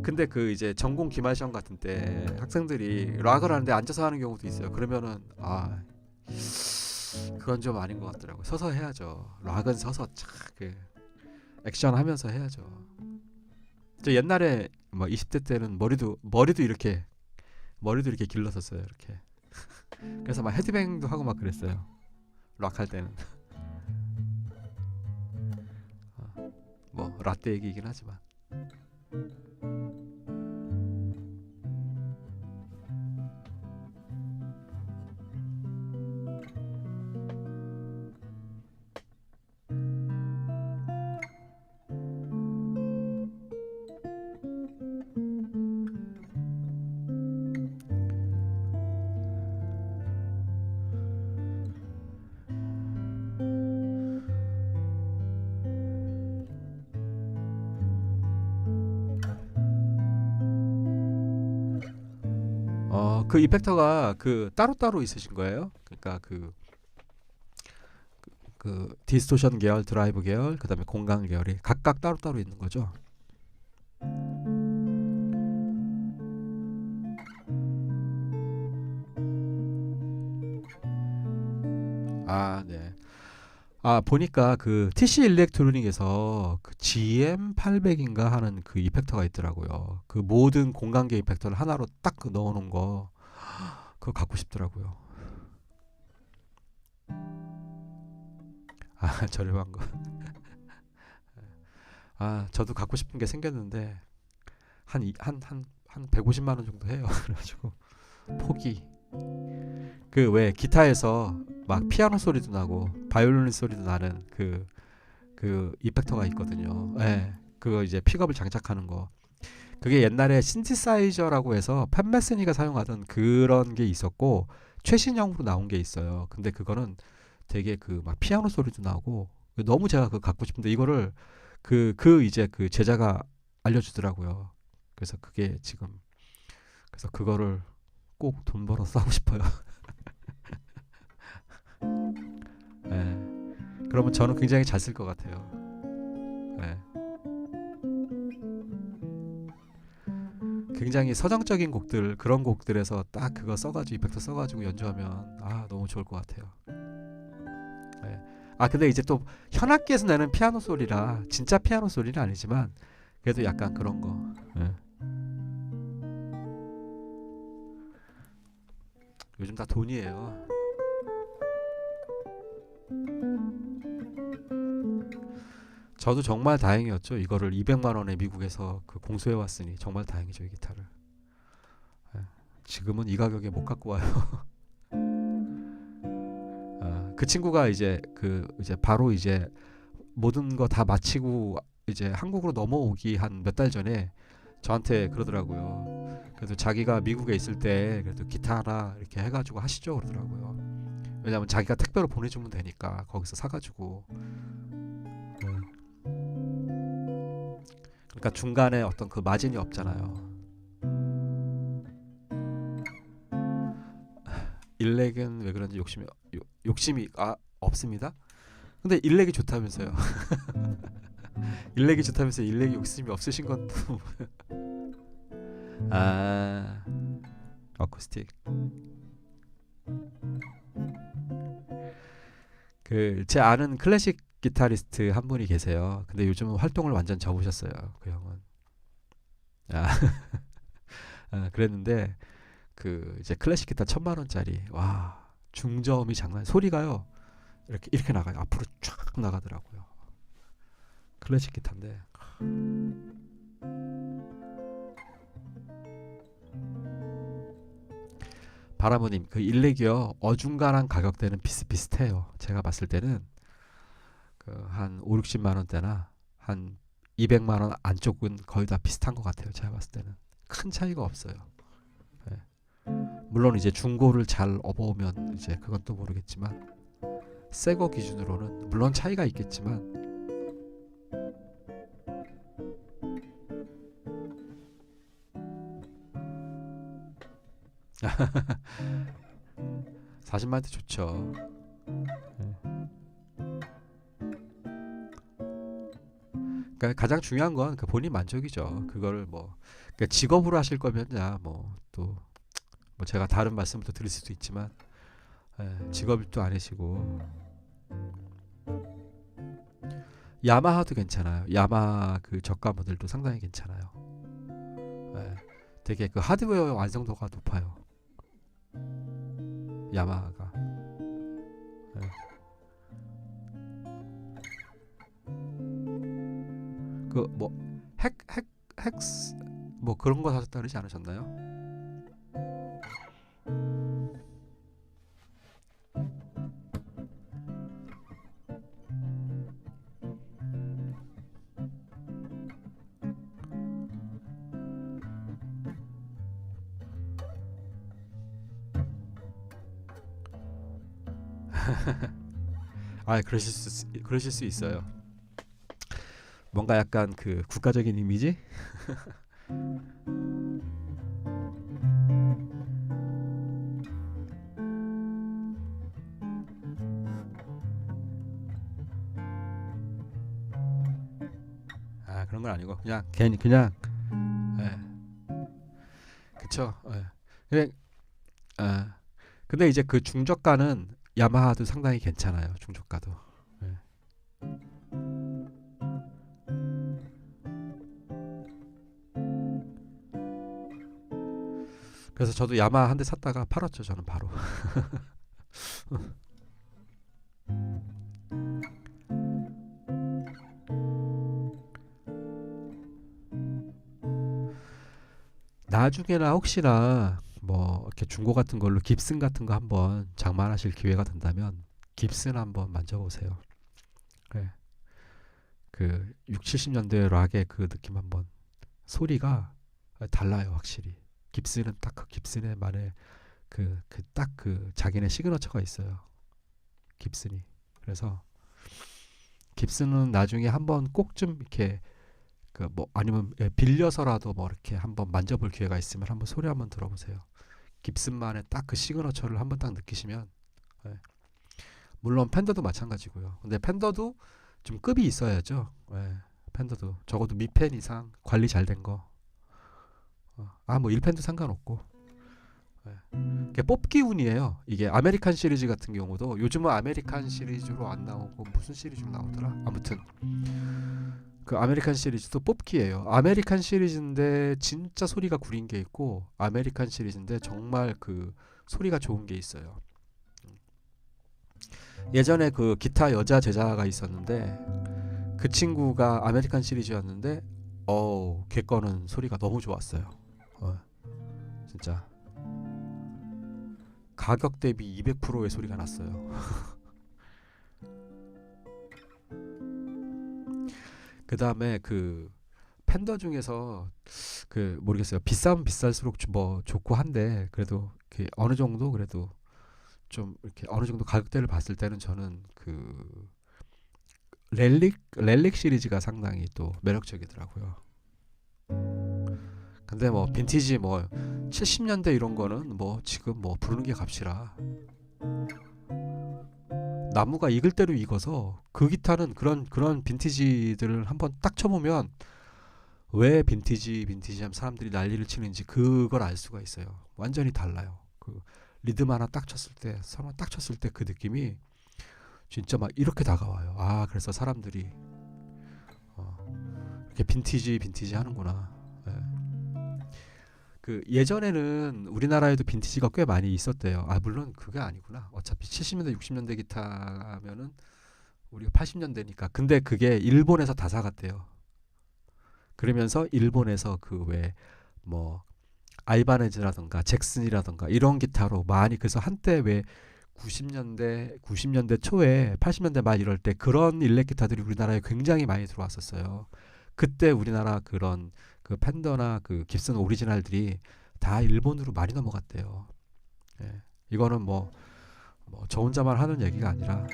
근데 그 이제 전공 기말 시험 같은 때 학생들이 락을 하는데 앉아서 하는 경우도 있어요. 그러면은 그건 좀 아닌 것 같더라고요. 서서 해야죠. 락은 서서 착그 액션 하면서 해야죠. 저 옛날에 뭐 20대 때는 머리도 이렇게 길렀었어요. 이렇게. 그래서 막 헤드뱅도 하고 막 그랬어요. 락 할 때는. 뭐 라떼 얘기이긴 하지만. 그 이펙터가 그 따로따로 있으신 거예요? 그러니까 그 디스토션 계열, 드라이브 계열, 그다음에 공간 계열이 각각 따로따로 있는 거죠? 아, 네. 아, 보니까 그 TC 일렉트로닉에서 그 GM800인가 하는 그 이펙터가 있더라고요. 그 모든 공간계 이펙터를 하나로 딱 그 넣어놓은 거, 그거 갖고 싶더라고요. 아, 저렴한 거. 아, 저도 갖고 싶은 게 생겼는데 한 150만 원 정도 해요. 그래가지고 포기. 그 왜 기타에서 막 피아노 소리도 나고 바이올린 소리도 나는 그 이펙터가 있거든요. 예. 그거 이제 픽업을 장착하는 거. 그게 옛날에 신디사이저라고 해서 팬 메스니가 사용하던 그런 게 있었고 최신형으로 나온 게 있어요. 근데 그거는 되게 그 막 피아노 소리도 나고 너무 제가 그거 갖고 싶은데 이거를 그 이제 그 제자가 알려주더라고요. 그래서 그게 지금 그래서 그거를 꼭 돈 벌어서 사고 싶어요. 예. 그러면 저는 굉장히 잘 쓸 것 같아요. 예. 굉장히 서정적인 곡들 그런 곡들에서 딱 그거 써가지고 이펙터 써가지고 연주하면 아 너무 좋을 것 같아요. 예. 아 근데 이제 또 현악기에서 내는 피아노 소리라 진짜 피아노 소리는 아니지만 그래도 약간 그런 거. 예. 요즘 다 돈이에요. 저도 정말 다행이었죠. 이거를 200만 원에 미국에서 그 공수해 왔으니 정말 다행이죠, 이 기타를. 예. 지금은 이 가격에 못 갖고 와요. 아, 그 친구가 이제 바로 이제 모든 거 다 마치고 이제 한국으로 넘어오기 한 몇 달 전에 저한테 그러더라고요. 그래도 자기가 미국에 있을 때 그래도 기타 하나 이렇게 해가지고 하시죠 그러더라고요. 왜냐면 자기가 택배로 보내주면 되니까 거기서 사가지고. 네. 그러니까 중간에 어떤 그 마진이 없잖아요. 일렉은 왜 그런지 욕심이 없습니다. 근데 일렉이 좋다면서요. 일렉이 좋다면서 일렉이 욕심이 없으신 건 또. 아, 어쿠스틱. 그 제 아는 클래식 기타리스트 한 분이 계세요. 근데 요즘은 활동을 완전 접으셨어요. 그 형은. 아, 그랬는데 그 이제 클래식 기타 1,000만 원짜리 와 중저음이 장난 소리가요 이렇게 나가요. 앞으로 쫙 나가더라고요. 클래식 기타인데 바라보님 그 일렉이요 어중간한 가격대는 비슷비슷해요. 제가 봤을 때는 그 한 5, 60만 원대나 한 200만 원 안쪽은 거의 다 비슷한 것 같아요. 제가 봤을 때는 큰 차이가 없어요. 예. 물론 이제 중고를 잘 업어오면 이제 그건 또 모르겠지만 새 거 기준으로는 물론 차이가 있겠지만 40만 원대 좋죠. 예. 그러니까 가장 중요한 건 그 본인 만족이죠. 그거를 뭐 그러니까 직업으로 하실 거면야 뭐또 뭐 제가 다른 말씀도 드릴 수도 있지만 직업이 또 아니시고 야마하도 괜찮아요. 야마 그 저가 모델도 상당히 괜찮아요. 예, 되게 그 하드웨어 완성도가 높아요. 야마하가. 예. 그뭐 핵 뭐 그런 거 사셨다 그러지 않으셨나요? 아, 그러실 수 있어요. 뭔가 약간 그 국가적인 이미지? 그런 건 아니고 그냥 괜히 그냥 예. 그쵸. 예. 그냥 근데 이제 그 중저가는 야마하도 상당히 괜찮아요. 중저가도. 예. 그래서 저도 야마하 한 대 샀다가 팔았죠. 저는 바로. 나중에나 혹시나 뭐 이렇게 중고 같은 걸로 깁슨 같은 거 한번 장만하실 기회가 된다면 깁슨 한번 만져보세요. 네. 그 6, 70년대 락의 그 느낌 한번 소리가 달라요 확실히. 깁슨은 딱 그 깁슨의만의 딱 그 자기네 시그너처가 있어요. 깁슨이. 그래서 깁슨은 나중에 한번 꼭 좀 이렇게 그 뭐 아니면 빌려서라도 뭐 이렇게 한번 만져볼 기회가 있으면 한번 소리 한번 들어보세요. 깁슨만의 딱 그 시그너처를 한번 딱 느끼시면 예. 물론 팬더도 마찬가지고요. 근데 팬더도 좀 급이 있어야죠. 예. 팬더도 적어도 미팬 이상 관리 잘 된 거. 뭐 1펜도 상관없고. 예. 이게 뽑기 운이에요. 이게 아메리칸 시리즈 같은 경우도 요즘은 아메리칸 시리즈로 안 나오고 무슨 시리즈로 나오더라. 아무튼 그 아메리칸 시리즈도 뽑기예요. 아메리칸 시리즈인데 진짜 소리가 구린 게 있고 아메리칸 시리즈인데 정말 그 소리가 좋은 게 있어요. 예전에 그 기타 여자 제자가 있었는데 그 친구가 아메리칸 시리즈였는데 걔 거는 소리가 너무 좋았어요. 진짜 가격 대비 200%의 소리가 났어요. 그 다음에 그 팬더 중에서 그 모르겠어요. 비싸면 비쌀수록 뭐 좋고 한데 그래도 어느 정도 그래도 좀 이렇게 어느 정도 가격대를 봤을 때는 저는 그 렐릭 시리즈가 상당히 또 매력적이더라고요. 근데 뭐 빈티지 뭐 70년대 이런 거는 뭐 지금 뭐 부르는 게 값이라 나무가 익을 대로 익어서 그 기타는 그런 빈티지들을 한번 딱 쳐보면 왜 빈티지 하면 사람들이 난리를 치는지 그걸 알 수가 있어요. 완전히 달라요. 그 리듬 하나 딱 쳤을 때, 선 하나 딱 쳤을 때 그 느낌이 진짜 막 이렇게 다가와요. 그래서 사람들이 이렇게 빈티지 하는구나. 예. 그 예전에는 우리나라에도 빈티지가 꽤 많이 있었대요. 물론 그게 아니구나. 어차피 70년대, 60년대 기타면은 우리가 80년대니까. 근데 그게 일본에서 다 사갔대요. 그러면서 일본에서 그 왜 뭐 아이바네즈라던가 잭슨이라던가 이런 기타로 많이 그래서 한때 왜 90년대 초에 80년대 말 이럴 때 그런 일렉 기타들이 우리나라에 굉장히 많이 들어왔었어요. 그때 우리나라 그런 그 팬더나 그 깁슨 오리지널들이 다 일본으로 많이 넘어갔대요. 예. 이거는 뭐 저 혼자만 하는 얘기가 아니라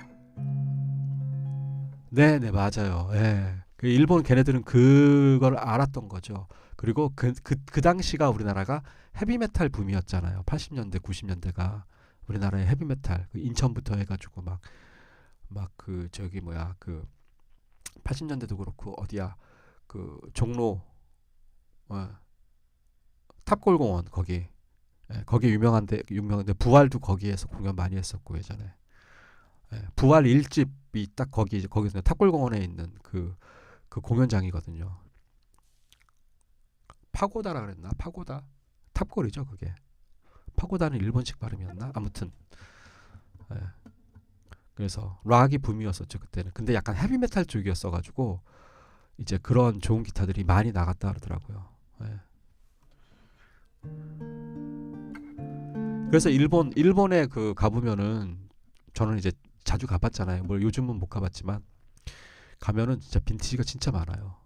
네네 맞아요. 예. 그 일본 걔네들은 그걸 알았던 거죠. 그리고 그 당시가 우리나라가 헤비메탈 붐이었잖아요. 80년대 90년대가 우리나라의 헤비메탈 그 인천부터 해가지고 막 그 저기 뭐야 그 80년대도 그렇고 어디야 그 종로 탑골공원 거기 거기 유명한데 부활도 거기에서 공연 많이 했었고 예전에 부활 1집이 딱 거기서 탑골공원에 있는 그 공연장이거든요. 파고다라 그랬나? 파고다? 탑골이죠 그게. 파고다는 일본식 발음이었나? 아무튼 그래서 락이 붐이었었죠 그때는. 근데 약간 헤비메탈 쪽이었어가지고 이제 그런 좋은 기타들이 많이 나갔다 그러더라고요. 그래서 일본에 그 가보면은 저는 이제 자주 가봤잖아요. 뭐 요즘은 못 가봤지만 가면은 진짜 빈티지가 진짜 많아요.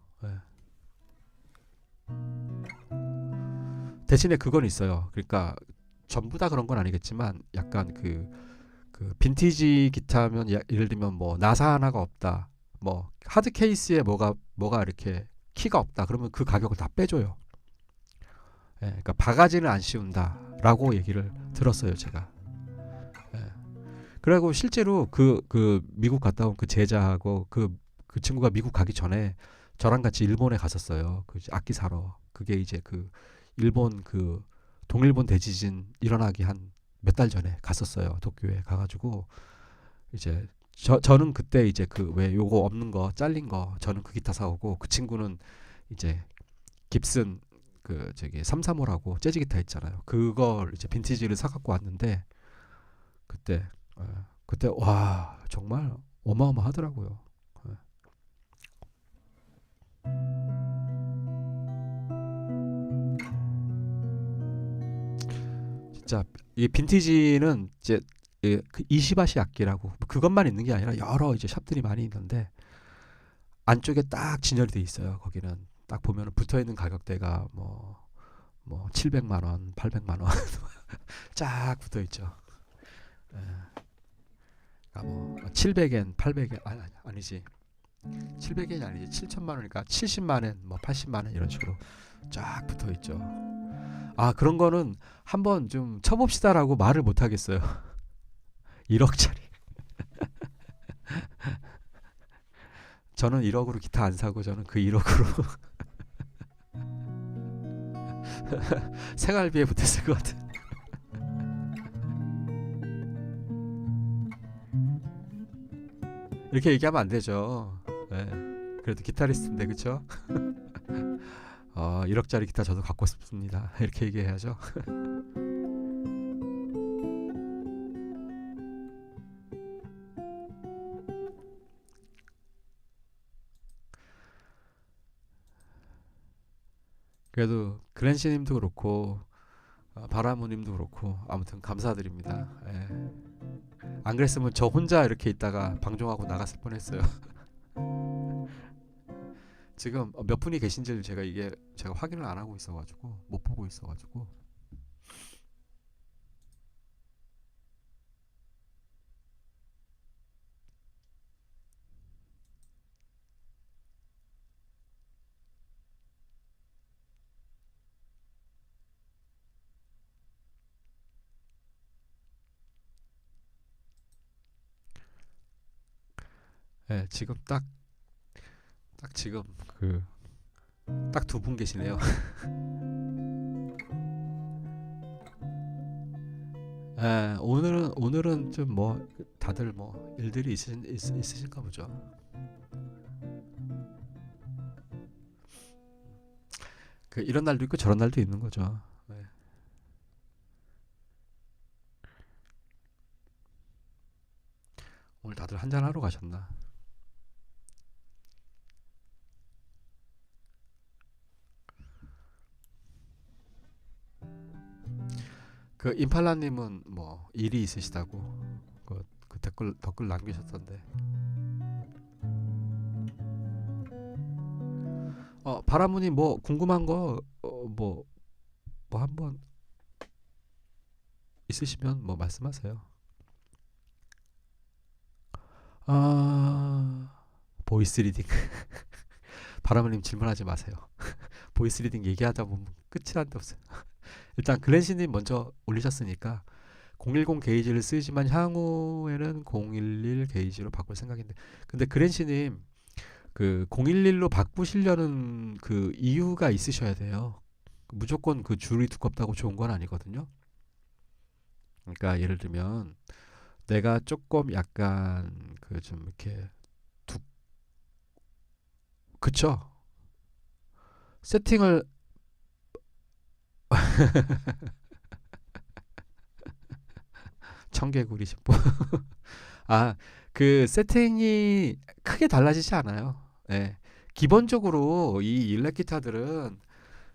대신에 그건 있어요. 그러니까 전부 다 그런 건 아니겠지만 약간 그 빈티지 기타면 예를 들면 뭐 나사 하나가 없다. 뭐 하드 케이스에 뭐가 이렇게 키가 없다. 그러면 그 가격을 다 빼줘요. 그러니까 바가지는 안 씌운다라고 얘기를 들었어요, 제가. 그리고 실제로 그 미국 갔다 온 그 제자하고 그 친구가 미국 가기 전에 저랑 같이 일본에 갔었어요. 그 이제 악기 사러. 그게 이제 그 일본 그 동일본 대지진 일어나기 한 몇 달 전에 갔었어요. 도쿄에 가가지고 이제 저는 그때 이제 그 왜 요거 없는 거 잘린 거 저는 그 기타 사오고 그 친구는 이제 깁슨 그 저기 335라고 재즈 기타 있잖아요. 그걸 이제 빈티지를 사 갖고 왔는데 그때 그때 와 정말 어마어마하더라고요. 예. 진짜 이 빈티지는 이제 그 이시바시 악기라고 뭐 그것만 있는 게 아니라 여러 이제 샵들이 많이 있는데 안쪽에 딱 진열이 돼 있어요. 거기는 딱 보면 붙어 있는 가격대가 뭐 700만 원, 800만 원 쫙 붙어 있죠. 예. 그러니까 뭐 700엔, 800엔 아니지. 700엔이 아니지. 7천만 원이니까 70만 엔, 뭐 80만 원 이런 식으로 쫙 붙어 있죠. 아, 그런 거는 한번 좀 쳐봅시다라고 말을 못 하겠어요. 1억짜리. 저는 1억으로 기타 안 사고 저는 그 1억으로 생활비에 붙었을 것 같은. 이렇게 얘기하면 안 되죠. 예. 그래도 기타리스트인데 그쵸? 1억짜리 기타 저도 갖고 싶습니다. 이렇게 얘기해야죠. 그래도 그랜시님도 그렇고 바라무님도 그렇고 아무튼 감사드립니다. 예. 안 그랬으면 저 혼자 이렇게 있다가 방종하고 나갔을 뻔했어요. 지금 몇 분이 계신지를 제가 확인을 안 하고 있어가지고 못 보고 있어가지고. 예, 지금 딱 지금 그 딱 두 분 계시네요. 예, 오늘은 좀 뭐 다들 뭐 일들이 있으신가 보죠. 그 이런 날도 있고 저런 날도 있는 거죠. 예. 오늘 다들 한잔 하러 가셨나? 그 임팔라님은 뭐 일이 있으시다고 그 댓글 남기셨던데. 바라문이 뭐 궁금한 거 뭐 한번 있으시면 뭐 말씀하세요. 아, 보이스 리딩. 바라문님 질문하지 마세요. 보이스 리딩 얘기하다 보면 끝이 난데 없어요. 일단 글렌시님 먼저 올리셨으니까 010 게이지를 쓰지만 향후에는 011 게이지로 바꿀 생각인데, 근데 글렌시님 그 011로 바꾸시려는 그 이유가 있으셔야 돼요. 무조건 그 줄이 두껍다고 좋은 건 아니거든요. 그러니까 예를 들면 내가 조금 약간 그 좀 이렇게 두 그쵸? 세팅을 청개구리 싶고 아, 그 세팅이 크게 달라지지 않아요. 예. 기본적으로 이 일렉 기타들은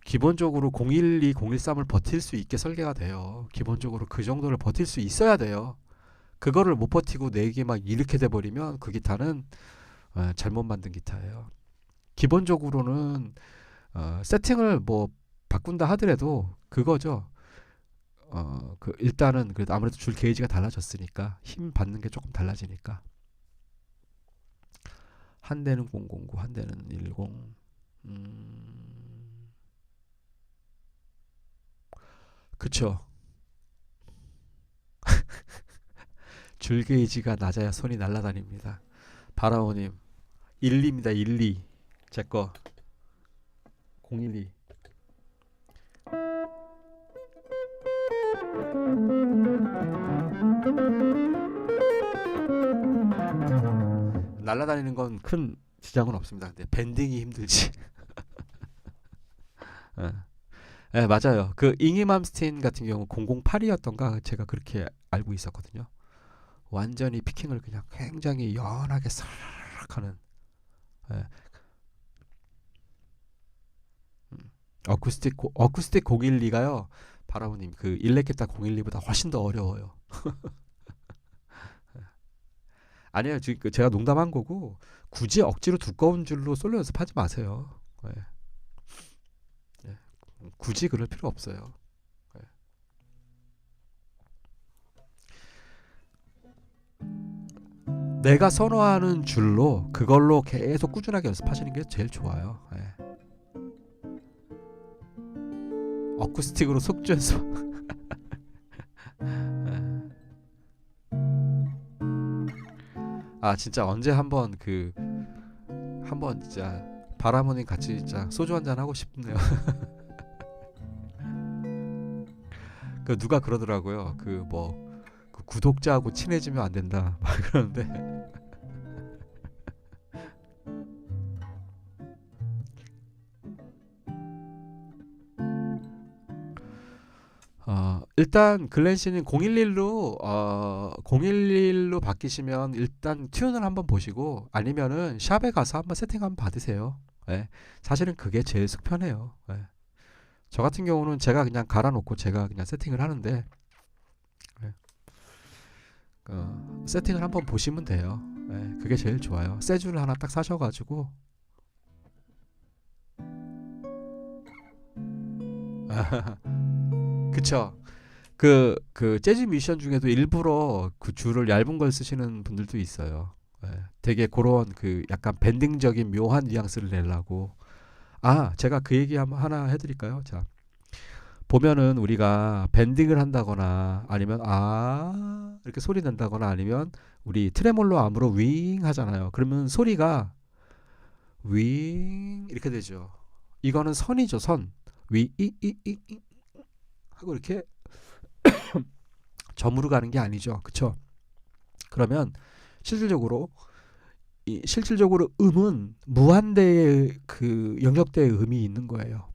기본적으로 012, 013을 버틸 수 있게 설계가 돼요. 기본적으로 그 정도를 버틸 수 있어야 돼요. 그거를 못 버티고 내게 막 이렇게 돼 버리면 그 기타는 잘못 만든 기타예요. 기본적으로는 세팅을 뭐 바꾼다 하더라도 그거죠. 그 일단은 그래도 아무래도 줄 게이지가 달라졌으니까 힘 받는 게 조금 달라지니까 한 대는 009, 한 대는 10. 그쵸. 줄 게이지가 낮아야 손이 날아다닙니다. 바라오님 1, 2입니다. 1, 2. 제거 012 날아다니는 건 큰 지장은 없습니다. 근데 밴딩이 힘들지. 예. 네, 맞아요. 그 잉이 맘스틴 같은 경우 008이었던가 제가 그렇게 알고 있었거든요. 완전히 피킹을 그냥 굉장히 연하게 싹 하는. 예. 음. 어쿠스틱 012가요. 바라보님 그 일렉기타 012보다 훨씬 더 어려워요. 아니에요. 지금 제가 농담한 거고 굳이 억지로 두꺼운 줄로 솔로 연습하지 마세요. 예. 예. 굳이 그럴 필요 없어요. 예. 내가 선호하는 줄로 그걸로 계속 꾸준하게 연습하시는 게 제일 좋아요. 예. 어쿠스틱으로 속주 연습. 예. 아 진짜 언제 한번 한번 진짜 바라모님 같이 진짜 소주 한잔 하고 싶네요. 그 누가 그러더라고요. 그 구독자하고 친해지면 안 된다 막 그러는데 일단 글렌 씨는 011로 바뀌시면 일단 튠을 한번 보시고 아니면은 샵에 가서 한번 세팅 한번 받으세요. 예. 사실은 그게 제일 속편해요. 예. 저 같은 경우는 제가 그냥 갈아놓고 제가 그냥 세팅을 하는데 예. 세팅을 한번 보시면 돼요. 예. 그게 제일 좋아요. 세주를 하나 딱 사셔가지고 그쵸. 그 재즈 뮤지션 중에도 일부러 그 줄을 얇은 걸 쓰시는 분들도 있어요. 예, 되게 그런 그 약간 밴딩적인 묘한 뉘앙스를 내려고. 아, 제가 그 얘기 한번 하나 해드릴까요? 자, 보면은 우리가 밴딩을 한다거나 아니면 이렇게 소리 낸다거나 아니면 우리 트레몰로 암으로 윙 하잖아요. 그러면 소리가 윙 이렇게 되죠. 이거는 선이죠, 선. 위 하고 이렇게 점으로 가는 게 아니죠. 그쵸? 그러면 실질적으로 실질적으로 음은 무한대의 그 영역대의 음이 있는 거예요.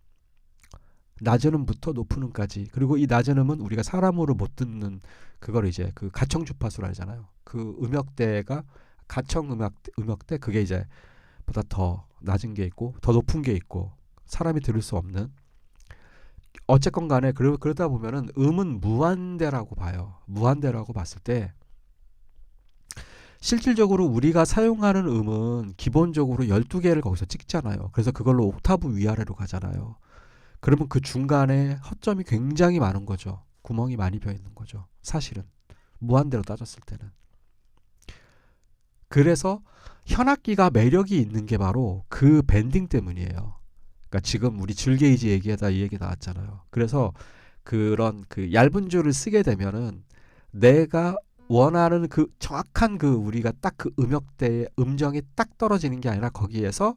낮은 음부터 높은 음까지. 그리고 이 낮은 음은 우리가 사람으로 못 듣는 그걸 이제 그 가청 주파수라 하잖아요. 그 음역대가 가청 음역대 그게 이제 보다 더 낮은 게 있고 더 높은 게 있고 사람이 들을 수 없는 어쨌건 간에 그러다 보면은 음은 무한대라고 봐요. 무한대라고 봤을 때 실질적으로 우리가 사용하는 음은 기본적으로 12개를 거기서 찍잖아요. 그래서 그걸로 옥타브 위아래로 가잖아요. 그러면 그 중간에 허점이 굉장히 많은 거죠. 구멍이 많이 비어 있는 거죠. 사실은 무한대로 따졌을 때는. 그래서 현악기가 매력이 있는 게 바로 그 밴딩 때문이에요. 그러니까 지금 우리 줄 게이지 얘기하다 이 얘기 나왔잖아요. 그래서 그런 그 얇은 줄을 쓰게 되면은 내가 원하는 그 정확한 그 우리가 딱 그 음역대의 음정이 딱 떨어지는 게 아니라 거기에서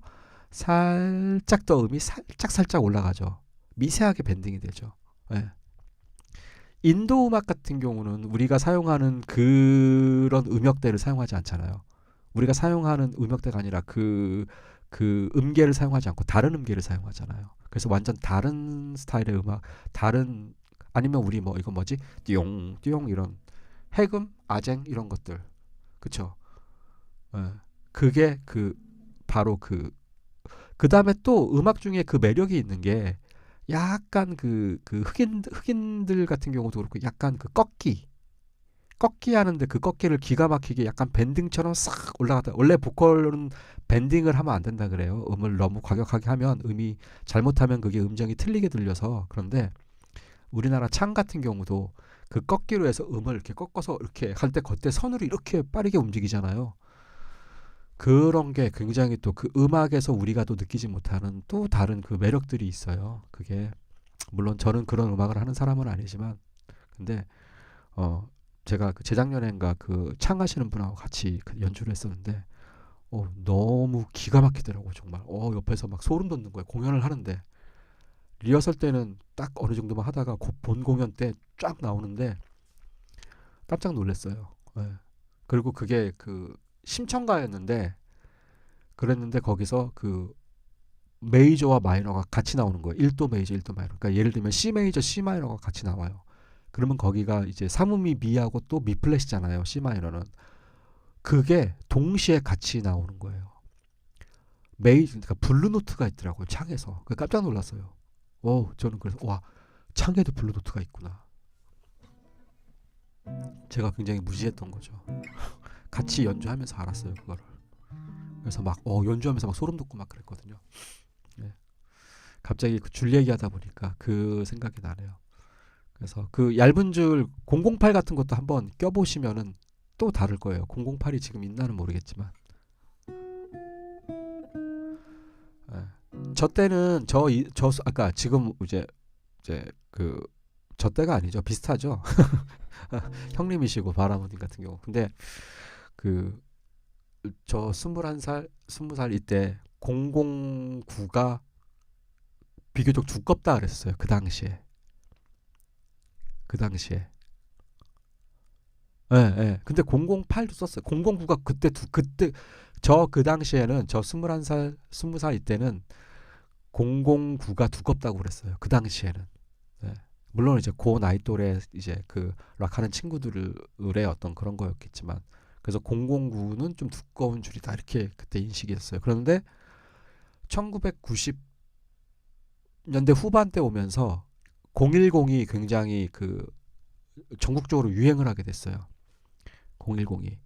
살짝 더 음이 살짝 올라가죠. 미세하게 밴딩이 되죠. 예. 인도 음악 같은 경우는 우리가 사용하는 그런 음역대를 사용하지 않잖아요. 우리가 사용하는 음역대가 아니라 그 음계를 사용하지 않고 다른 음계를 사용하잖아요. 그래서 완전 다른 스타일의 음악, 다른 아니면 우리 뭐 이거 뭐지? 띠용 띠용 이런 해금, 아쟁 이런 것들. 그쵸? 예. 그게 바로 그다음에 또 음악 중에 그 매력이 있는 게 약간 그 흑인들 같은 경우도 그렇고 약간 그 꺾기 하는데 그 꺾기를 기가 막히게 약간 밴딩처럼 싹 올라가다. 원래 보컬은 밴딩을 하면 안 된다 그래요. 음을 너무 과격하게 하면 음이 잘못하면 그게 음정이 틀리게 들려서. 그런데 우리나라 창 같은 경우도 그 꺾기로 해서 음을 이렇게 꺾어서 이렇게 할 때 그때 선으로 이렇게 빠르게 움직이잖아요. 그런 게 굉장히 또 그 음악에서 우리가 또 느끼지 못하는 또 다른 그 매력들이 있어요. 그게 물론 저는 그런 음악을 하는 사람은 아니지만 근데 제가 그 재작년엔가 그 창 하시는 분하고 같이 그 연주를 했었는데 너무 기가 막히더라고 정말. 옆에서 막 소름 돋는 거예요. 공연을 하는데 리허설 때는 딱 어느 정도만 하다가 본 공연 때 쫙 나오는데 깜짝 놀랐어요. 예. 그리고 그게 그 심청가였는데 그랬는데 거기서 그 메이저와 마이너가 같이 나오는 거예요. 1도 메이저, 1도 마이너. 그러니까 예를 들면 C 메이저, C 마이너가 같이 나와요. 그러면 거기가 이제 사무미 미하고 또 미 플랫이잖아요. C 마이너는. 그게 동시에 같이 나오는 거예요. 그러니까 블루 노트가 있더라고요. 창에서. 그 깜짝 놀랐어요. 저는 그래서 와, 창에도 블루 노트가 있구나. 제가 굉장히 무시했던 거죠. 같이 연주하면서 알았어요, 그거를. 그래서 막 연주하면서 막 소름 돋고 막 그랬거든요. 네. 갑자기 그 줄 얘기하다 보니까 그 생각이 나네요. 그래서 그 얇은 줄 008 같은 것도 한번 껴보시면은 또 다를 거예요. 008이 지금 있나는 모르겠지만. 예. 저 때는 아까 지금 이제 그 저 때가 아니죠. 비슷하죠. 형님이시고 바라모님 같은 경우. 근데 그 저 21살, 20살 이때 009가 비교적 두껍다 그랬어요. 그 당시에. 그 당시에. 예, 예. 근데 008도 썼어요. 009가 그때 그 당시에는 저 21살, 20살 이때는 009가 두껍다고 그랬어요. 그 당시에는. 네. 물론 이제 고 나이 또래 이제 그 락하는 친구들의 어떤 그런 거였겠지만 그래서 009는 좀 두꺼운 줄이다 이렇게 그때 인식이었어요. 그런데 1990년대 후반때 오면서 010이 굉장히 그 전국적으로 유행을 하게 됐어요. 010이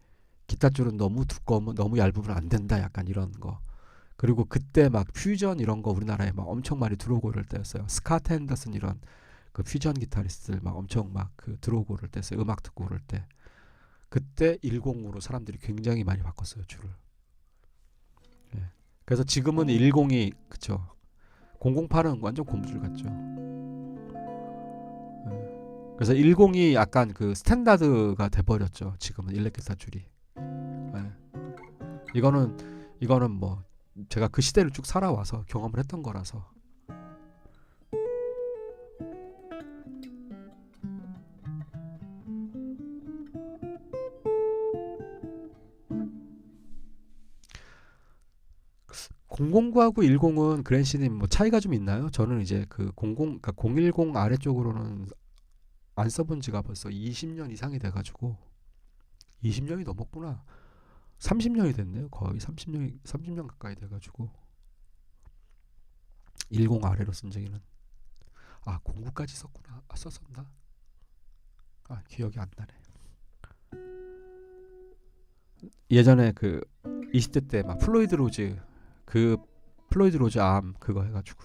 기타 줄은 너무 두꺼우면 너무 얇으면 안 된다 약간 이런 거. 그리고 그때 막 퓨전 이런 거 우리나라에 막 엄청 많이 들어오고 그럴 때였어요. 스카트 앤더슨 이런 그 퓨전 기타리스트들 막 엄청 막 그 들어오고 그럴 때였어요. 음악 듣고 그럴 때. 그때 10으로 사람들이 굉장히 많이 바꿨어요, 줄을. 예. 그래서 지금은 10이 그쵸. 008은 완전 고무줄 같죠. 예. 그래서 10이 약간 그 스탠다드가 돼버렸죠. 지금은 일렉 기타 줄이. 예. 이거는 뭐 제가 그 시대를 쭉 살아와서 경험을 했던 거라서. 공 009하고 10은 그랜시님 뭐 차이가 좀 있나요? 저는 이제 그 그러니까 010 아래쪽으로는 안 써본 지가 벌써 20년 이상이 돼가지고 20년이 넘었구나. 30년이 됐네요. 거의 30년 가까이 돼가지고 10 아래로 쓴 적에는 09까지 썼구나. 썼었나? 기억이 안 나네. 예전에 그 20대 때 막 그 플로이드 로즈 암 그거 해가지고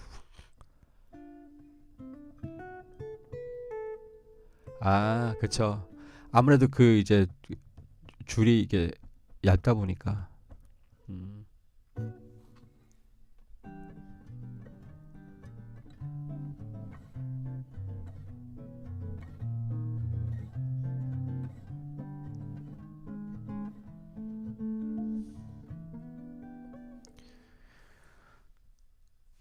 그쵸. 아무래도 그 이제 줄이 이게 얇다 보니까 음,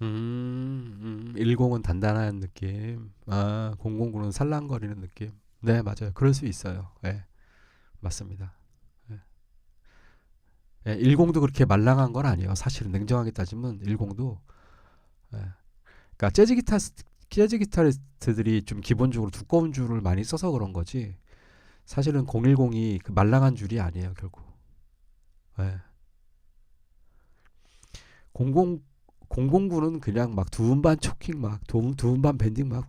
음, 10은 단단한 느낌. 009는 살랑거리는 느낌. 네, 맞아요. 그럴 수 있어요. 네, 맞습니다. 네. 네, 10도 그렇게 말랑한 건 아니에요. 사실은 냉정하게 따지면 10도 그러니까 재즈 기타리스트들이 좀 기본적으로 두꺼운 줄을 많이 써서 그런 거지. 사실은 010이 그 말랑한 줄이 아니에요, 결국. 네. 00 009는 그냥 막 두음반 초킹 막 두음반 밴딩 막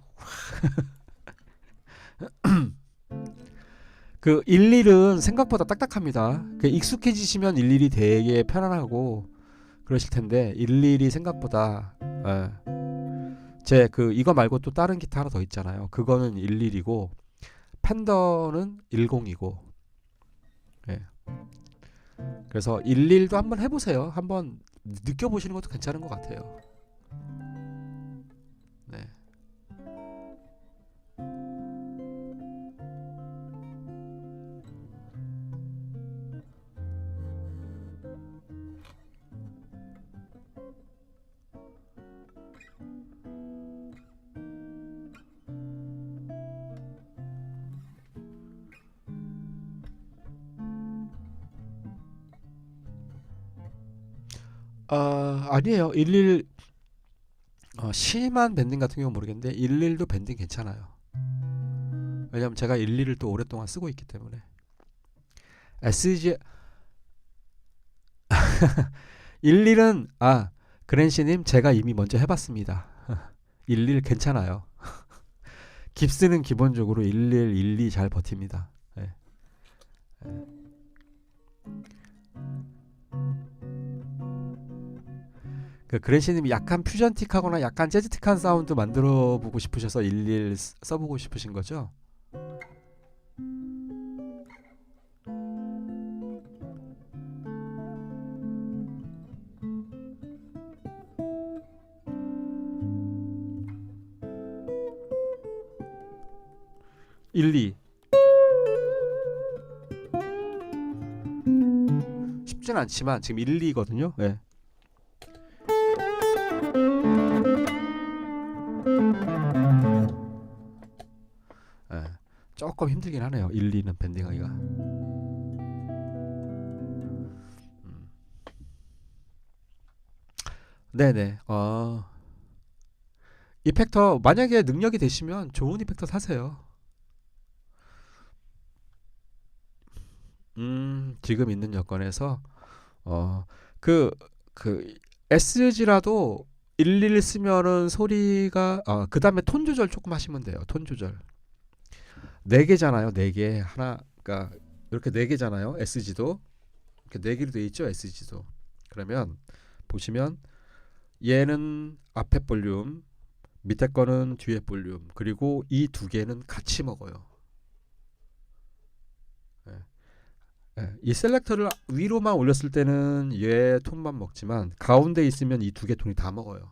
그 11은 생각보다 딱딱합니다. 그 익숙해지시면 11이 되게 편안하고 그러실 텐데 11이 생각보다 제 그 이거 말고 또 다른 기타 하나 더 있잖아요. 그거는 11이고 팬더는 10이고 예. 그래서 11도 한번 해보세요. 한번 느껴보시는 것도 괜찮은 것 같아요. 네. 아니에요. 11 심한 밴딩 같은 경우 모르겠는데 11도 밴딩 괜찮아요. 왜냐면 제가 11을 또 오랫동안 쓰고 있기 때문에. SG 11은 그랜시님 제가 이미 먼저 해봤습니다. 11 괜찮아요. 깁스는 기본적으로 11, 12 잘 버팁니다. 네. 그 그랜시님이 약간 퓨전틱하거나 약간 재즈틱한 사운드 만들어보고 싶으셔서 11 써보고 싶으신 거죠? 일, 2 쉽진 않지만 지금 1, 2거든요. 네. 네. 조금 힘들긴 하네요. 1, 2는 밴딩하기가. 네네. 이펙터 만약에 능력이 되시면 좋은 이펙터 사세요. 지금 있는 여건에서 그 SG라도 11 쓰면은 소리가 그 다음에 톤 조절 조금 하시면 돼요. 톤 조절 4개잖아요. 4개 하나 그러니까 이렇게 4개잖아요. SG도 이렇게 4개로 되어 있죠. SG도 그러면 보시면 얘는 앞에 볼륨 밑에 거는 뒤에 볼륨 그리고 이 두 개는 같이 먹어요. 이 셀렉터를 위로만 올렸을 때는 얘 톤만 먹지만 가운데 있으면 이 두 개 톤이 다 먹어요.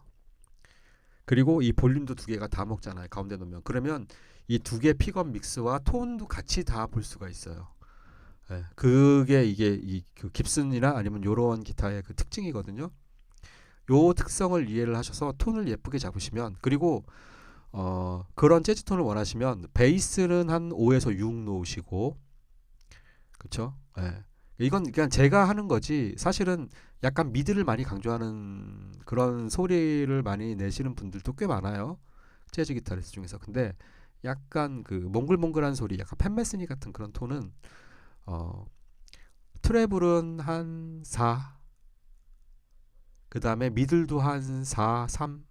그리고 이 볼륨도 두 개가 다 먹잖아요. 가운데 놓으면 그러면 이 두 개 픽업 믹스와 톤도 같이 다 볼 수가 있어요. 그게 이게 그 깁슨이나 아니면 요런 기타의 그 특징이거든요. 요 특성을 이해를 하셔서 톤을 예쁘게 잡으시면 그리고 그런 재즈 톤을 원하시면 베이스는 한 5에서 6 놓으시고 그쵸? 이건 그냥 제가 하는 거지 사실은 약간 미드를 많이 강조하는 그런 소리를 많이 내시는 분들도 꽤 많아요. 재즈 기타리스트 중에서. 근데 약간 그 몽글몽글한 소리 약간 팬메스니 같은 그런 톤은 트래블은 한 4 그 다음에 미들도 한 4, 3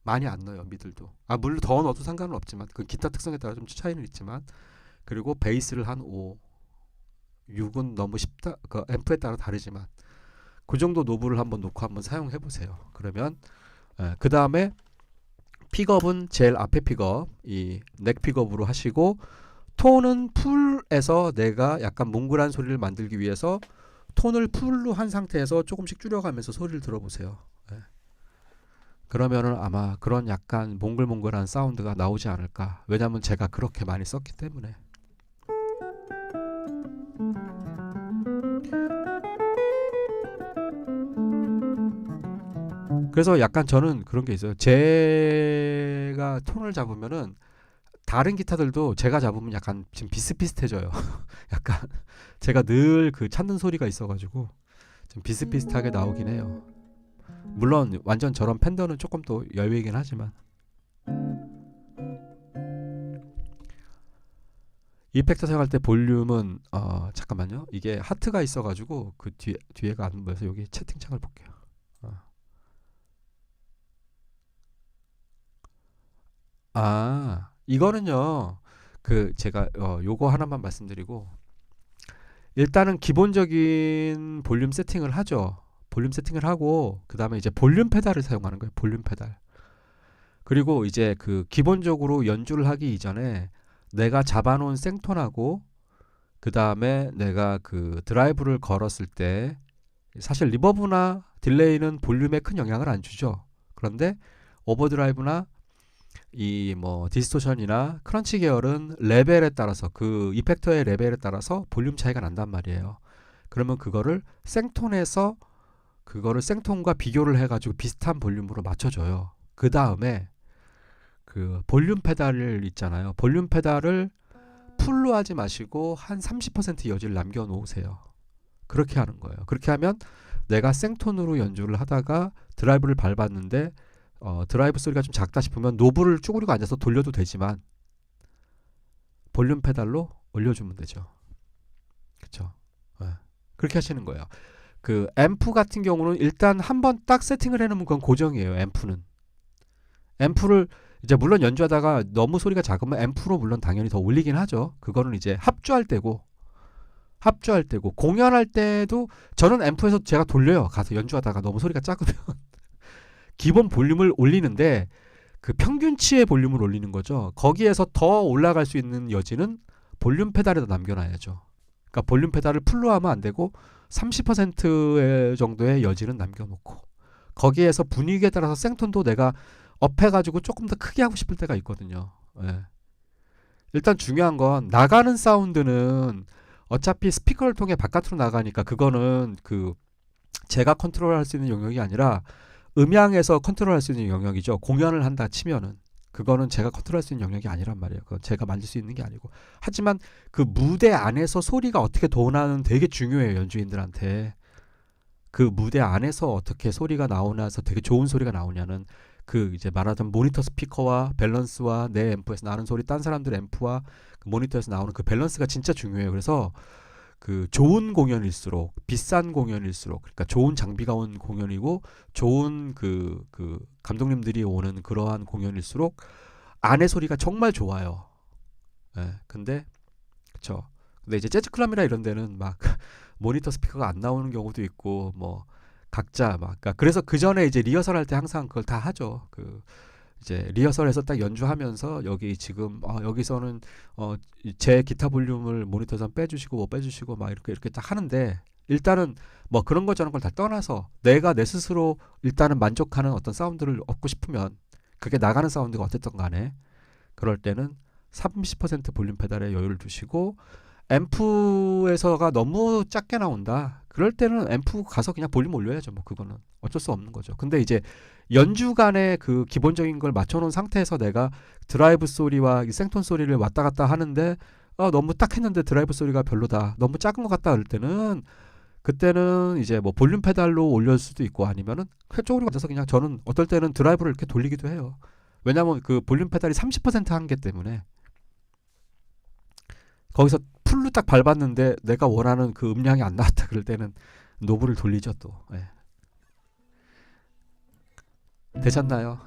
많이 안 넣어요. 미들도 물론 더 넣어도 상관은 없지만 그 기타 특성에 따라 좀 차이는 있지만 그리고 베이스를 한 5 6은 너무 쉽다. 그 앰프에 따라 다르지만 그 정도 노브를 한번 놓고 한번 사용해 보세요. 그러면 그 다음에 픽업은 제일 앞에 픽업 이 넥 픽업으로 하시고 톤은 풀에서 내가 약간 몽글한 소리를 만들기 위해서 톤을 풀로 한 상태에서 조금씩 줄여가면서 소리를 들어보세요. 그러면은 아마 그런 약간 몽글몽글한 사운드가 나오지 않을까. 왜냐면 제가 그렇게 많이 썼기 때문에. 그래서 약간 저는 그런 게 있어요. 제가 톤을 잡으면은 다른 기타들도 제가 잡으면 약간 지금 비슷비슷해져요. 약간 제가 늘 그 찾는 소리가 있어가지고 좀 비슷비슷하게 나오긴 해요. 물론 완전 저런 팬더는 조금 더 여유이긴 하지만 이펙터 사용할 때 볼륨은 잠깐만요. 이게 하트가 있어가지고 그 뒤에가 안 보여서 여기 채팅창을 볼게요. 이거는요. 그 제가 요거 하나만 말씀드리고 일단은 기본적인 볼륨 세팅을 하죠. 볼륨 세팅을 하고 그 다음에 이제 볼륨 페달을 사용하는 거예요. 볼륨 페달. 그리고 이제 그 기본적으로 연주를 하기 이전에 내가 잡아놓은 생톤하고 그 다음에 내가 그 드라이브를 걸었을 때 사실 리버브나 딜레이는 볼륨에 큰 영향을 안 주죠. 그런데 오버드라이브나 이 뭐 디스토션이나 크런치 계열은 레벨에 따라서 그 이펙터의 레벨에 따라서 볼륨 차이가 난단 말이에요. 그러면 그거를 생톤에서 그거를 생톤과 비교를 해가지고 비슷한 볼륨으로 맞춰줘요. 그 다음에 그 볼륨 페달을 있잖아요. 볼륨 페달을 풀로 하지 마시고 한 30% 여지를 남겨 놓으세요. 그렇게 하는 거예요. 그렇게 하면 내가 생톤으로 연주를 하다가 드라이브를 밟았는데 드라이브 소리가 좀 작다 싶으면 노브를 쭈그리고 앉아서 돌려도 되지만 볼륨 페달로 올려주면 되죠. 그쵸? 그렇게 하시는 거예요. 그 앰프 같은 경우는 일단 한번 딱 세팅을 해놓으면 그건 고정이에요. 앰프는 앰프를 이제 물론 연주하다가 너무 소리가 작으면 앰프로 물론 당연히 더 올리긴 하죠. 그거는 이제 합주할 때고 공연할 때도 저는 앰프에서 제가 돌려요. 가서 연주하다가 너무 소리가 작으면 기본 볼륨을 올리는데 그 평균치의 볼륨을 올리는 거죠. 거기에서 더 올라갈 수 있는 여지는 볼륨 페달에다 남겨놔야죠. 그러니까 볼륨 페달을 풀로 하면 안 되고 30% 정도의 여지는 남겨놓고 거기에서 분위기에 따라서 생톤도 내가 업해가지고 조금 더 크게 하고 싶을 때가 있거든요. 예. 일단 중요한 건 나가는 사운드는 어차피 스피커를 통해 바깥으로 나가니까 그거는 그 제가 컨트롤할 수 있는 영역이 아니라 음향에서 컨트롤할 수 있는 영역이죠. 공연을 한다 치면은 그거는 제가 컨트롤할 수 있는 영역이 아니란 말이에요. 그건 제가 만질 수 있는 게 아니고. 하지만 그 무대 안에서 소리가 어떻게 도나는 되게 중요해요. 연주인들한테. 그 무대 안에서 어떻게 소리가 나오나서 되게 좋은 소리가 나오냐는 그 이제 말하자면 모니터 스피커와 밸런스와 내 앰프에서 나는 소리 딴 사람들 앰프와 그 모니터에서 나오는 그 밸런스가 진짜 중요해요. 그래서 그 좋은 공연일수록 비싼 공연일수록 그러니까 좋은 장비가 온 공연이고 좋은 그 감독님들이 오는 그러한 공연일수록 안의 소리가 정말 좋아요. 예. 근데 그쵸. 근데 이제 재즈 클럽이나 이런 데는 막 모니터 스피커가 안 나오는 경우도 있고 뭐 각자 막 그러니까 그래서 그 전에 이제 리허설 할 때 항상 그걸 다 하죠. 그 이제 리허설에서 딱 연주하면서 여기 지금 여기서는 제 기타 볼륨을 모니터에서 빼주시고 뭐 빼주시고 막 이렇게 딱 하는데 일단은 뭐 그런 거 저런 걸 다 떠나서 내가 내 스스로 일단은 만족하는 어떤 사운드를 얻고 싶으면 그게 나가는 사운드가 어쨌든 간에 그럴 때는 30% 볼륨 페달에 여유를 두시고 앰프에서가 너무 작게 나온다. 그럴 때는 앰프 가서 그냥 볼륨 올려야죠. 뭐 그거는 어쩔 수 없는 거죠. 근데 이제 연주 간의 그 기본적인 걸 맞춰놓은 상태에서 내가 드라이브 소리와 이 생톤 소리를 왔다 갔다 하는데 너무 딱 했는데 드라이브 소리가 별로다. 너무 작은 것 같다 그럴 때는 그때는 이제 뭐 볼륨 페달로 올릴 수도 있고 아니면은 그쪽으로 가서 그냥 저는 어떨 때는 드라이브를 이렇게 돌리기도 해요. 왜냐면 그 볼륨 페달이 30% 한계 때문에 거기서 풀로 딱 밟았는데 내가 원하는 그 음량이 안 나왔다 그럴 때는 노브를 돌리죠 또. 예. 되셨나요?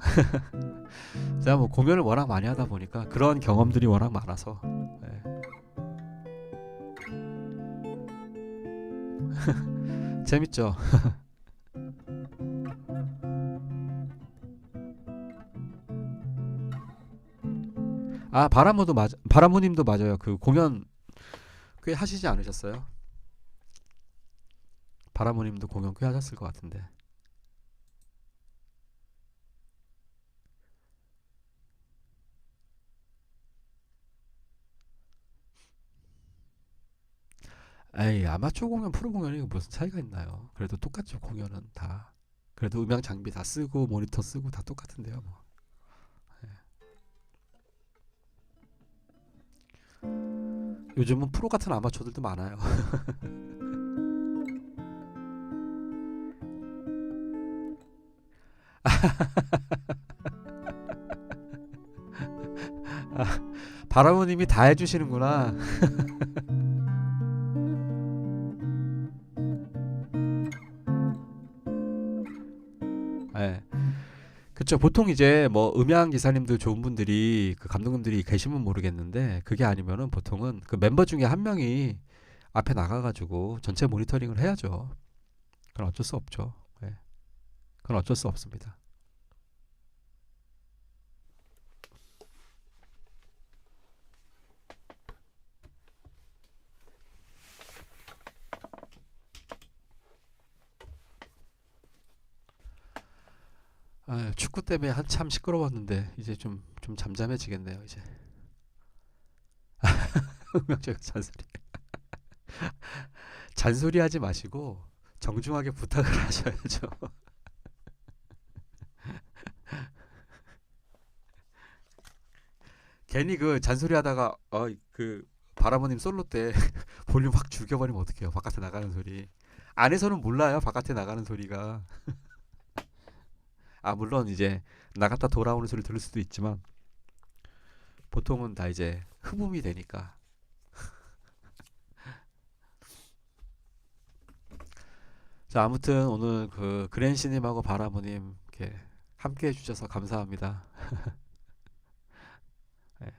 제가 뭐 공연을 워낙 많이 하다 보니까 그런 경험들이 워낙 많아서 예. 재밌죠. 아 바람호도 맞아. 바람호님도 맞아요. 그 공연 꽤 하시지 않으셨어요? 바람호님도 공연 꽤 하셨을 것 같은데. 에이 아마추어 공연 프로 공연이 무슨 차이가 있나요? 그래도 똑같죠 공연은 다. 그래도 음향 장비 다 쓰고 모니터 쓰고 다 똑같은데요 뭐. 요즘은 프로 같은 아마추어들도 많아요. 바라모님이 다 해주시는구나. 예. 그쵸. 보통 이제 뭐 음향 기사님들 좋은 분들이 그 감독님들이 계시면 모르겠는데 그게 아니면은 보통은 그 멤버 중에 한 명이 앞에 나가가지고 전체 모니터링을 해야죠. 그건 어쩔 수 없죠. 예. 그건 어쩔 수 없습니다. 아, 축구 때문에 한참 시끄러웠는데 이제 좀 잠잠해지겠네요. 이제 음악적 잔소리. 잔소리하지 마시고 정중하게 부탁을 하셔야죠. 괜히 그 잔소리하다가 그 바라모님 솔로 때 볼륨 확 죽여버리면 어떡해요. 바깥에 나가는 소리. 안에서는 몰라요. 바깥에 나가는 소리가. 아, 물론 이제 나갔다 돌아오는 소리 들을 수도 있지만 보통은 다 이제 흡음이 되니까. 자, 아무튼 오늘 그 그랜시님하고 바라보님 이렇게 함께 해주셔서 감사합니다. 네.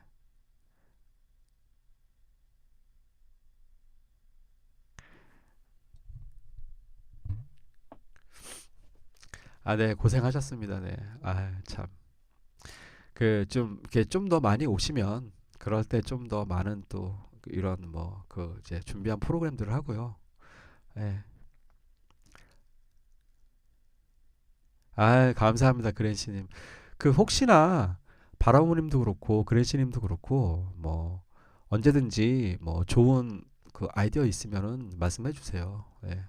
아, 네, 고생하셨습니다. 네. 아, 참. 그 좀 이렇게 좀 더 많이 오시면 그럴 때 좀 더 많은 또 이런 뭐 그 이제 준비한 프로그램들을 하고요. 네. 아, 감사합니다, 그랜시님. 그 혹시나 바라보님도 그렇고 그랜시님도 그렇고 뭐 언제든지 뭐 좋은 그 아이디어 있으면은 말씀해 주세요. 예.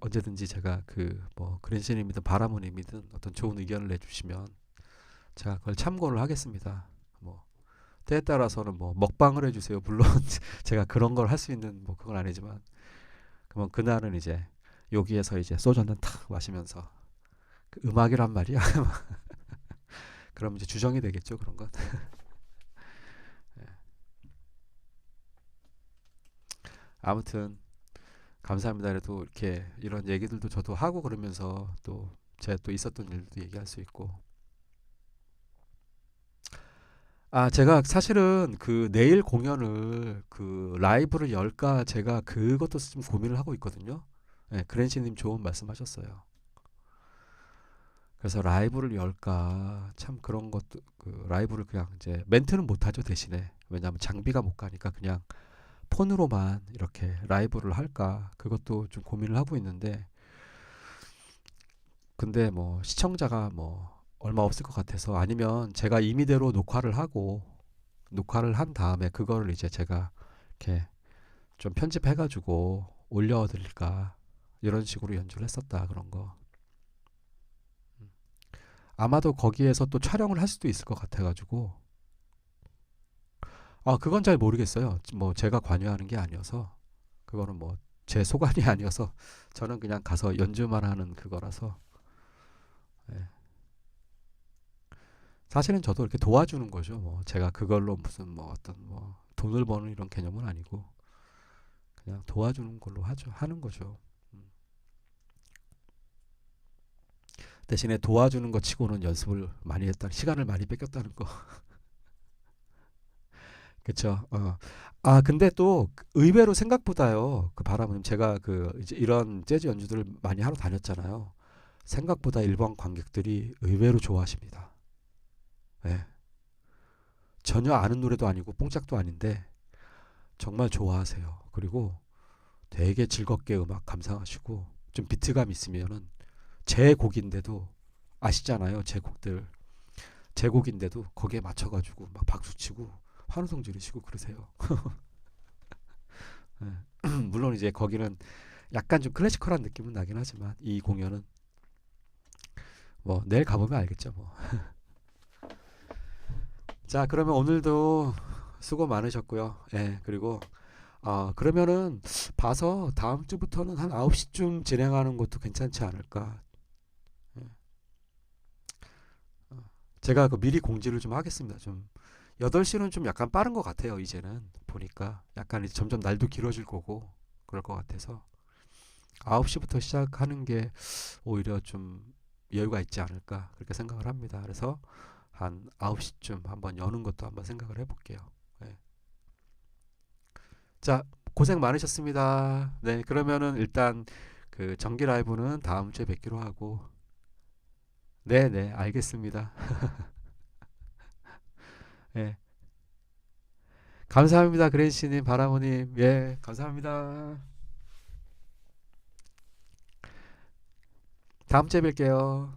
언제든지 제가 그 뭐 그랜시님이든 바라보님이든 어떤 좋은 의견을 내주시면 제가 그걸 참고를 하겠습니다. 뭐 때에 따라서는 뭐 먹방을 해주세요. 물론 제가 그런 걸 할 수 있는 뭐 그건 아니지만 그러면 그날은 이제 여기에서 이제 소주 한잔 탁 마시면서 그 음악이란 말이야. 그럼 이제 주정이 되겠죠, 그런 건. 아무튼 감사합니다. 그래도 이렇게 이런 얘기들도 저도 하고 그러면서 또 제가 또 있었던 일도 얘기할 수 있고. 아, 제가 사실은 그 내일 공연을 그 라이브를 열까 제가 그것도 좀 고민을 하고 있거든요. 네, 그랜시님 좋은 말씀하셨어요. 그래서 라이브를 열까 참 그런 것도 그 라이브를 그냥 이제 멘트는 못 하죠 대신에 왜냐하면 장비가 못 가니까 그냥 폰으로만 이렇게 라이브를 할까 그것도 좀 고민을 하고 있는데 근데 뭐 시청자가 뭐 얼마 없을 것 같아서 아니면 제가 임의대로 녹화를 한 다음에 그거를 이제 제가 이렇게 좀 편집해가지고 올려드릴까 이런 식으로 연주를 했었다 그런 거 아마도 거기에서 또 촬영을 할 수도 있을 것 같아가지고 아 그건 잘 모르겠어요 뭐 제가 관여하는 게 아니어서 그거는 뭐 제 소관이 아니어서 저는 그냥 가서 연주만 하는 그거라서 예. 사실은 저도 이렇게 도와주는 거죠. 뭐 제가 그걸로 무슨 뭐 어떤 뭐 돈을 버는 이런 개념은 아니고 그냥 도와주는 걸로 하는 거죠. 음. 대신에 도와주는 것 치고는 연습을 많이 했다, 시간을 많이 뺏겼다는 거. 그렇죠. 아 근데 또 의외로 생각보다요. 그 바람은 제가 그 이제 이런 재즈 연주들을 많이 하러 다녔잖아요. 생각보다 일반 관객들이 의외로 좋아하십니다. 예. 전혀 아는 노래도 아니고 뽕짝도 아닌데 정말 좋아하세요. 그리고 되게 즐겁게 음악 감상하시고 좀 비트감 있으면은 제 곡인데도 아시잖아요. 제 곡들 제 곡인데도 거기에 맞춰가지고 막 박수치고 환호성 지르시고 그러세요. 예. 물론 이제 거기는 약간 좀 클래시컬한 느낌은 나긴 하지만 이 공연은 뭐 내일 가보면 알겠죠. 뭐. 자 그러면 오늘도 수고 많으셨고요. 예 그리고 그러면은 봐서 다음 주부터는 한 9시쯤 진행하는 것도 괜찮지 않을까. 예. 어, 제가 그 미리 공지를 좀 하겠습니다. 좀 8시는 좀 약간 빠른 것 같아요. 이제는 보니까 약간 이제 점점 날도 길어질 거고 그럴 것 같아서 9시부터 시작하는 게 오히려 좀 여유가 있지 않을까 그렇게 생각을 합니다. 그래서 한 9시쯤 한번 여는 것도 한번 생각을 해볼게요. 예. 자, 고생 많으셨습니다. 네, 그러면은 일단 그 정기 라이브는 다음 주에 뵙기로 하고 네, 네, 알겠습니다. 예. 감사합니다. 그랜시님, 바라모님. 예, 감사합니다. 다음 주에 뵐게요.